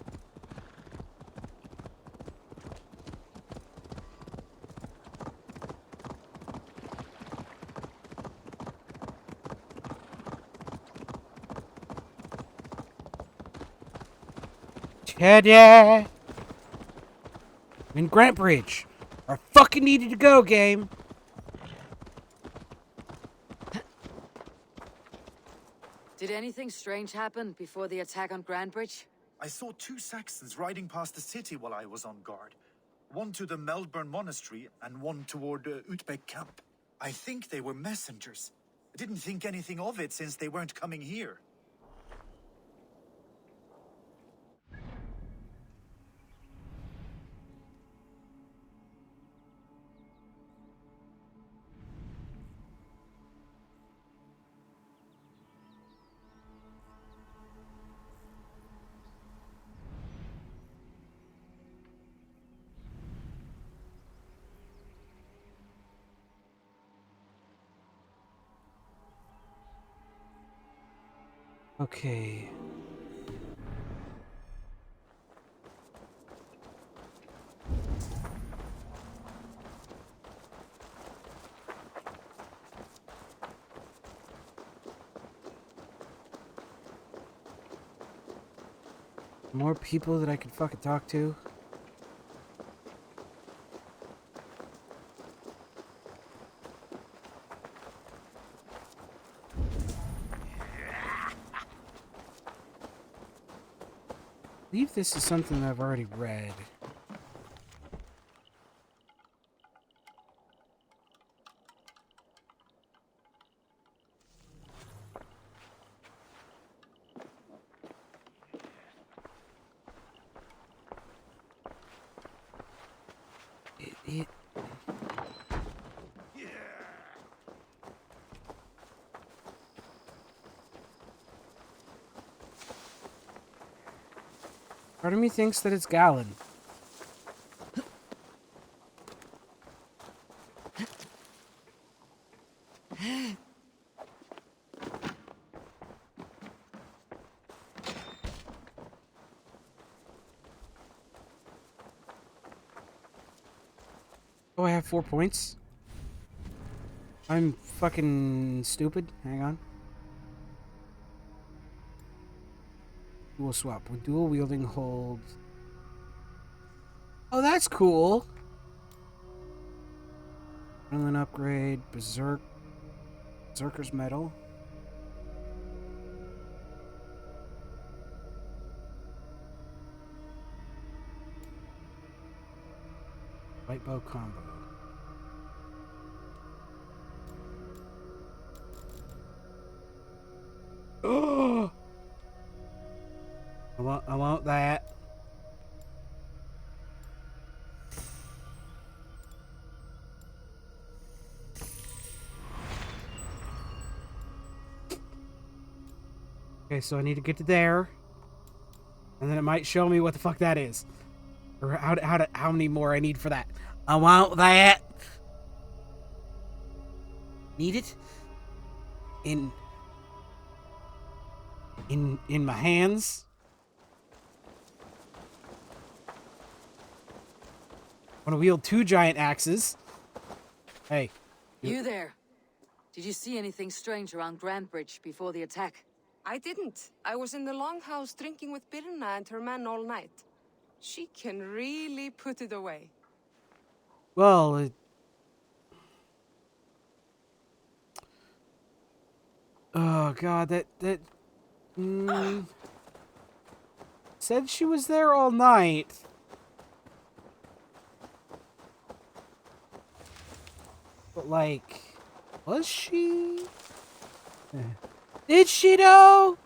Teddy! In Grantbridge. I fucking needed to go, game. Did anything strange happen before the attack on Grantbridge? I saw 2 Saxons riding past the city while I was on guard. One to the Melbourne Monastery and one toward Utbeck Camp. I think they were messengers. I didn't think anything of it since they weren't coming here. Okay. More people that I could fucking talk to. believe this is something I've already read. Part of me thinks that it's Galen. Oh, I have 4 points. I'm fucking stupid. Hang on. Dual swap. With dual wielding hold. Oh, that's cool. Adrenaline upgrade. Berserker's medal. Light bow combo. Oh! I want that. Okay, so I need to get to there. And then it might show me what the fuck that is. Or how many more I need for that. I want that. Need it? In my hands? I want to wield 2 giant axes. Hey. You there. Did you see anything strange around Grand Bridge before the attack? I didn't. I was in the longhouse drinking with Birna and her men all night. She can really put it away. Well, oh god, that said she was there all night. But like, was she? Did she though?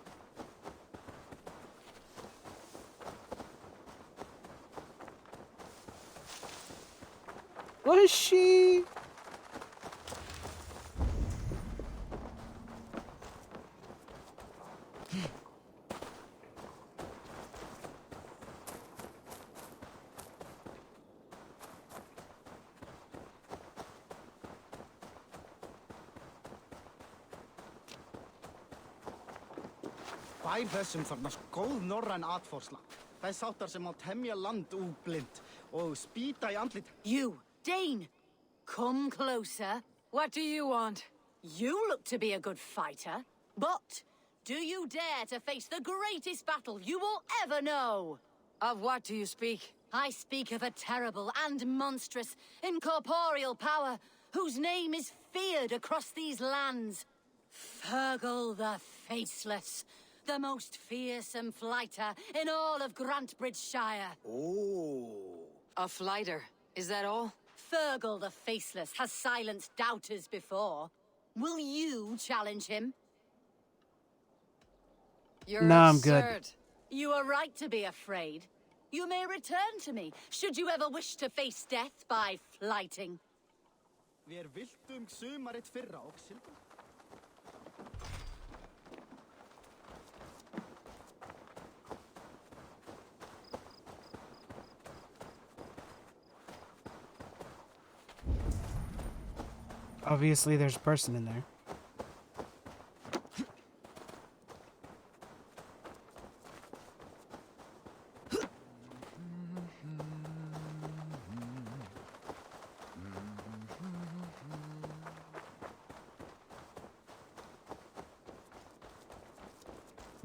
Was she? Bær þessum þarnast góð norræn atforsla. Þess áttar sem á temja land úblind og spýta í andlit. You, Dane! Come closer. What do you want? You look to be a good fighter, but do you dare to face the greatest battle you will ever know? Of what do you speak? I speak of a terrible and monstrous, incorporeal power whose name is feared across these lands. Fergal the Faceless, the most fearsome flighter in all of Grantbridgeshire. Oh. A flighter, is that all? Fergal the Faceless has silenced doubters before. Will you challenge him? You're I'm absurd. good. You are right to be afraid. You may return to me, should you ever wish to face death by flighting. Við viltum sumarið fyrra og sildur. Obviously, there's a person in there.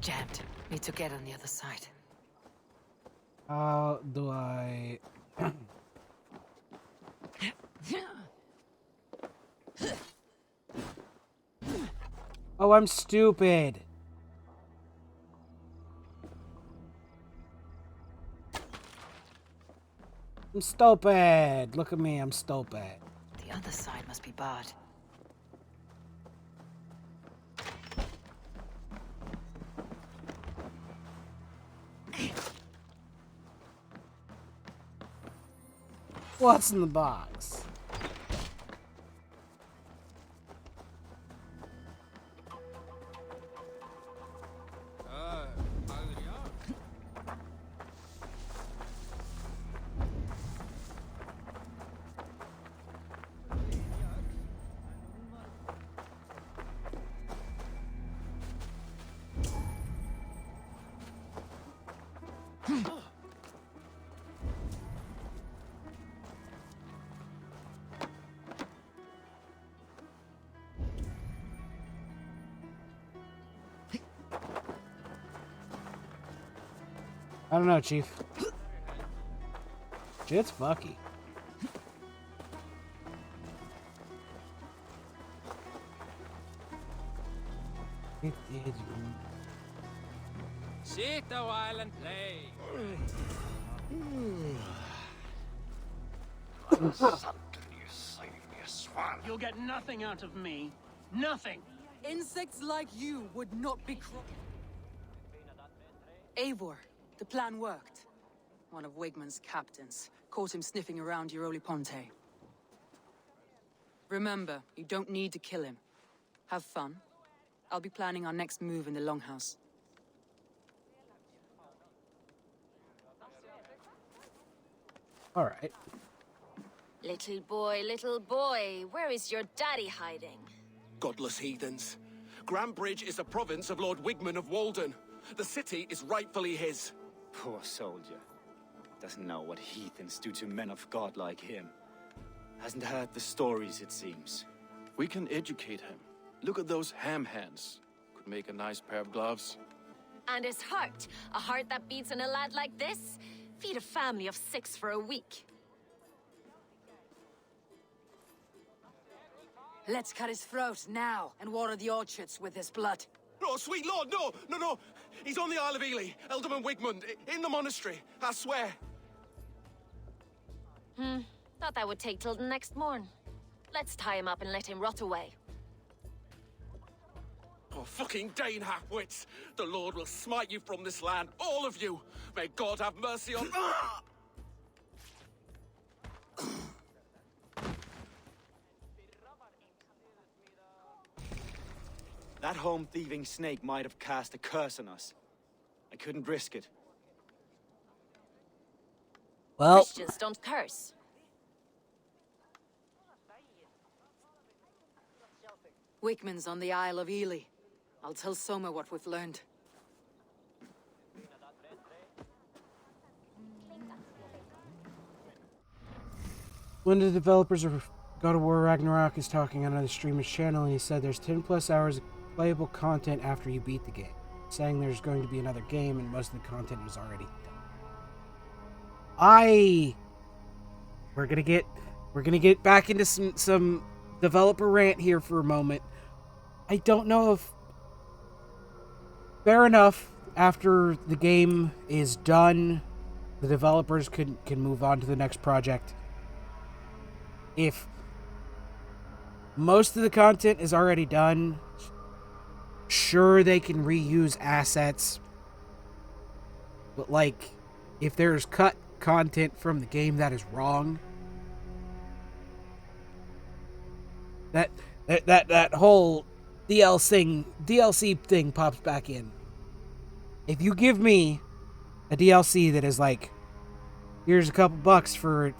Jammed. Need to get on the other side. How do I... Oh, I'm stupid. I'm stupid. Look at me, I'm stupid. The other side must be barred. What's in the box? I don't know, Chief. Shit's fucky. Sit a while and play. You'll get nothing out of me. Nothing. Insects like you would not be Eivor, the plan worked. One of Wigmund's captains caught him sniffing around Euroli Ponte. Remember, you don't need to kill him. Have fun. I'll be planning our next move in the Longhouse. All right. Little boy, where is your daddy hiding? Godless heathens. Grambridge is a province of Lord Wigmund of Walden. The city is rightfully his. Poor soldier. Doesn't know what heathens do to men of God like him. Hasn't heard the stories, it seems. We can educate him. Look at those ham hands. Could make a nice pair of gloves. And his heart. A heart that beats in a lad like this? Feed a family of 6 for a week. Let's cut his throat now and water the orchards with his blood. Oh, sweet lord, no! He's on the Isle of Ely, Ealdorman Wigmund, in the monastery, I swear. Thought that would take till the next morn. Let's tie him up and let him rot away. Oh, fucking Dane half-wits! The Lord will smite you from this land, all of you! May God have mercy on... That home-thieving snake might have cast a curse on us. I couldn't risk it. Well, Christians don't curse. Wigmund's on the Isle of Ely. I'll tell Soma what we've learned. one of the developers of God of War Ragnarok is talking on another streamer's channel, and he said there's 10 plus hours of playable content after you beat the game, saying there's going to be another game and most of the content is already done. We're gonna get back into some developer rant here for a moment. I don't know if fair enough after the game is done, the developers can move on to the next project. If most of the content is already done, sure, they can reuse assets, but like, if there's cut content from the game that is wrong, that whole DLC thing pops back in. If you give me a DLC that is like, here's a couple bucks for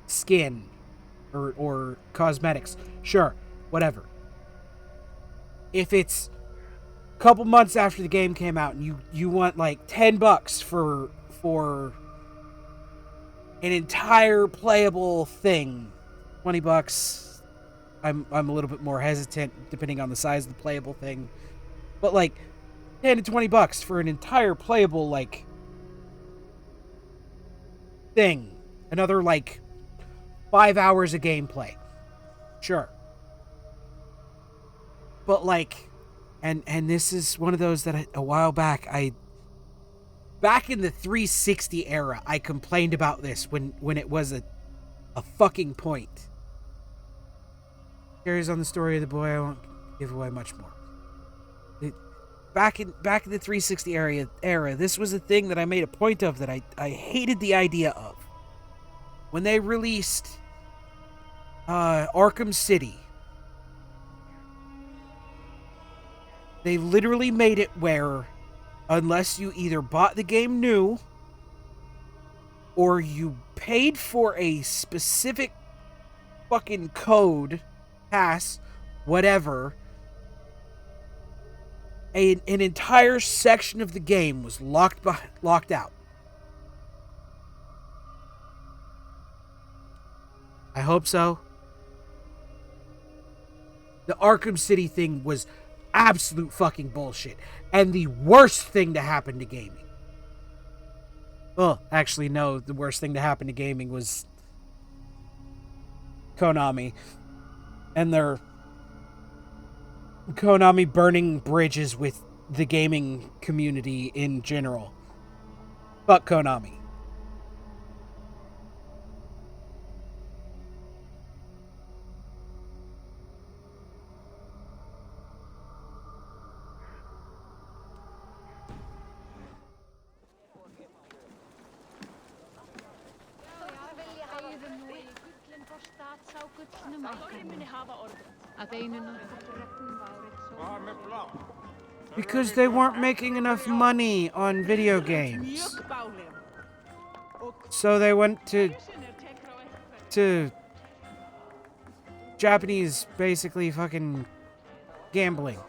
skin or cosmetics, sure, whatever. If it's a couple months after the game came out and you want like $10 for an entire playable thing, $20, I'm a little bit more hesitant depending on the size of the playable thing, but like $10 to $20 for an entire playable like thing, another like 5 hours of gameplay, sure. But like, and this is one of those that a while back back in the 360 era, I complained about this when it was a fucking point. Carries on the story of the boy. I won't give away much more. Back in the 360 era, this was a thing that I made a point of that I hated the idea of. When they released Arkham City, they literally made it where, unless you either bought the game new or you paid for a specific fucking code, pass, whatever, an entire section of the game was locked out. I hope so. The Arkham City thing was absolute fucking bullshit. And the worst thing to happen to gaming. Well, actually, no. The worst thing to happen to gaming was Konami. And their Konami burning bridges with the gaming community in general. Fuck Konami. Because they weren't making enough money on video games. So they went to Japanese, basically fucking gambling.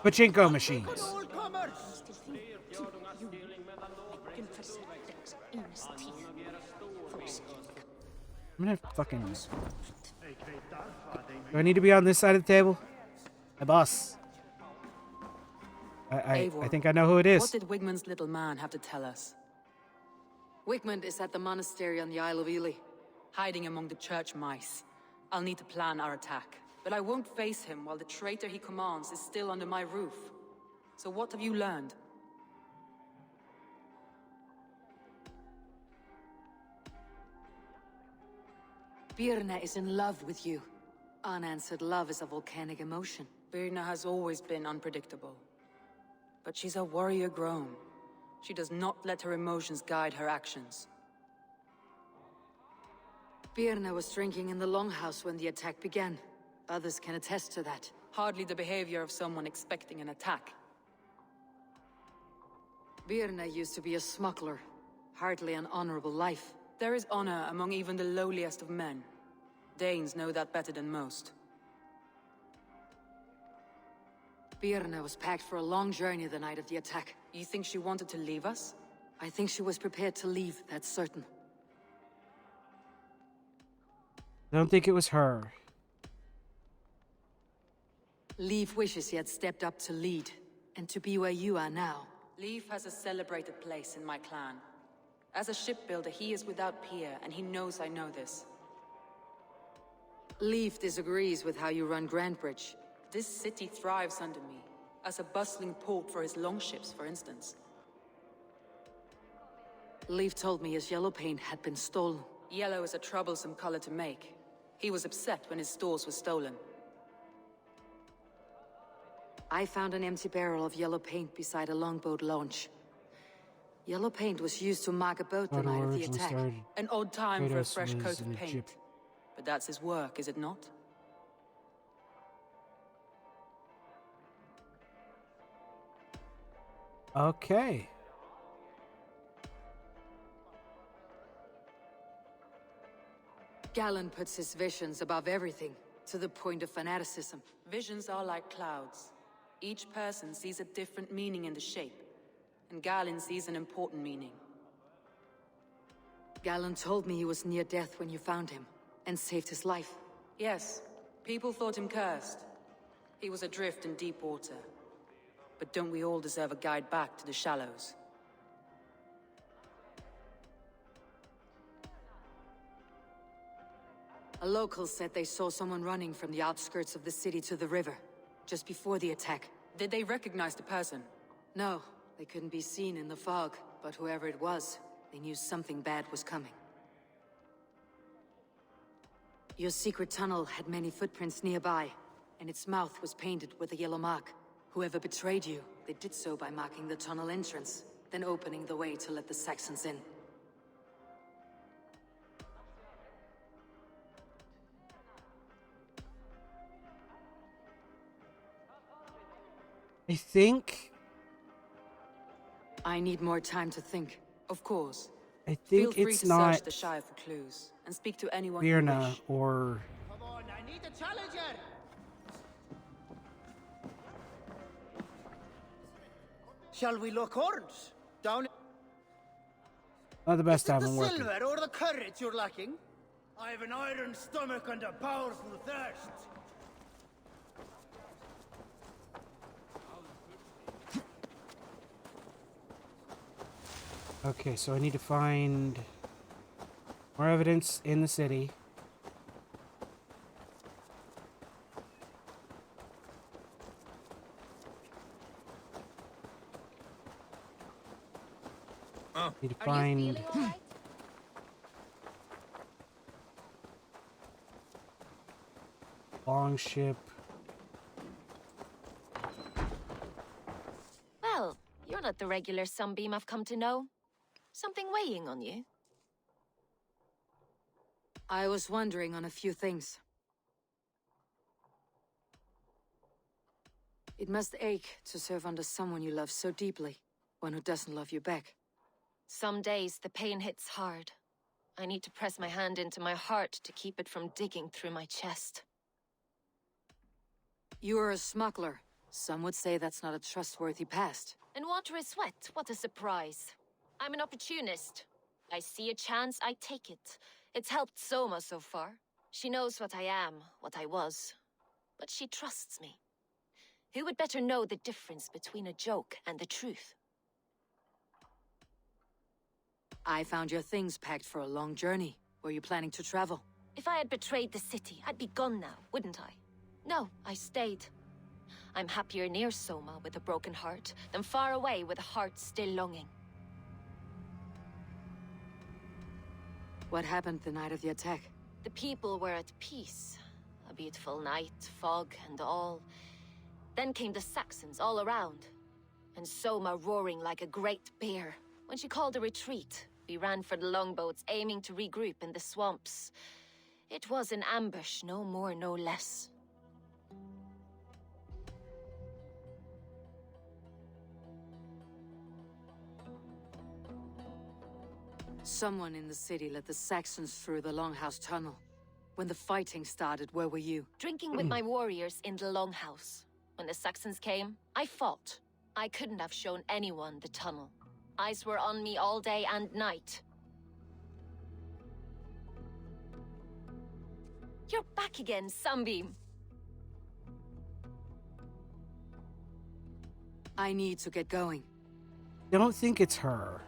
Pachinko machines. I'm gonna fucking... Do I need to be on this side of the table? My boss. I think I know who it is. What did Wigmund's little man have to tell us? Wigmund is at the monastery on the Isle of Ely. Hiding among the church mice. I'll need to plan our attack. But I won't face him while the traitor he commands is still under my roof. So what have you learned? Birna is in love with you. Unanswered love is a volcanic emotion. Birna has always been unpredictable. But she's a warrior grown. She does not let her emotions guide her actions. Birna was drinking in the longhouse when the attack began. Others can attest to that. Hardly the behavior of someone expecting an attack. Birna used to be a smuggler. Hardly an honorable life. There is honor among even the lowliest of men. Danes know that better than most. Birna was packed for a long journey the night of the attack. You think she wanted to leave us? I think she was prepared to leave, that's certain. I don't think it was her. Leif wishes he had stepped up to lead, and to be where you are now. Leif has a celebrated place in my clan. As a shipbuilder, he is without peer, and he knows I know this. Leif disagrees with how you run Grantbridge. This city thrives under me, as a bustling port for his longships, for instance. Leif told me his yellow paint had been stolen. Yellow is a troublesome color to make. He was upset when his stores were stolen. I found an empty barrel of yellow paint beside a longboat launch. Yellow paint was used to mark a boat the night of the attack. An odd time for a fresh coat of paint. But that's his work, is it not? Okay. Galen puts his visions above everything, to the point of fanaticism. Visions are like clouds. Each person sees a different meaning in the shape, and Galen sees an important meaning. Galen told me he was near death when you found him, and saved his life. Yes, people thought him cursed. He was adrift in deep water. But don't we all deserve a guide back to the shallows? A local said they saw someone running from the outskirts of the city to the river, just before the attack. Did they recognize the person? No, They couldn't be seen in the fog, but whoever it was, they knew something bad was coming. Your secret tunnel had many footprints nearby, and its mouth was painted with a yellow mark. Whoever betrayed you, they did so by marking the tunnel entrance, then opening the way to let the Saxons in. I think... I need more time to think. Of course. I think Feel free it's to not search the Shire for clues, and speak to anyone you Virna wish. or... Come on, I need a challenger! Shall we look horns? Down... Not the best time the I'm working. silver or the courage you're lacking? I have an iron stomach and a powerful thirst. Okay, so I need to find more evidence in the city. Need to find... Longship. Well, you're not the regular Sunbeam I've come to know. Something weighing on you? I was wondering on a few things. It must ache to serve under someone you love so deeply, one who doesn't love you back. Some days the pain hits hard. I need to press my hand into my heart to keep it from digging through my chest. You are a smuggler. Some would say that's not a trustworthy past. And water is wet, what a surprise. I'm an opportunist. I see a chance, I take it. It's helped Soma so far. She knows what I am, what I was. But she trusts me. Who would better know the difference between a joke and the truth? I found your things packed for a long journey. Were you planning to travel? If I had betrayed the city, I'd be gone now, wouldn't I? No, I stayed. I'm happier near Soma with a broken heart than far away with a heart still longing. What happened the night of the attack? The people were at peace. A beautiful night, fog and all. Then came the Saxons all around. And Soma roaring like a great bear. When she called a retreat, we ran for the longboats, aiming to regroup in the swamps. It was an ambush, no more, no less. Someone in the city let the Saxons through the Longhouse tunnel. When the fighting started, where were you? Drinking with my warriors in the Longhouse. When the Saxons came, I fought. I couldn't have shown anyone the tunnel. Eyes were on me all day and night. You're back again, Sunbeam. I need to get going. Don't think it's her.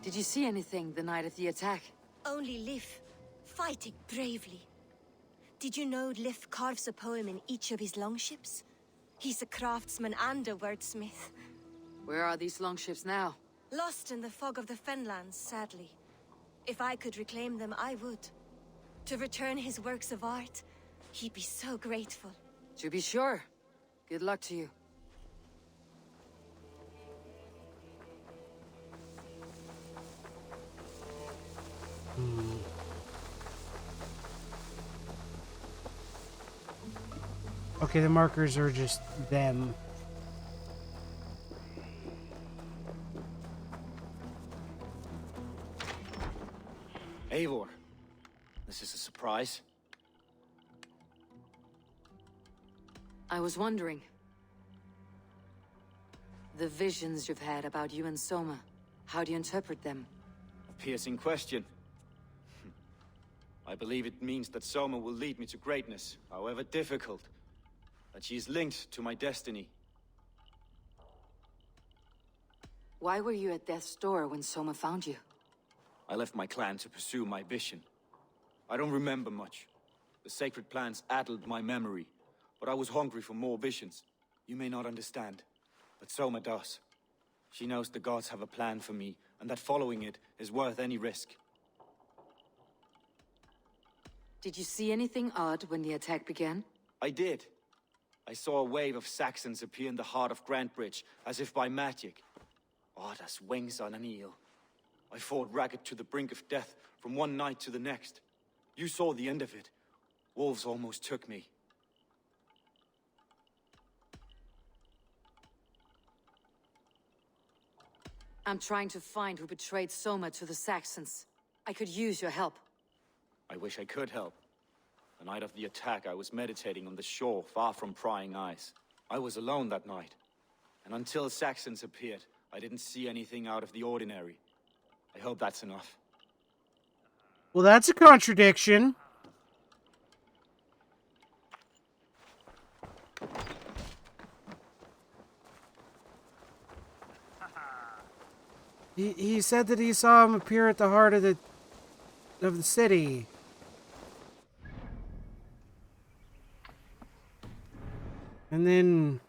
Did you see anything the night of the attack? Only Lif, fighting bravely. Did you know Lif carves a poem in each of his longships? He's a craftsman and a wordsmith. Where are these longships now? Lost in the fog of the Fenlands, sadly. If I could reclaim them, I would. To return his works of art, he'd be so grateful. To be sure. Good luck to you. Okay, the markers are just them. Eivor, this is a surprise. I was wondering. The visions you've had about you and Soma, how do you interpret them? A piercing question. I believe it means that Soma will lead me to greatness, however difficult. That she is linked to my destiny. Why were you at death's door when Soma found you? I left my clan to pursue my vision. I don't remember much. The sacred plants addled my memory, but I was hungry for more visions. You may not understand, but Soma does. She knows the gods have a plan for me, and that following it is worth any risk. Did you see anything odd when the attack began? I did. I saw a wave of Saxons appear in the heart of Grantbridge, as if by magic. Odd as wings on an eel. I fought ragged to the brink of death from one night to the next. You saw the end of it. Wolves almost took me. I'm trying to find who betrayed Soma to the Saxons. I could use your help. I wish I could help. The night of the attack, I was meditating on the shore, far from prying eyes. I was alone that night. And until Saxons appeared, I didn't see anything out of the ordinary. I hope that's enough. Well, that's a contradiction. He said that he saw him appear at the heart of the city. And then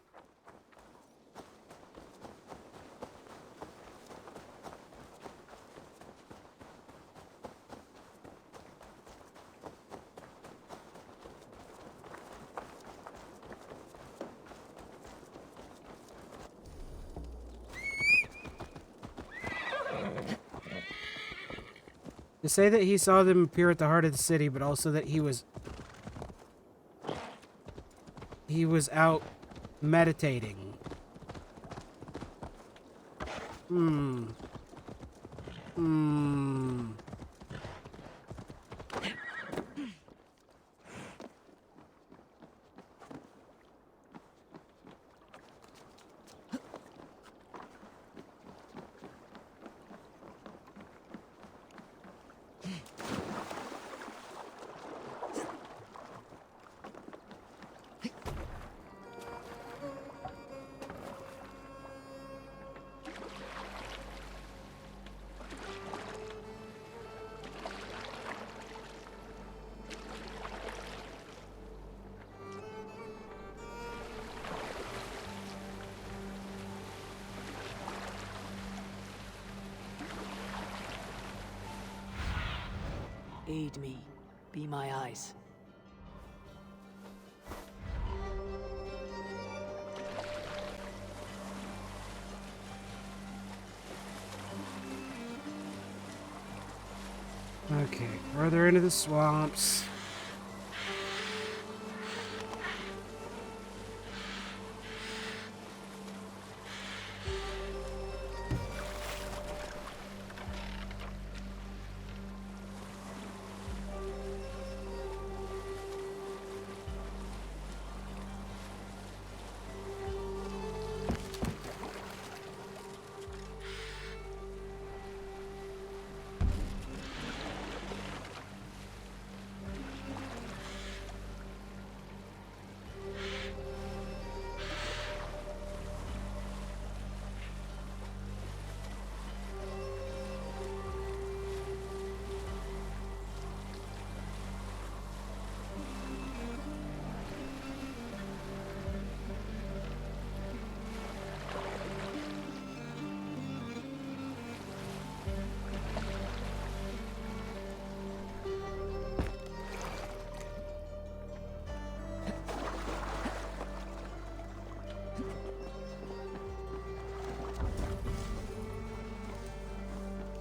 to say that he saw them appear at the heart of the city, but also that he was out meditating. Aid me. Be my eyes. Okay, further into the swamps.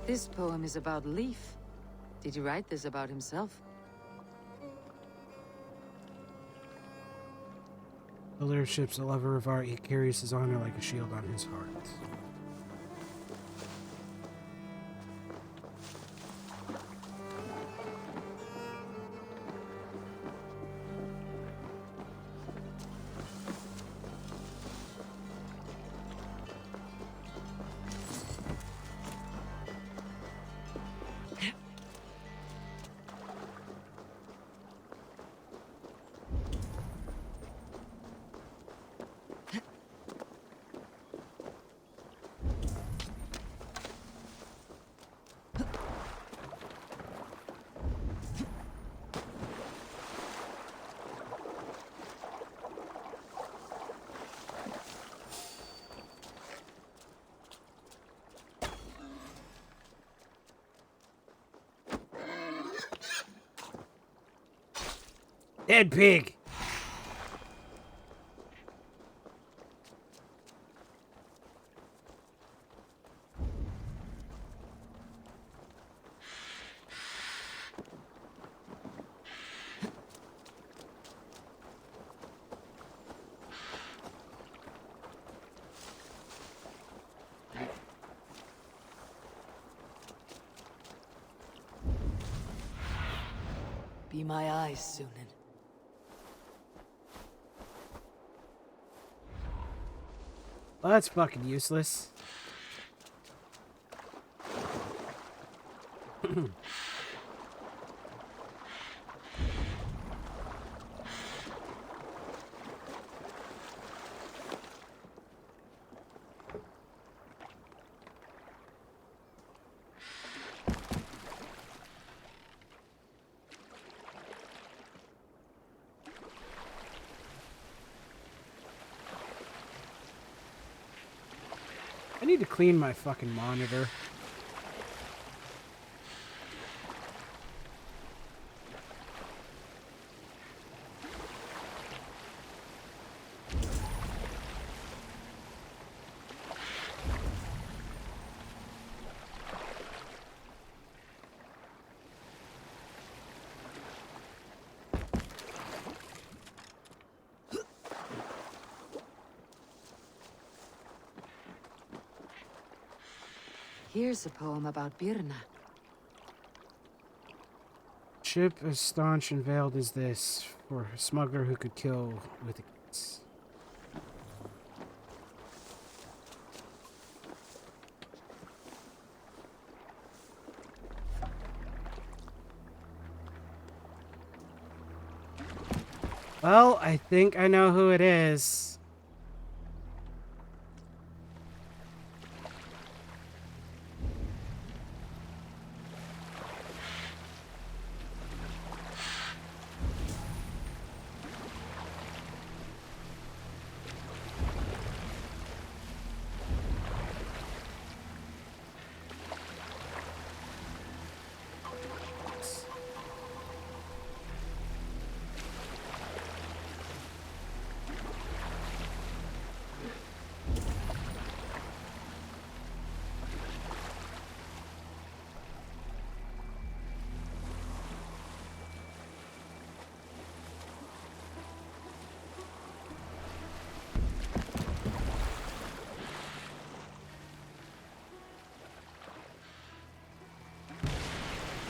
This poem is about Leif. Did he write this about himself? The leadership's a lover of art. He carries his honor like a shield on his heart. Dead pig. Be my eyes, Sunan. Well, that's fucking useless. I need to clean my fucking monitor. Here's a poem about Birna. Ship as staunch and veiled as this, for a smuggler who could kill with a kiss. Well, I think I know who it is.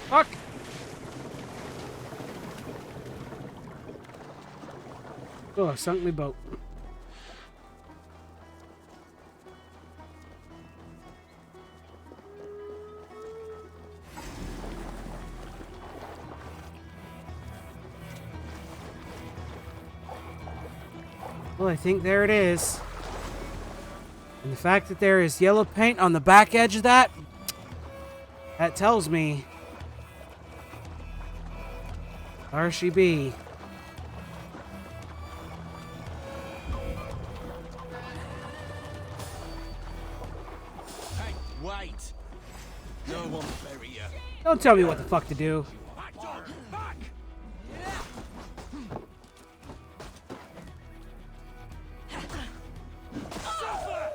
Fuck! Oh, I sunk my boat. Well, I think there it is. And the fact that there is yellow paint on the back edge of that, that tells me there she be. Hey, wait! No one bury you. Don't tell me what the fuck to do. Back, dog! Back! Suffer!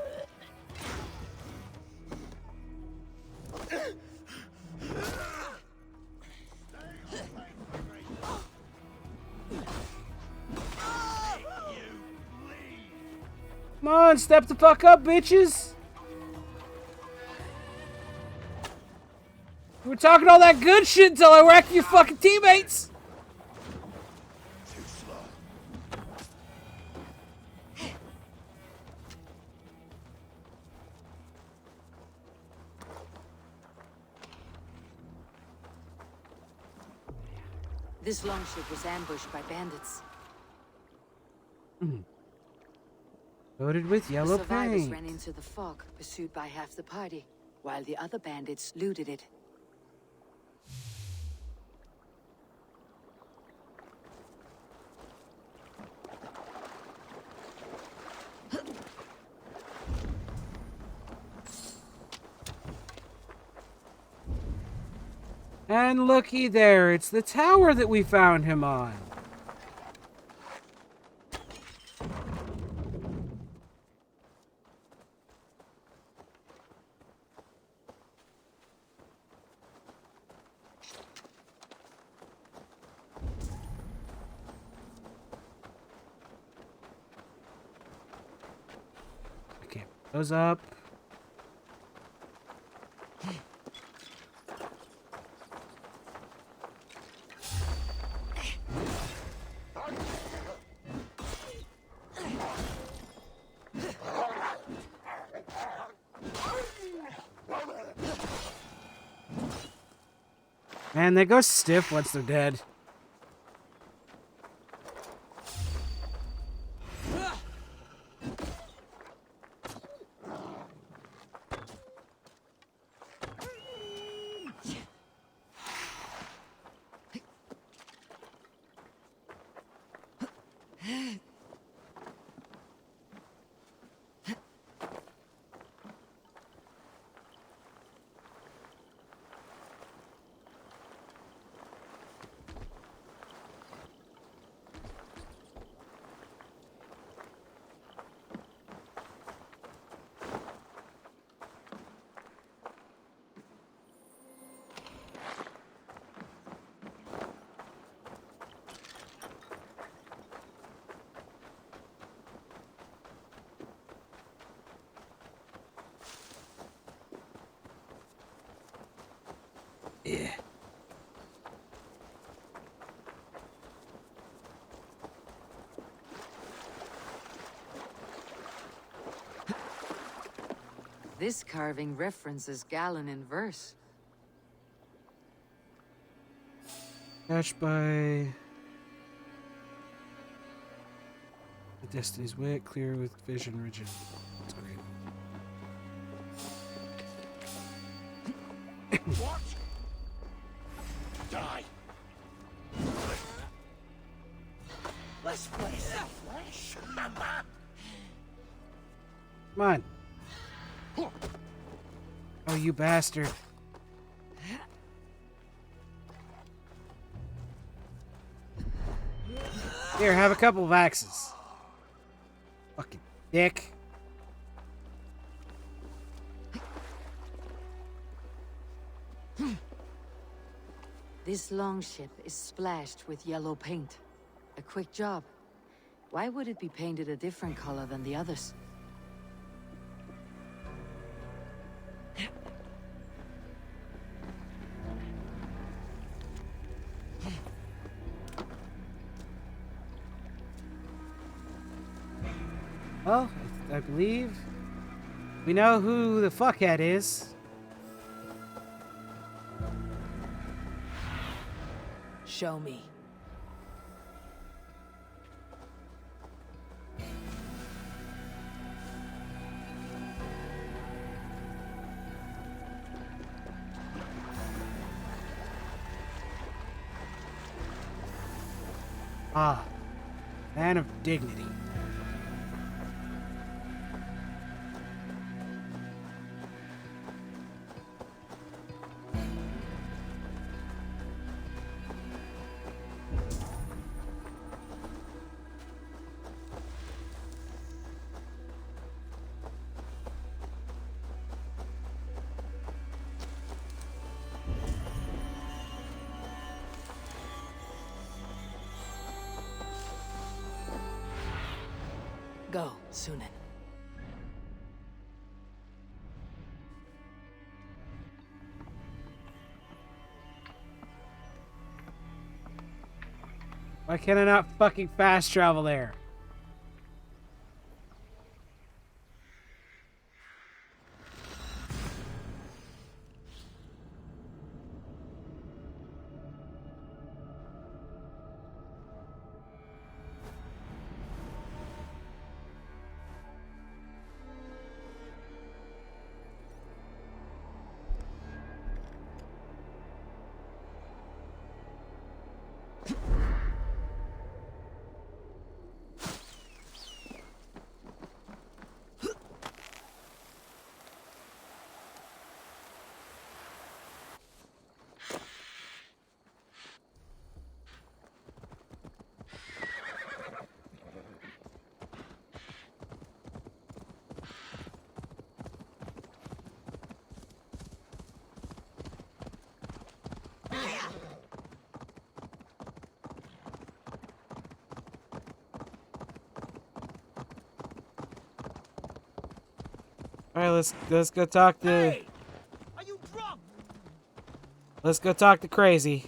Come on, step the fuck up, bitches! We're talking all that good shit until I wreck your fucking teammates! This longship was ambushed by bandits. Coated with yellow The survivors paint. ran into the fog, pursued by half the party, while the other bandits looted it. And looky there, it's the tower that we found him on. Goes up. Man, they go stiff once they're dead. Yeah. This carving references Galen in verse. Catched by the Destiny's Wit, clear with vision rigid. That's great. What? Die. Let's play some flesh. Come on. Oh, you bastard. Here, have a couple of axes. Fucking dick. This longship is splashed with yellow paint. A quick job. Why would it be painted a different color than the others? Well, I believe we know who the fuckhead is. Show me. Ah, man of dignity. Go, Sunan. Why can I not fucking fast travel there? All right, let's go talk to. Hey! Are you drunk? Let's go talk to Crazy.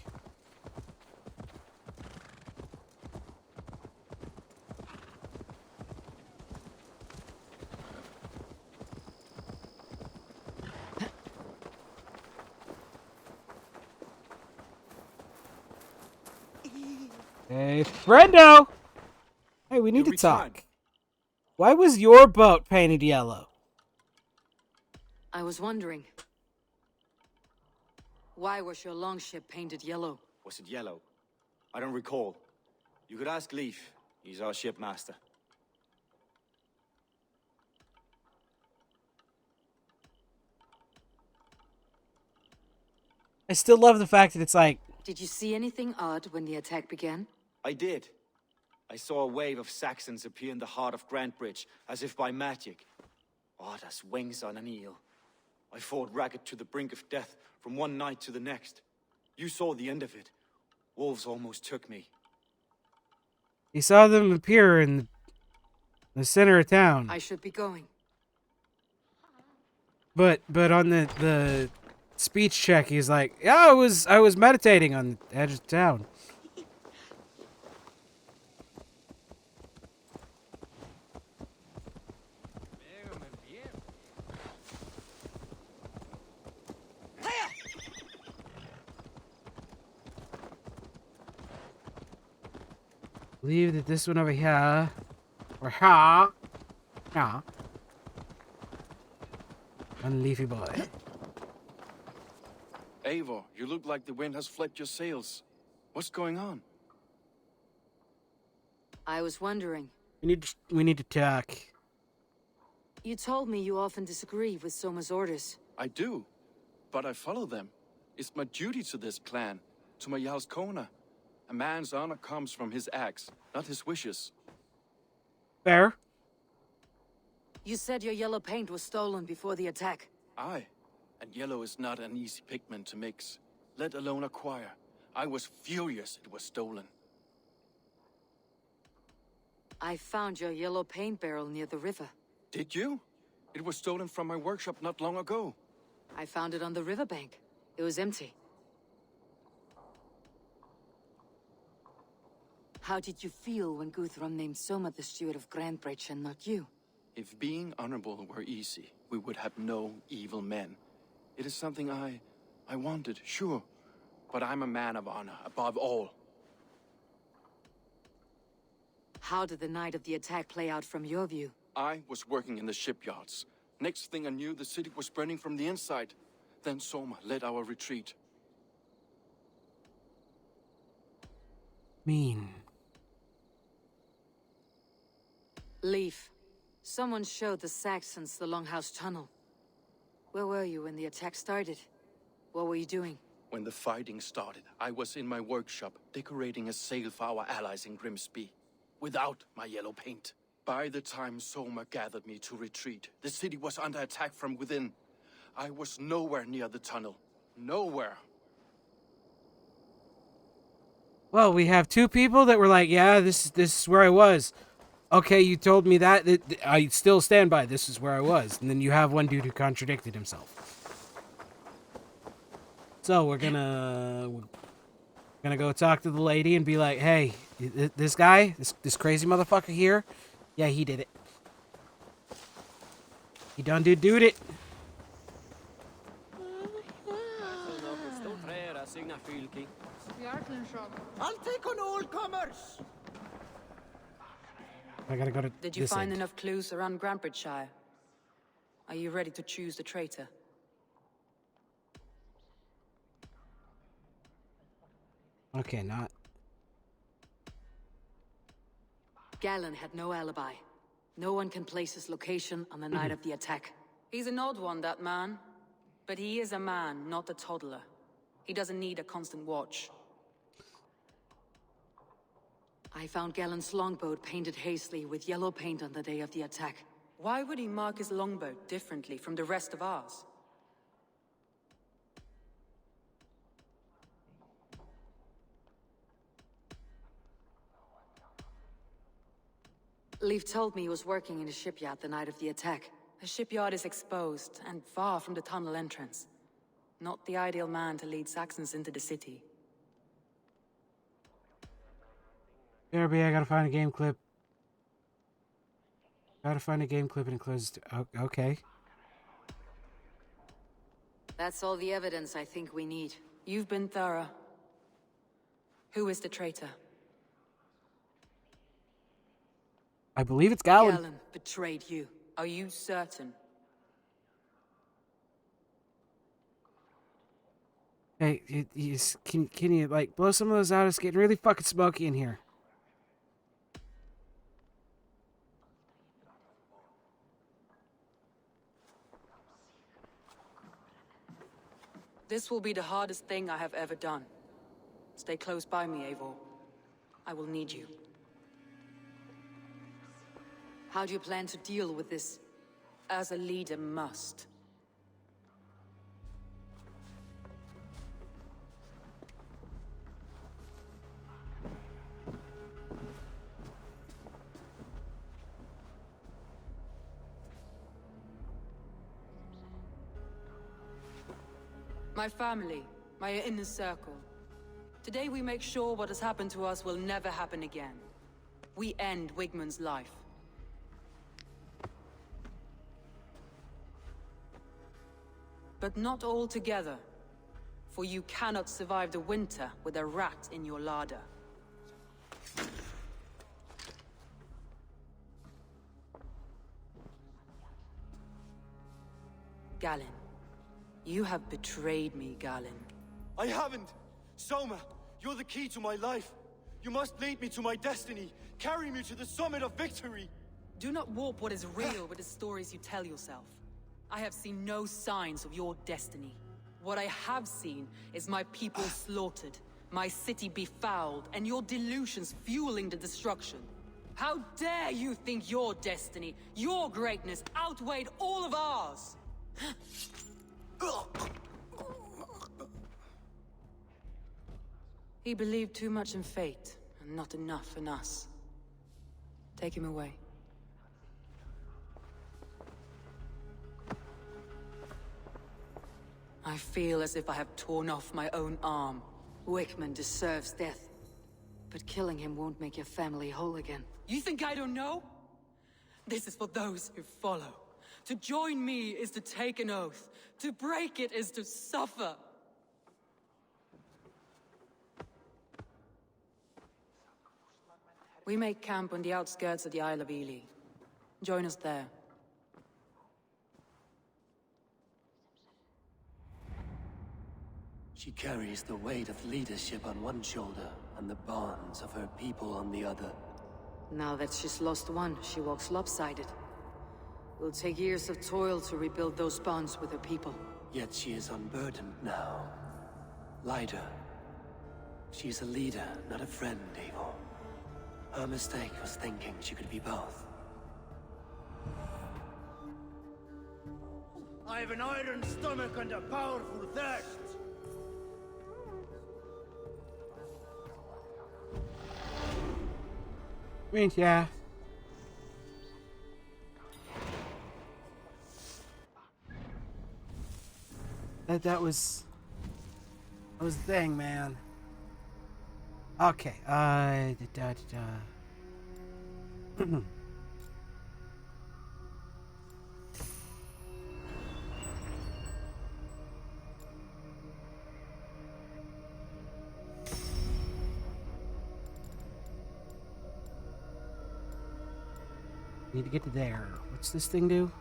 Hey, friendo! Hey, we need to talk. Why was your boat painted yellow? I was wondering. Why was your longship painted yellow? Was it yellow? I don't recall. You could ask Leif. He's our shipmaster. I still love the fact that it's like... Did you see anything odd when the attack began? I did. I saw a wave of Saxons appear in the heart of Grantbridge, as if by magic. Odd as wings on an eel. I fought ragged to the brink of death from one night to the next. You saw the end of it. Wolves almost took me. He saw them appear in the center of town. I should be going. But on the speech check, he's like, yeah, I was meditating on the edge of town. Believe that this one over here, or here, yeah, Unleafy boy. Eivor, you look like the wind has flipped your sails. What's going on? I was wondering. We need to talk. You told me you often disagree with Soma's orders. I do, but I follow them. It's my duty to this clan, to my Jarl's Kona. A man's honor comes from his acts, not his wishes. Fair. You said your yellow paint was stolen before the attack. Aye, and yellow is not an easy pigment to mix, let alone acquire. I was furious it was stolen. I found your yellow paint barrel near the river. Did you? It was stolen from my workshop not long ago. I found it on the riverbank. It was empty. How did you feel when Guthrum named Soma the steward of Grantbridge and not you? If being honorable were easy, we would have no evil men. It is something I wanted, sure. But I'm a man of honor, above all. How did the night of the attack play out from your view? I was working in the shipyards. Next thing I knew, the city was burning from the inside. Then Soma led our retreat. Mean. Leif, someone showed the Saxons the Longhouse Tunnel. Where were you when the attack started? What were you doing? When the fighting started, I was in my workshop, decorating a sail for our allies in Grimsby. Without my yellow paint. By the time Soma gathered me to retreat, the city was under attack from within. I was nowhere near the tunnel. Nowhere. Well, we have two people that were like, yeah, this is where I was. Okay, you told me that. I still stand by this is where I was. And then you have one dude who contradicted himself. So we're gonna go talk to the lady and be like, hey, this guy, this crazy motherfucker here, yeah, he did it. He done did it. I'll take on all comers. I gotta go to Did you this find end. enough clues around Grantbridgeshire? Are you ready to choose the traitor? Okay, not. Galen had no alibi. No one can place his location on the night of the attack. He's an odd one, that man. But he is a man, not a toddler. He doesn't need a constant watch. I found Galen's longboat painted hastily with yellow paint on the day of the attack. Why would he mark his longboat differently from the rest of ours? Leif told me he was working in a shipyard the night of the attack. The shipyard is exposed and far from the tunnel entrance. Not the ideal man to lead Saxons into the city. BRB, I gotta find a game clip. Gotta find a game clip and close. Okay. That's all the evidence I think we need. You've been thorough. Who is the traitor? I believe it's Galen. Galen betrayed you. Are you certain? Hey, can you like blow some of those out? It's getting really fucking smoky in here. This will be the hardest thing I have ever done. Stay close by me, Eivor. I will need you. How do you plan to deal with this? As a leader must. My family, my inner circle. Today we make sure what has happened to us will never happen again. We end Wigmund's life. But not all together. For you cannot survive the winter with a rat in your larder. Galen. You have betrayed me, Galen. I haven't! Soma, you're the key to my life. You must lead me to my destiny. Carry me to the summit of victory. Do not warp what is real with the stories you tell yourself. I have seen no signs of your destiny. What I have seen is my people slaughtered, my city befouled, and your delusions fueling the destruction. How dare you think your destiny, your greatness, outweighed all of ours? He believed too much in fate, and not enough in us. Take him away. I feel as if I have torn off my own arm. Wigmund deserves death. But killing him won't make your family whole again. You think I don't know? This is for those who follow. To join me is to take an oath. To break it is to suffer. We make camp on the outskirts of the Isle of Ely. Join us there. She carries the weight of leadership on one shoulder and the bonds of her people on the other. Now that she's lost one, she walks lopsided. It'll take years of toil to rebuild those bonds with her people. Yet she is unburdened now. Lighter. She's a leader, not a friend, Eivor. Her mistake was thinking she could be both. I have an iron stomach and a powerful thirst. I mean, yeah. That was the thing, man. Okay, need to get to there. What's this thing do?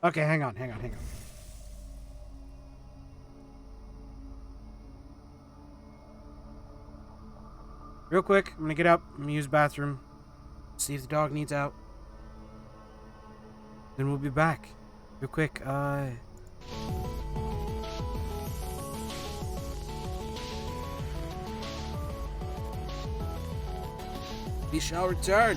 Okay, hang on. Real quick, I'm gonna get up, I'm gonna use the bathroom, see if the dog needs out. Then we'll be back. Real quick, we shall return.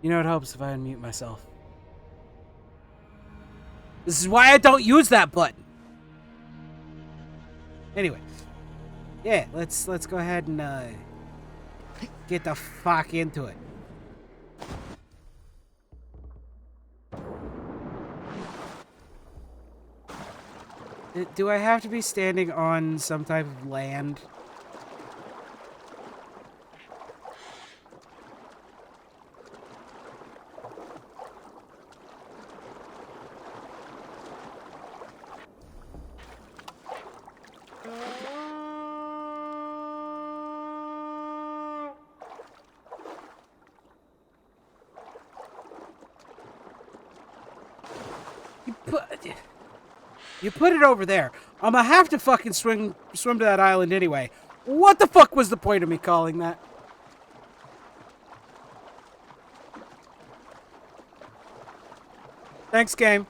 You know, it helps if I unmute myself. This is why I don't use that button. Anyway, yeah, let's go ahead and get the fuck into it. Do I have to be standing on some type of land? You put it over there. I'm gonna have to fucking swim to that island anyway. What the fuck was the point of me calling that? Thanks, game.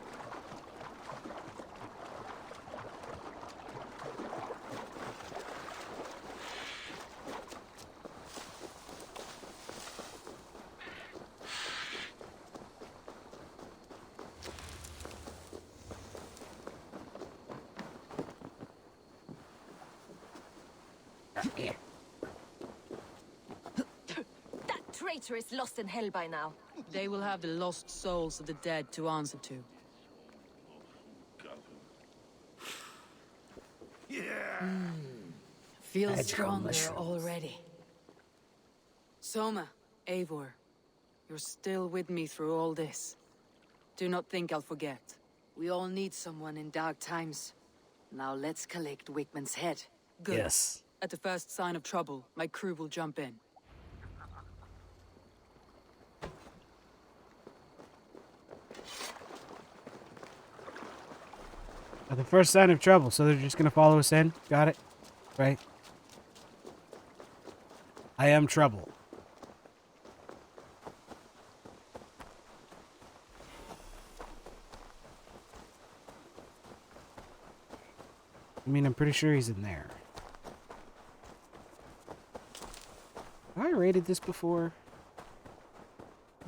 That traitor is lost in hell by now. They will have the lost souls of the dead to answer to. Feel stronger already. Soma, Eivor, you're still with me through all this. Do not think I'll forget. We all need someone in dark times. Now let's collect Wickman's head. Good. Yes. At the first sign of trouble, my crew will jump in. At the first sign of trouble, so they're just gonna follow us in? Got it? Right? I am trouble. I mean, I'm pretty sure he's in there. Have I raided this before?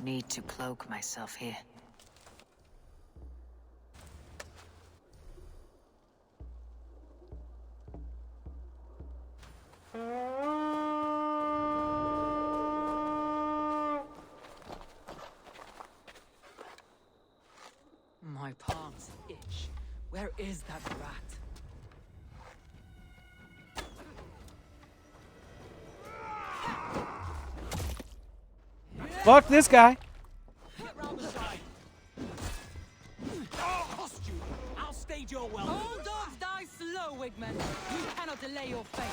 Need to cloak myself here. My palms itch. Where is that rat? Fuck this guy. I'll stage your well. All dogs die slow, Wigman. You cannot delay your fate.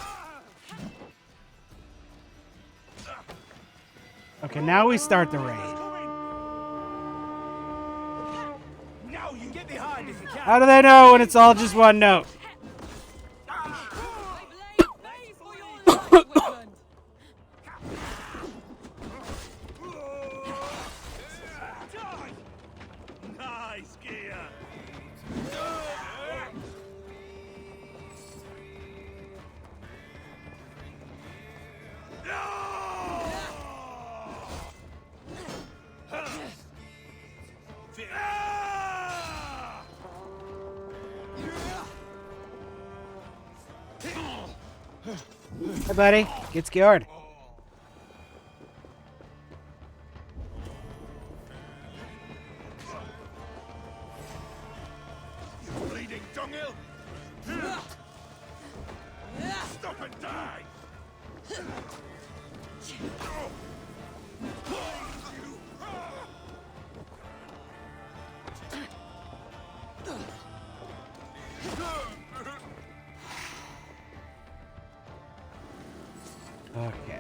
Okay, now we start the raid. Now you get behind if you can. How do they know when it's all just one note? Nice gear. Hey, buddy. Get scared. You bleeding dunghill! Stop and die! Okay.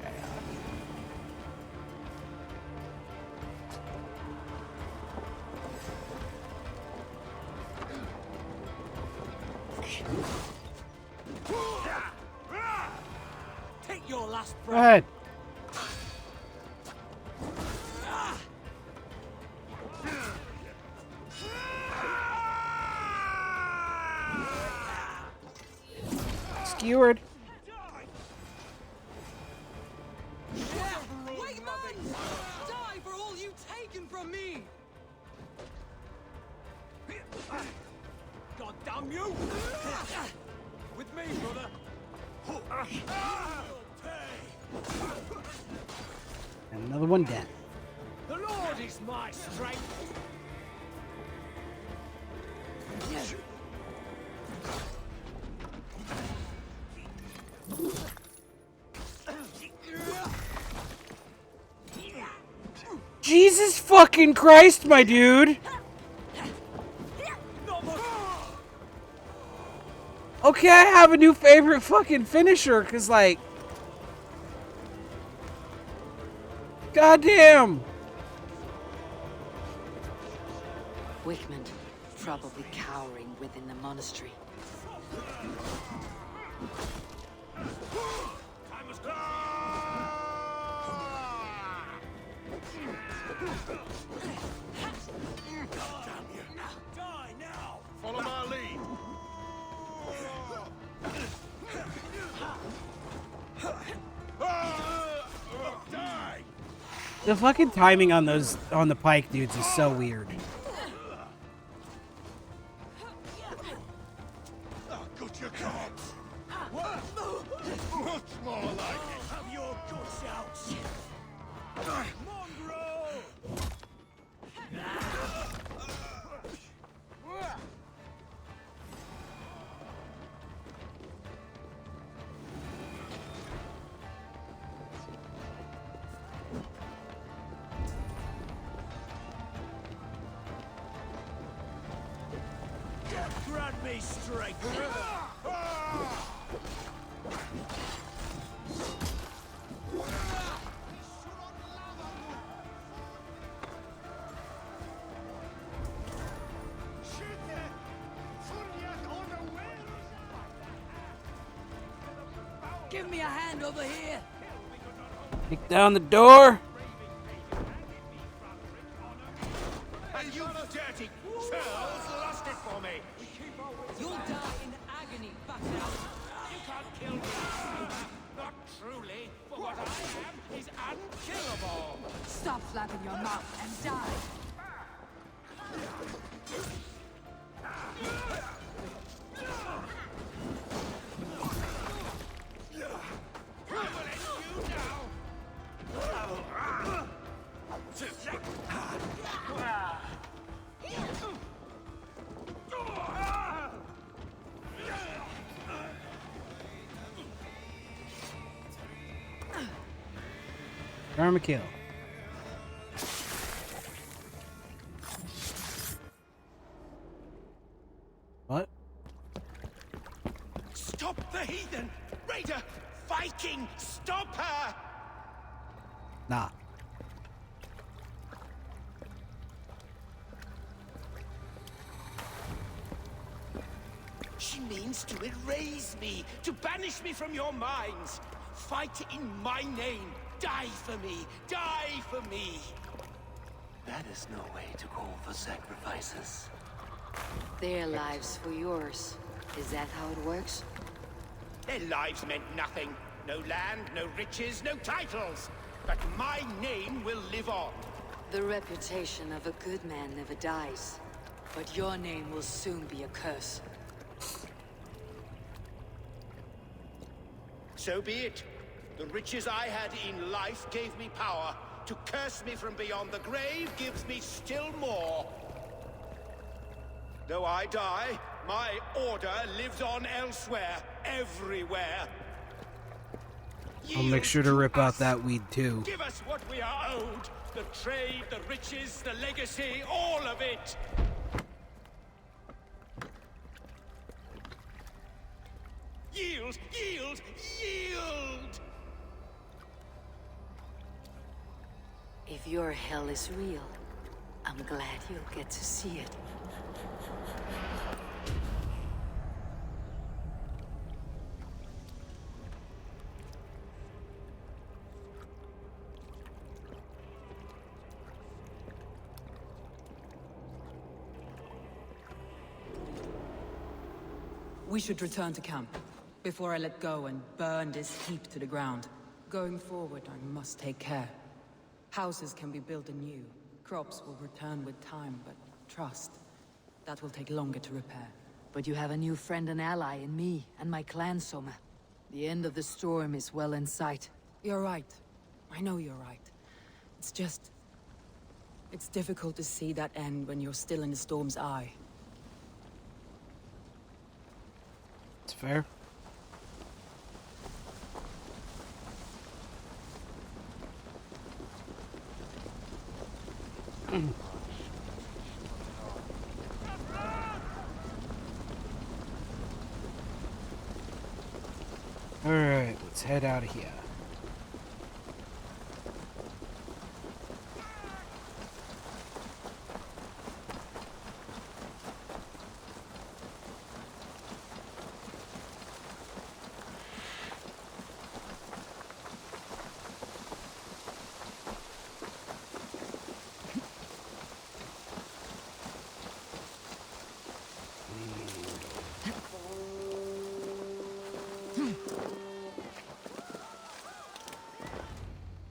Take your last Go ahead. skewered. Wait, man! Die for all you've taken from me! God damn you! With me, brother! And another one dead. The Lord is my strength! Jesus fucking Christ, my dude! Okay, I have a new favorite fucking finisher, cause like... Goddamn! Wickman, probably cowering within the monastery. Die now! Follow my lead! Die! The fucking timing on those, on the pike dudes is so weird. Good your corpse! What? Much more like it! Have your guts out! Mongrel! Grant me strength! Give me a hand over here! Kick down the door. And you dirty churls lost it for me! You'll die in agony, bastard! You can't kill me! Not truly, for what I am is unkillable! Stop flapping your mouth and die. Karma kill. What? Stop the heathen! Raider! Viking! Stop her! Nah. She means to erase me, to banish me from your minds. Fight in my name. Die for me. Die for me. That is no way to call for sacrifices. Their lives for yours. Is that how it works? Their lives meant nothing. No land, no riches, no titles. But my name will live on. The reputation of a good man never dies. But your name will soon be a curse. So be it. The riches I had in life gave me power. To curse me from beyond the grave gives me still more. Though I die, my order lives on elsewhere, everywhere. I'll make sure to rip out that weed too. Give us what we are owed. The trade, the riches, the legacy, all of it. Yield! Yield! Yield! If your hell is real, I'm glad you'll get to see it. We should return to camp. before I let go and burn this heap to the ground. Going forward, I must take care. Houses can be built anew. Crops will return with time, but trust, that will take longer to repair. But you have a new friend and ally in me and my clan, Soma. The end of the storm is well in sight. You're right. I know you're right. It's just... it's difficult to see that end when you're still in the storm's eye. It's fair. Alright, let's head out of here.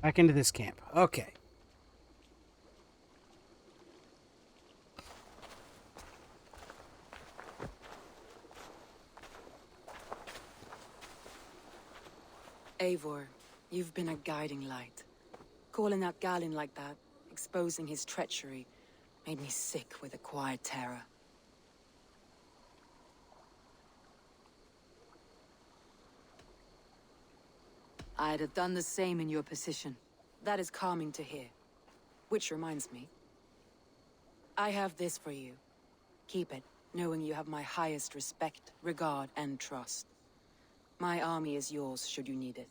Back into this camp. Okay. Eivor, you've been a guiding light. Calling out Galinn like that, exposing his treachery, made me sick with a quiet terror. I'd have done the same in your position. That is calming to hear. Which reminds me. I have this for you. Keep it, knowing you have my highest respect, regard, and trust. My army is yours, should you need it.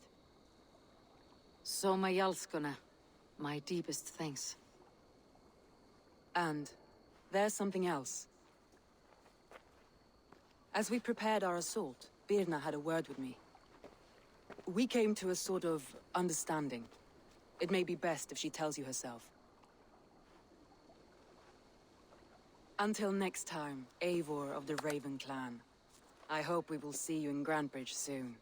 Soma Jalskona, my deepest thanks. And there's something else. As we prepared our assault, Birna had a word with me. We came to a sort of understanding. It may be best if she tells you herself. Until next time, Eivor of the Raven Clan. I hope we will see you in Grantebridge soon.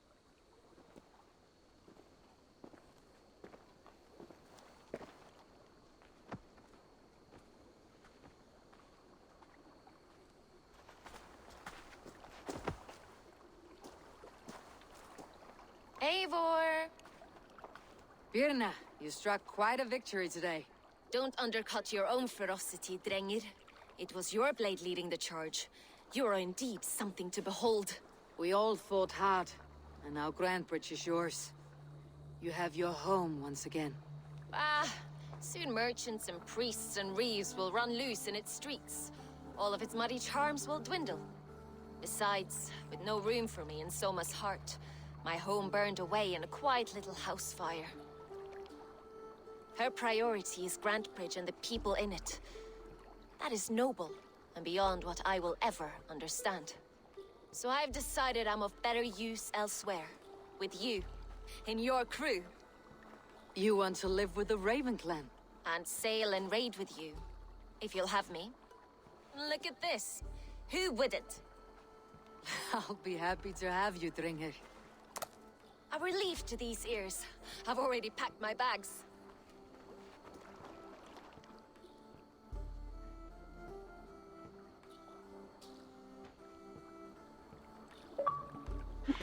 Eivor! Birna, you struck quite a victory today. Don't undercut your own ferocity, Drengir. It was your blade leading the charge. You are indeed something to behold. We all fought hard, and now Grantebridge is yours. You have your home once again. Ah, soon merchants and priests and reeves will run loose in its streets. All of its muddy charms will dwindle. Besides, with no room for me in Soma's heart, my home burned away in a quiet little house fire. Her priority is Grantebridge and the people in it. That is noble, and beyond what I will ever understand. So I've decided I'm of better use elsewhere. With you, in your crew. You want to live with the Raven Clan? And sail and raid with you, if you'll have me. Look at this. Who wouldn't? I'll be happy to have you, Drengir. A relief to these ears. I've already packed my bags.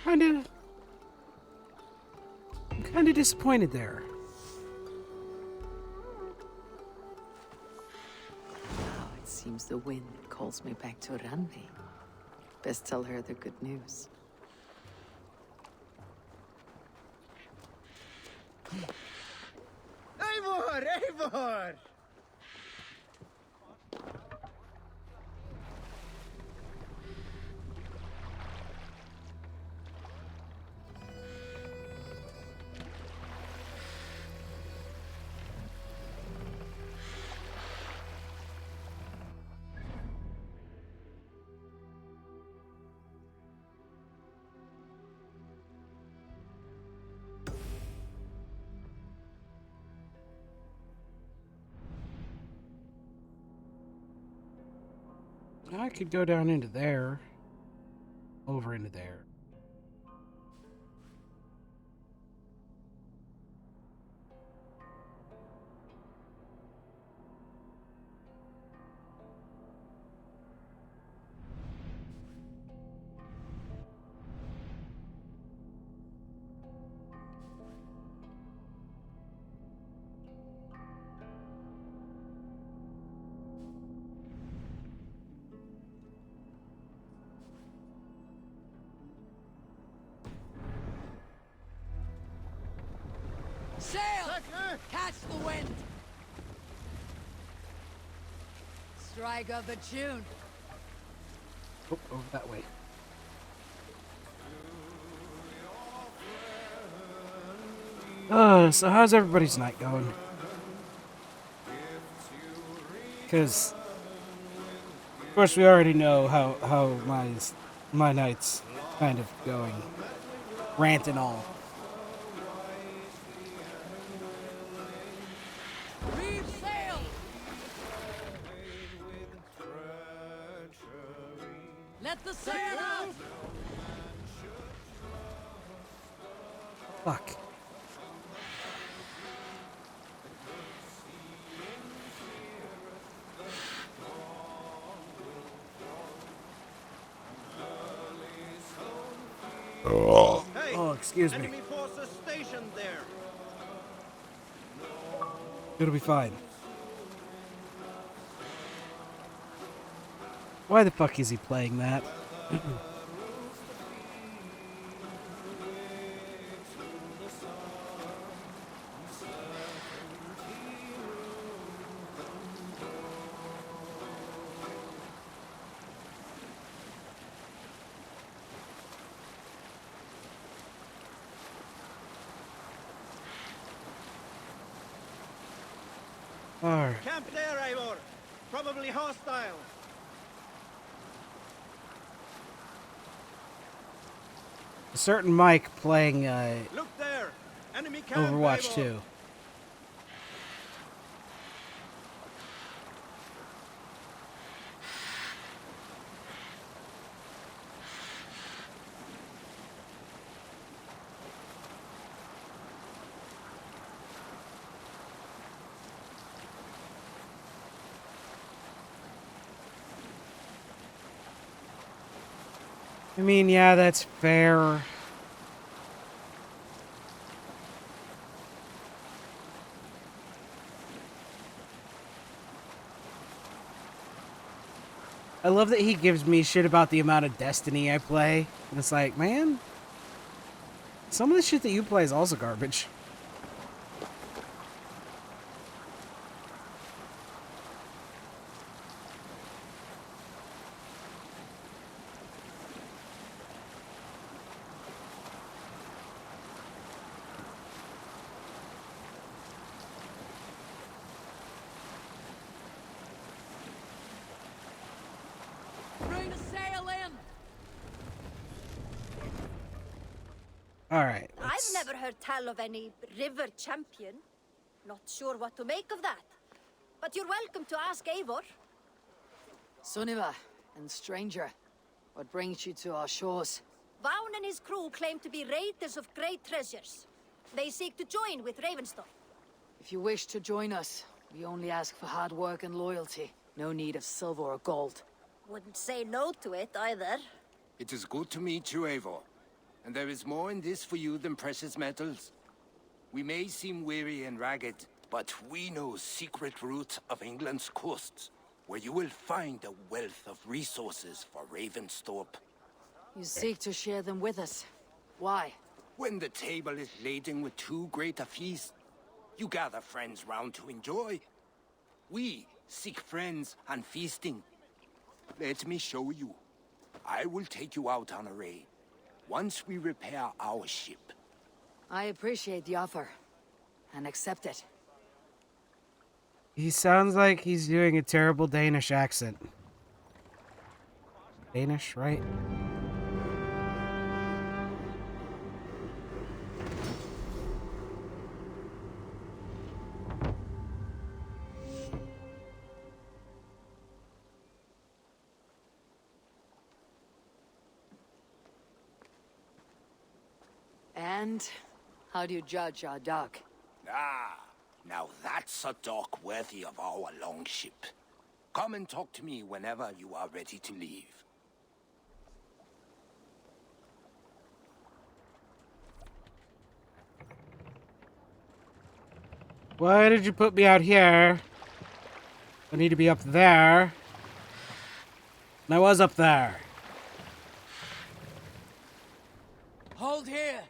I'm kind of disappointed there. Now it seems the wind calls me back to Randvi. Best tell her the good news. Eivor! Eivor! I could go down into there. Over into there. Catch the wind! Strike up a tune. Oh, over that way. So how's everybody's night going? Because, of course, we already know how my night's kind of going. Rant and all. Reef sail! Let the sail out! Fuck. Hey, oh, excuse me. Enemy forces stationed there. It'll be fine. Why the fuck is he playing that? Alright. Camp there, Eivor. Probably hostile. A certain Mike playing Look there. Enemy camp, Overwatch Eivor. 2. I mean, yeah, that's fair. I love that he gives me shit about the amount of Destiny I play. And it's like, man, some of the shit that you play is also garbage. Bring the sail in! Alright. I've never heard tell of any river champion. Not sure what to make of that. But you're welcome to ask Eivor. Sunniva and stranger, what brings you to our shores? Vaun and his crew claim to be raiders of great treasures. They seek to join with Ravenstorm. If you wish to join us, we only ask for hard work and loyalty. No need of silver or gold. Wouldn't say no to it either. It is good to meet you, Eivor. And there is more in this for you than precious metals. We may seem weary and ragged, but we know secret route of England's coasts, where you will find a wealth of resources for Ravensthorpe. You seek to share them with us. Why? When the table is laden with too great a feast, you gather friends round to enjoy. We seek friends and feasting. Let me show you. I will take you out on a raid, once we repair our ship. I appreciate the offer, and accept it. He sounds like he's doing a terrible Danish accent. Danish, right? And how do you judge our dock? Ah, now that's a dock worthy of our longship. Come and talk to me whenever you are ready to leave. Why did you put me out here? I need to be up there. And I was up there. Hold here!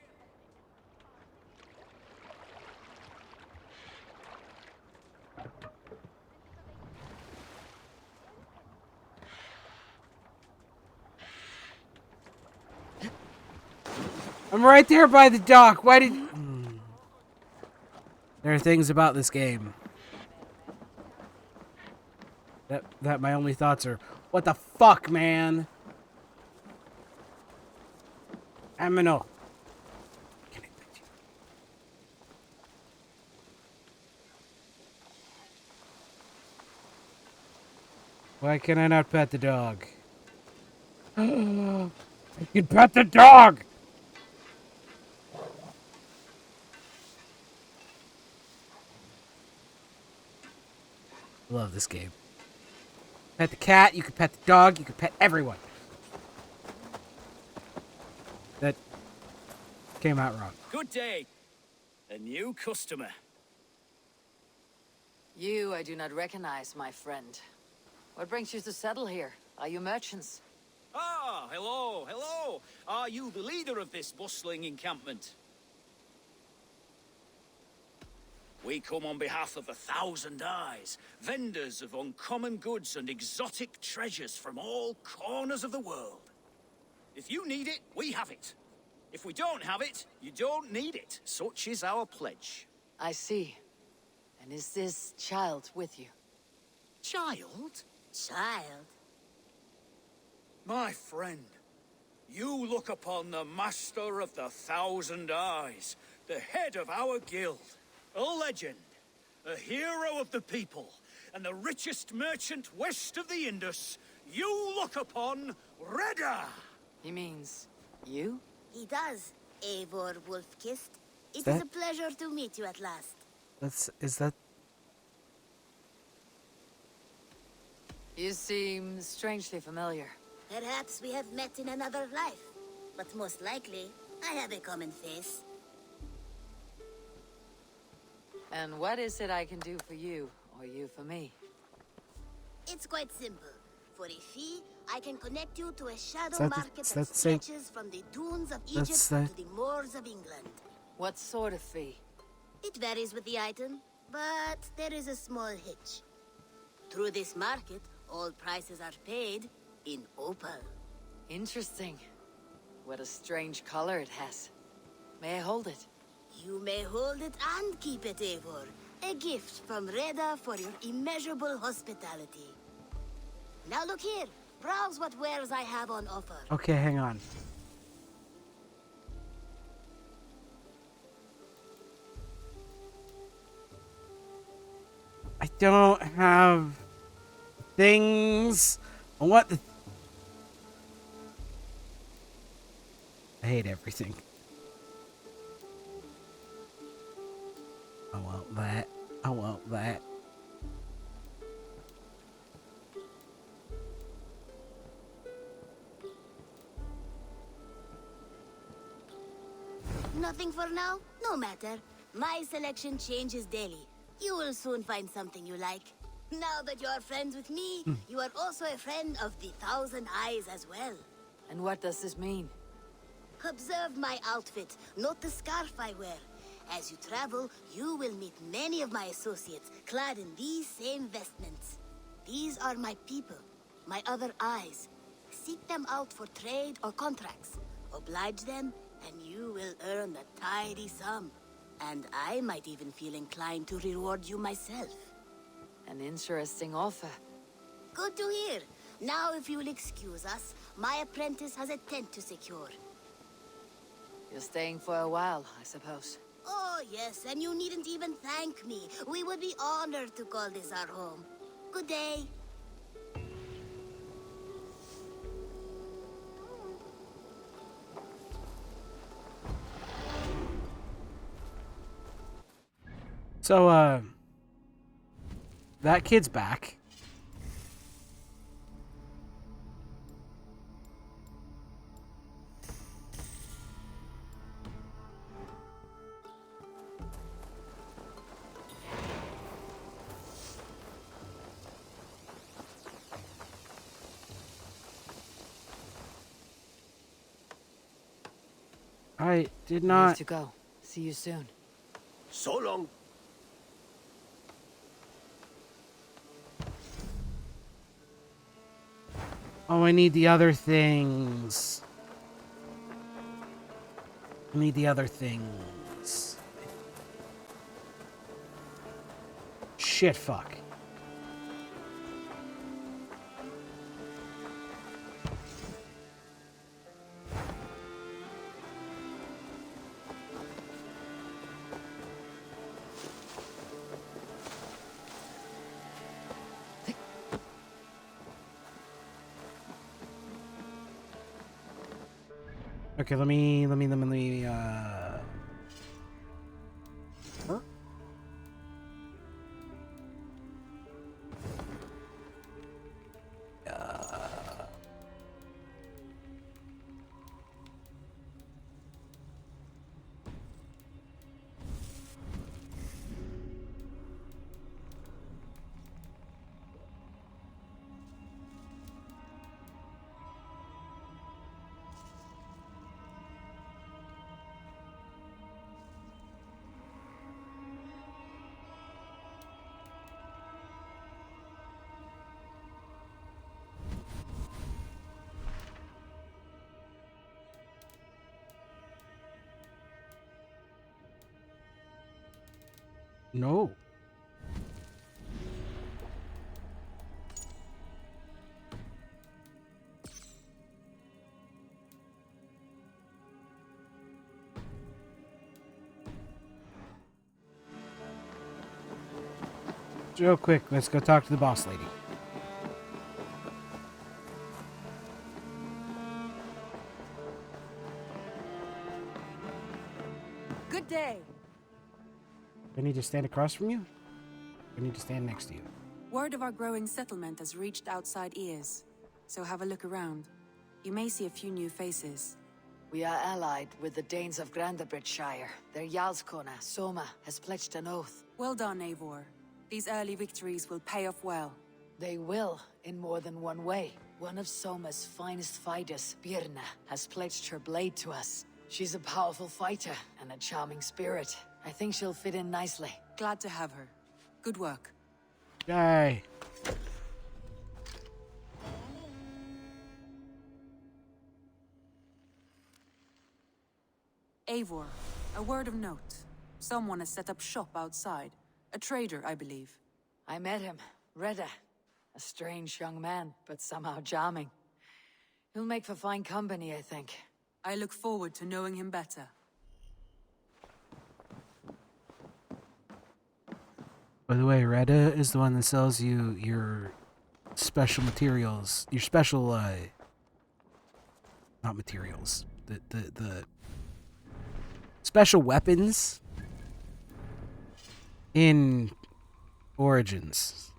I'm right there by the dock. Why did... There are things about this game that my only thoughts are, what the fuck, man? Amino. Why can I not pet the dog? I can pet the dog! I love this game. Pet the cat, you can pet the dog, you can pet everyone. That came out wrong. Good day. A new customer. You I do not recognize, my friend. What brings you to settle here? Are you merchants? Ah, hello, hello. Are you the leader of this bustling encampment? We come on behalf of 1,000 Eyes, vendors of uncommon goods and exotic treasures from all corners of the world. If you need it, we have it. If we don't have it, you don't need it. Such is our pledge. I see. And is this child with you? Child? Child? My friend, you look upon the master of the 1,000 Eyes, the head of our guild, a legend, a hero of the people, and the richest merchant west of the Indus. You look upon Reda. He means you? He does, Eivor Wolf-Kissed. It is a pleasure to meet you at last. Is that... You seem strangely familiar. Perhaps we have met in another life, but most likely, I have a common face. And what is it I can do for you, or you for me? It's quite simple. For a fee, I can connect you to a shadow that market the, that stretches from the dunes of Egypt to the moors of England. What sort of fee? It varies with the item, but there is a small hitch. Through this market, all prices are paid in opal. Interesting. What a strange color it has. May I hold it? You may hold it and keep it, Eivor. A gift from Reda for your immeasurable hospitality. Now look here. Browse what wares I have on offer. Okay, hang on. I don't have things. What the... I hate everything. I want that. I want that. Nothing for now? No matter. My selection changes daily. You will soon find something you like. Now that you are friends with me, you are also a friend of the 1,000 Eyes as well. And what does this mean? Observe my outfit, note the scarf I wear. As you travel, you will meet many of my associates, clad in these same vestments. These are my people, my other eyes. Seek them out for trade or contracts. Oblige them, and you will earn a tidy sum. And I might even feel inclined to reward you myself. An interesting offer. Good to hear. Now, if you'll excuse us, my apprentice has a tent to secure. You're staying for a while, I suppose. Oh, yes, and you needn't even thank me. We would be honored to call this our home. Good day. So, that kid's back. I did I have not... to go. See you soon. So long. Oh, I need the other things. Need the other things. Shit, fuck. Okay, let me, huh? No. Real quick, let's go talk to the boss lady. Good day. I need to stand across from you? I need to stand next to you. Word of our growing settlement has reached outside ears, so have a look around. You may see a few new faces. We are allied with the Danes of Grandabridgeshire. Their Jarlskona, Soma, has pledged an oath. Well done, Eivor. These early victories will pay off well. They will, in more than one way. One of Soma's finest fighters, Birna, has pledged her blade to us. She's a powerful fighter and a charming spirit. I think she'll fit in nicely. Glad to have her. Good work. Yay. Eivor, a word of note. Someone has set up shop outside. A trader, I believe. I met him, Reda. A strange young man, but somehow charming. He'll make for fine company, I think. I look forward to knowing him better. By the way, Reda is the one that sells you your special materials. Your special, not materials. The special weapons in Origins.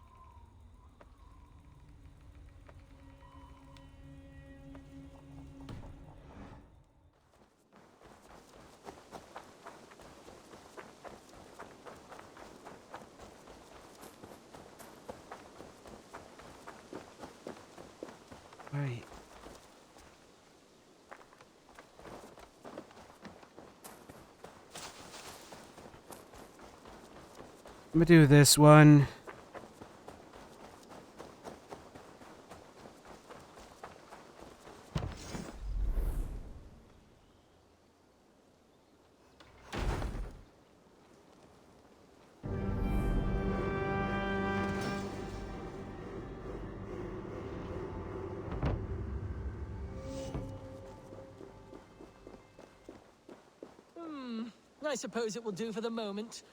Right. I'm gonna do this one. I suppose it will do for the moment,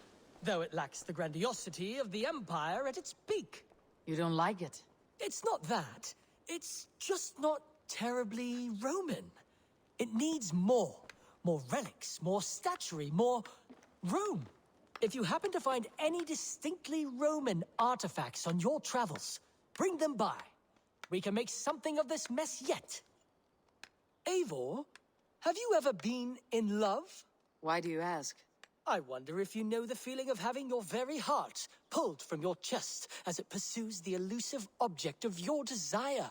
though it lacks the grandiosity of the Empire at its peak. You don't like it? It's not that. It's just not terribly Roman. It needs more. More relics, more statuary, more room. If you happen to find any distinctly Roman artifacts on your travels, bring them by. We can make something of this mess yet. Eivor, have you ever been in love? Why do you ask? I wonder if you know the feeling of having your very heart pulled from your chest as it pursues the elusive object of your desire.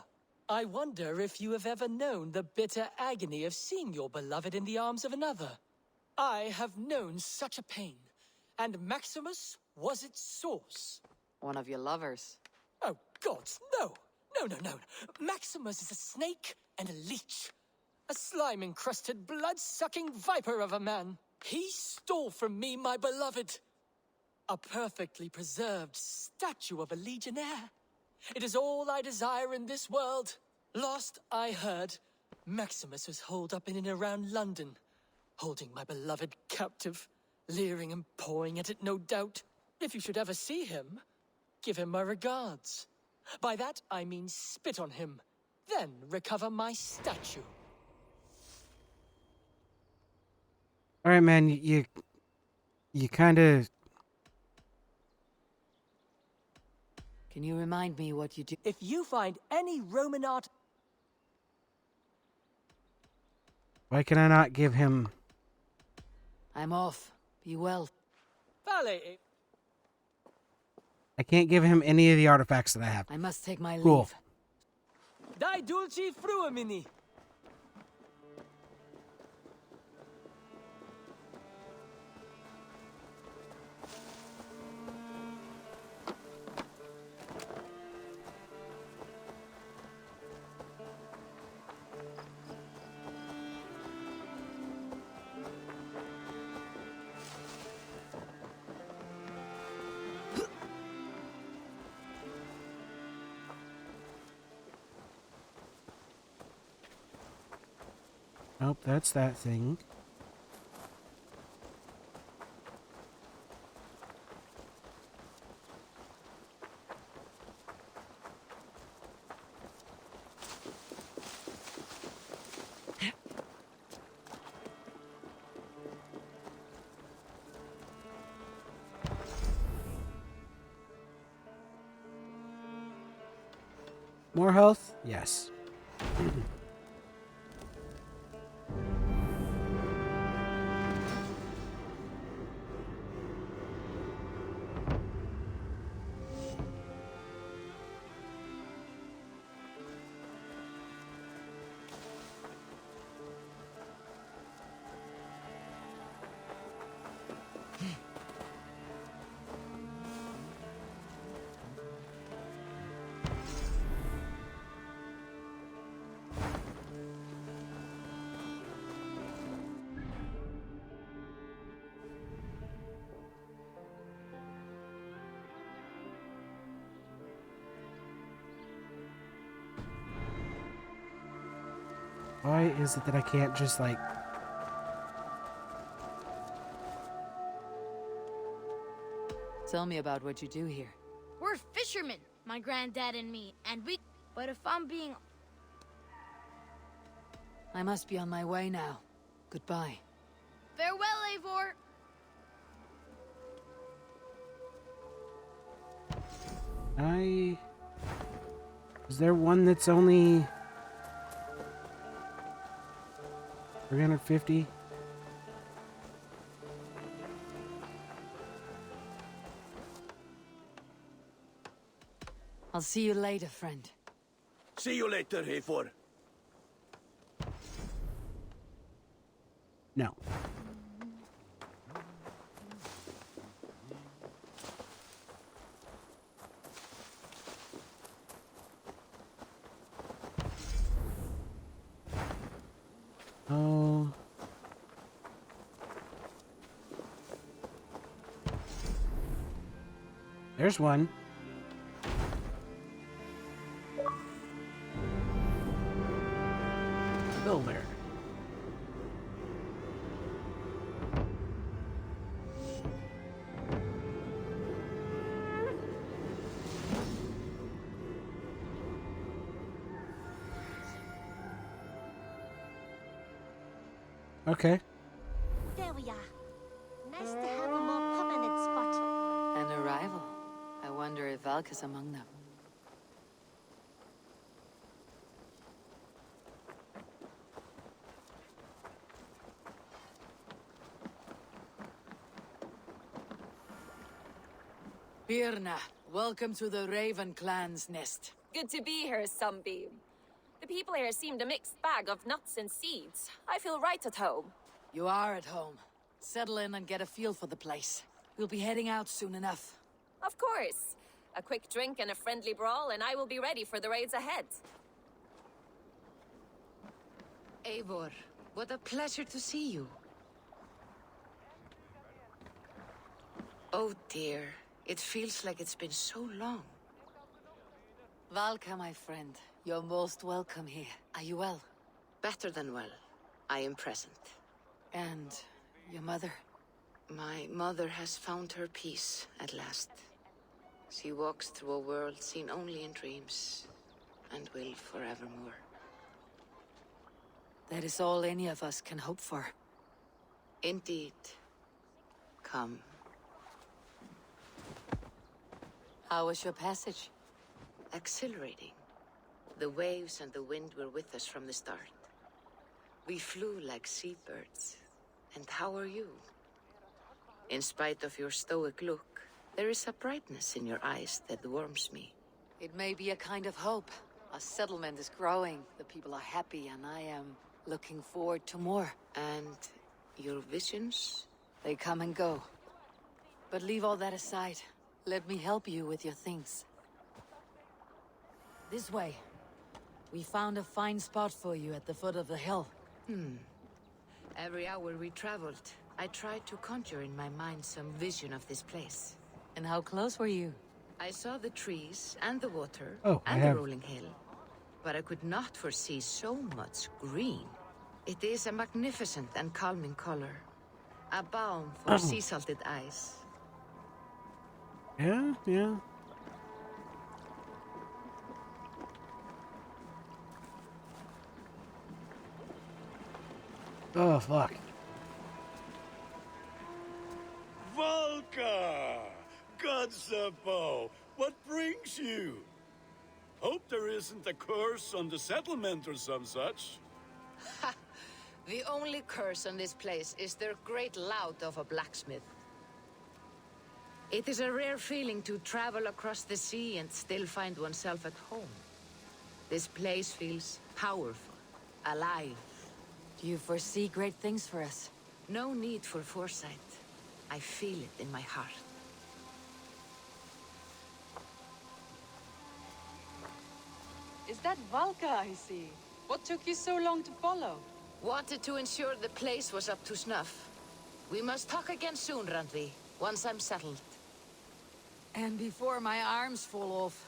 I wonder if you have ever known the bitter agony of seeing your beloved in the arms of another. I have known such a pain, and Maximus was its source. One of your lovers? Oh, gods, no! No. Maximus is a snake and a leech. A slime-encrusted, blood-sucking viper of a man. He stole from me my beloved. A perfectly preserved statue of a legionnaire. It is all I desire in this world. Last I heard, Maximus was holed up in and around London, holding my beloved captive, leering and pawing at it, no doubt. If you should ever see him, give him my regards. By that, I mean spit on him, then recover my statue. All right, man. You kind of. Can you remind me what you do? If you find any Roman art... Why can I not give him... I'm off. Be well. Valet. I can't give him any of the artifacts that I have. I must take my Cool. leave. Die dulci fruamini. Nope, that's that thing. More health? Yes. Why is it that I can't just, like... Tell me about what you do here. We're fishermen, my granddad and me, and we... But if I'm being... I must be on my way now. Goodbye. Farewell, Eivor! Is there one that's only... 350? I'll see you later, friend. See you later, Eivor. No. Oh. There's one. Builder. Okay. There we are. Nice to have a more permanent spot. An arrival. I wonder if Valka's among them. Birna, welcome to the Raven clan's nest. Good to be here, Sunbeam. The people here seemed a mixed bag of nuts and seeds. I feel right at home. You are at home. Settle in and get a feel for the place. We'll be heading out soon enough. Of course. A quick drink and a friendly brawl, and I will be ready for the raids ahead. Eivor, what a pleasure to see you. Oh dear, it feels like it's been so long. Valka, my friend, you're most welcome here. Are you well? Better than well. I am present. And your mother? My mother has found her peace at last. She walks through a world seen only in dreams, and will forevermore. That is all any of us can hope for. Indeed. Come. How was your passage? Exhilarating. The waves and the wind were with us from the start. We flew like seabirds. And how are you? In spite of your stoic look, there is a brightness in your eyes that warms me. It may be a kind of hope. Our settlement is growing, the people are happy, and I am looking forward to more. And your visions? They come and go. But leave all that aside. Let me help you with your things. This way. We found a fine spot for you at the foot of the hill. Every hour we traveled, I tried to conjure in my mind some vision of this place. And how close were you? I saw the trees and the water I the have. rolling hill. But I could not foresee so much green. It is a magnificent and calming color. A balm for sea-salted eyes. Yeah. Oh, fuck. Valka! Godsapo! What brings you? Hope there isn't a curse on the settlement or some such. Ha! The only curse on this place is their great lout of a blacksmith. It is a rare feeling to travel across the sea and still find oneself at home. This place feels powerful, alive. Do you foresee great things for us? No need for foresight. I feel it in my heart. Is that Valka I see? What took you so long to follow? Wanted to ensure the place was up to snuff. We must talk again soon, Randvi, once I'm settled. And before my arms fall off,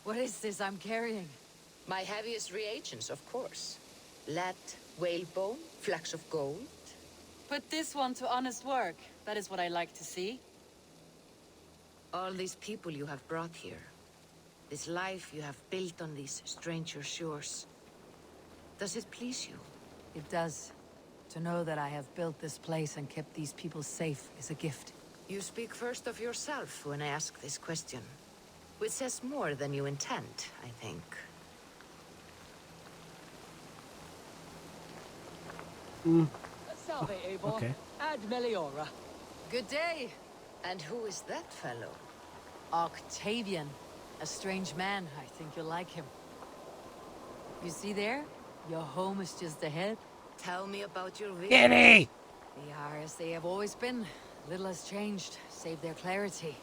what is this I'm carrying? My heaviest reagents, of course. Lead, whalebone, flecks of gold. Put this one to honest work. That is what I like to see. All these people you have brought here. This life you have built on these stranger shores. Does it please you? It does. To know that I have built this place and kept these people safe is a gift. You speak first of yourself when I ask this question. Which says more than you intend, I think. Salve, Eivor. Okay. Ad Meliora. Good day. And who is that fellow? Octavian. A strange man. I think you'll like him. You see there? Your home is just ahead. Tell me about your vision. Kitty! They are as they have always been. Little has changed, save their clarity.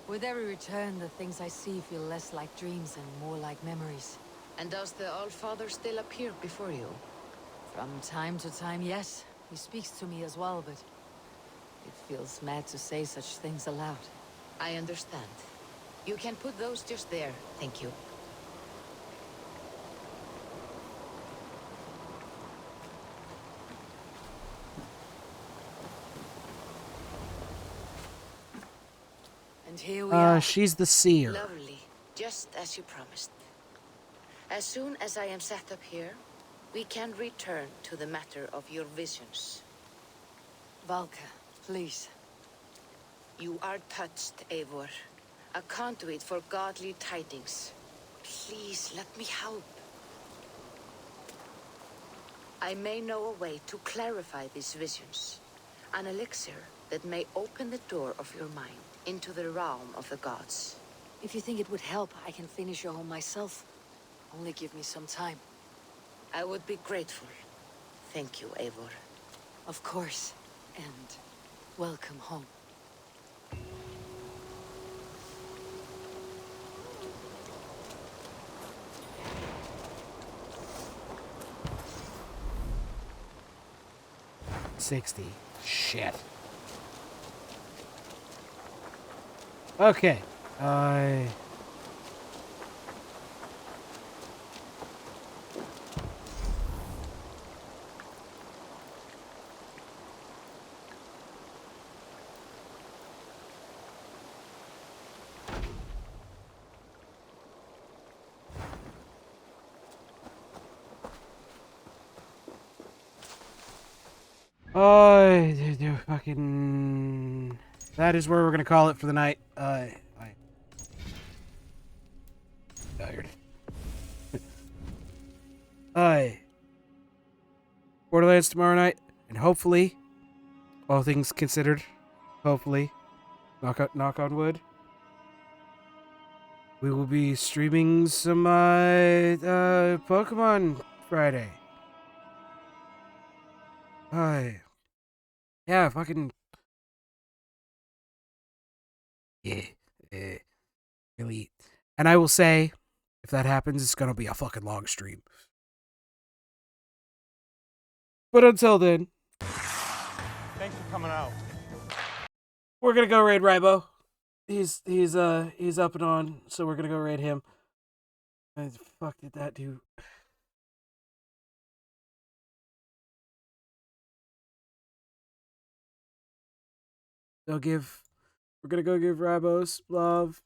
With every return, the things I see feel less like dreams and more like memories. And does the Allfather still appear before you? From time to time, yes. He speaks to me as well, but it feels mad to say such things aloud. I understand. You can put those just there, thank you. And here we are. She's the seer. Lovely, just as you promised. As soon as I am set up here, we can return to the matter of your visions. Valka, please. You are touched, Eivor. A conduit for godly tidings. Please, let me help. I may know a way to clarify these visions. An elixir that may open the door of your mind into the realm of the gods. If you think it would help, I can finish your home myself. Only give me some time. I would be grateful. Thank you, Eivor. Of course. And welcome home. 60. Shit. Okay. Fucking. That is where we're gonna call it for the night. I'm tired. Borderlands tomorrow night, and hopefully, all things considered, hopefully, knock on wood, we will be streaming some Pokemon Friday. Yeah, fucking. Yeah, really. And I will say, if that happens, it's gonna be a fucking long stream. But until then, Thanks for coming out. we're gonna go raid Rybo. He's up and on, so we're gonna go raid him. What the fuck did that do? We're gonna go give Rabos love.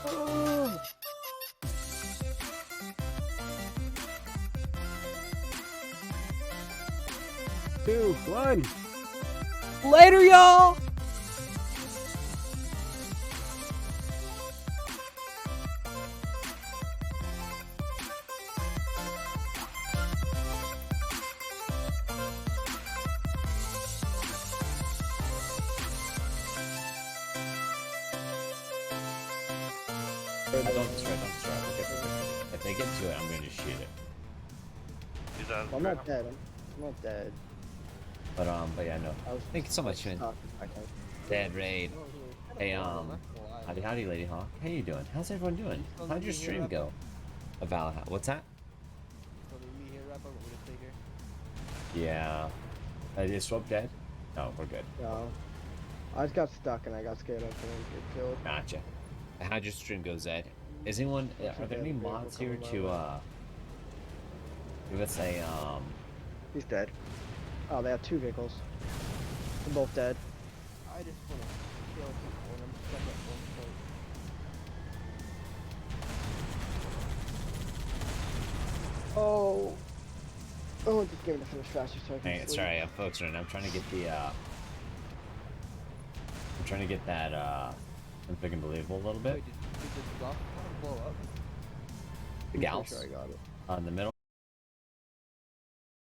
Oh. 2, 1. Later, y'all! Don't destroy. Okay. If they get to it, I'm going to shoot it. I'm not dead. I'm not dead. But yeah, no. Thank you so much, man. Dead raid. Hey, howdy, Lady Hawk. How you doing? How's everyone doing? How'd your stream go? A Valhalla. What's that? Yeah. Is Swope dead? No, we're good. No. I just got stuck and I got scared I was going to get killed. Gotcha. How'd your stream go, Zed? Is anyone? Are there any mods here to give us a He's dead. Oh, they have 2 vehicles. They're both dead. I just want to kill people and I'm stuck at one point. Oh. Oh, just give me to finish faster so I can sleep. Sorry, folks, right now I'm trying to get the that freaking believable a little bit. Wait, did the golf blow up? The gals? Sure I got it. In the middle.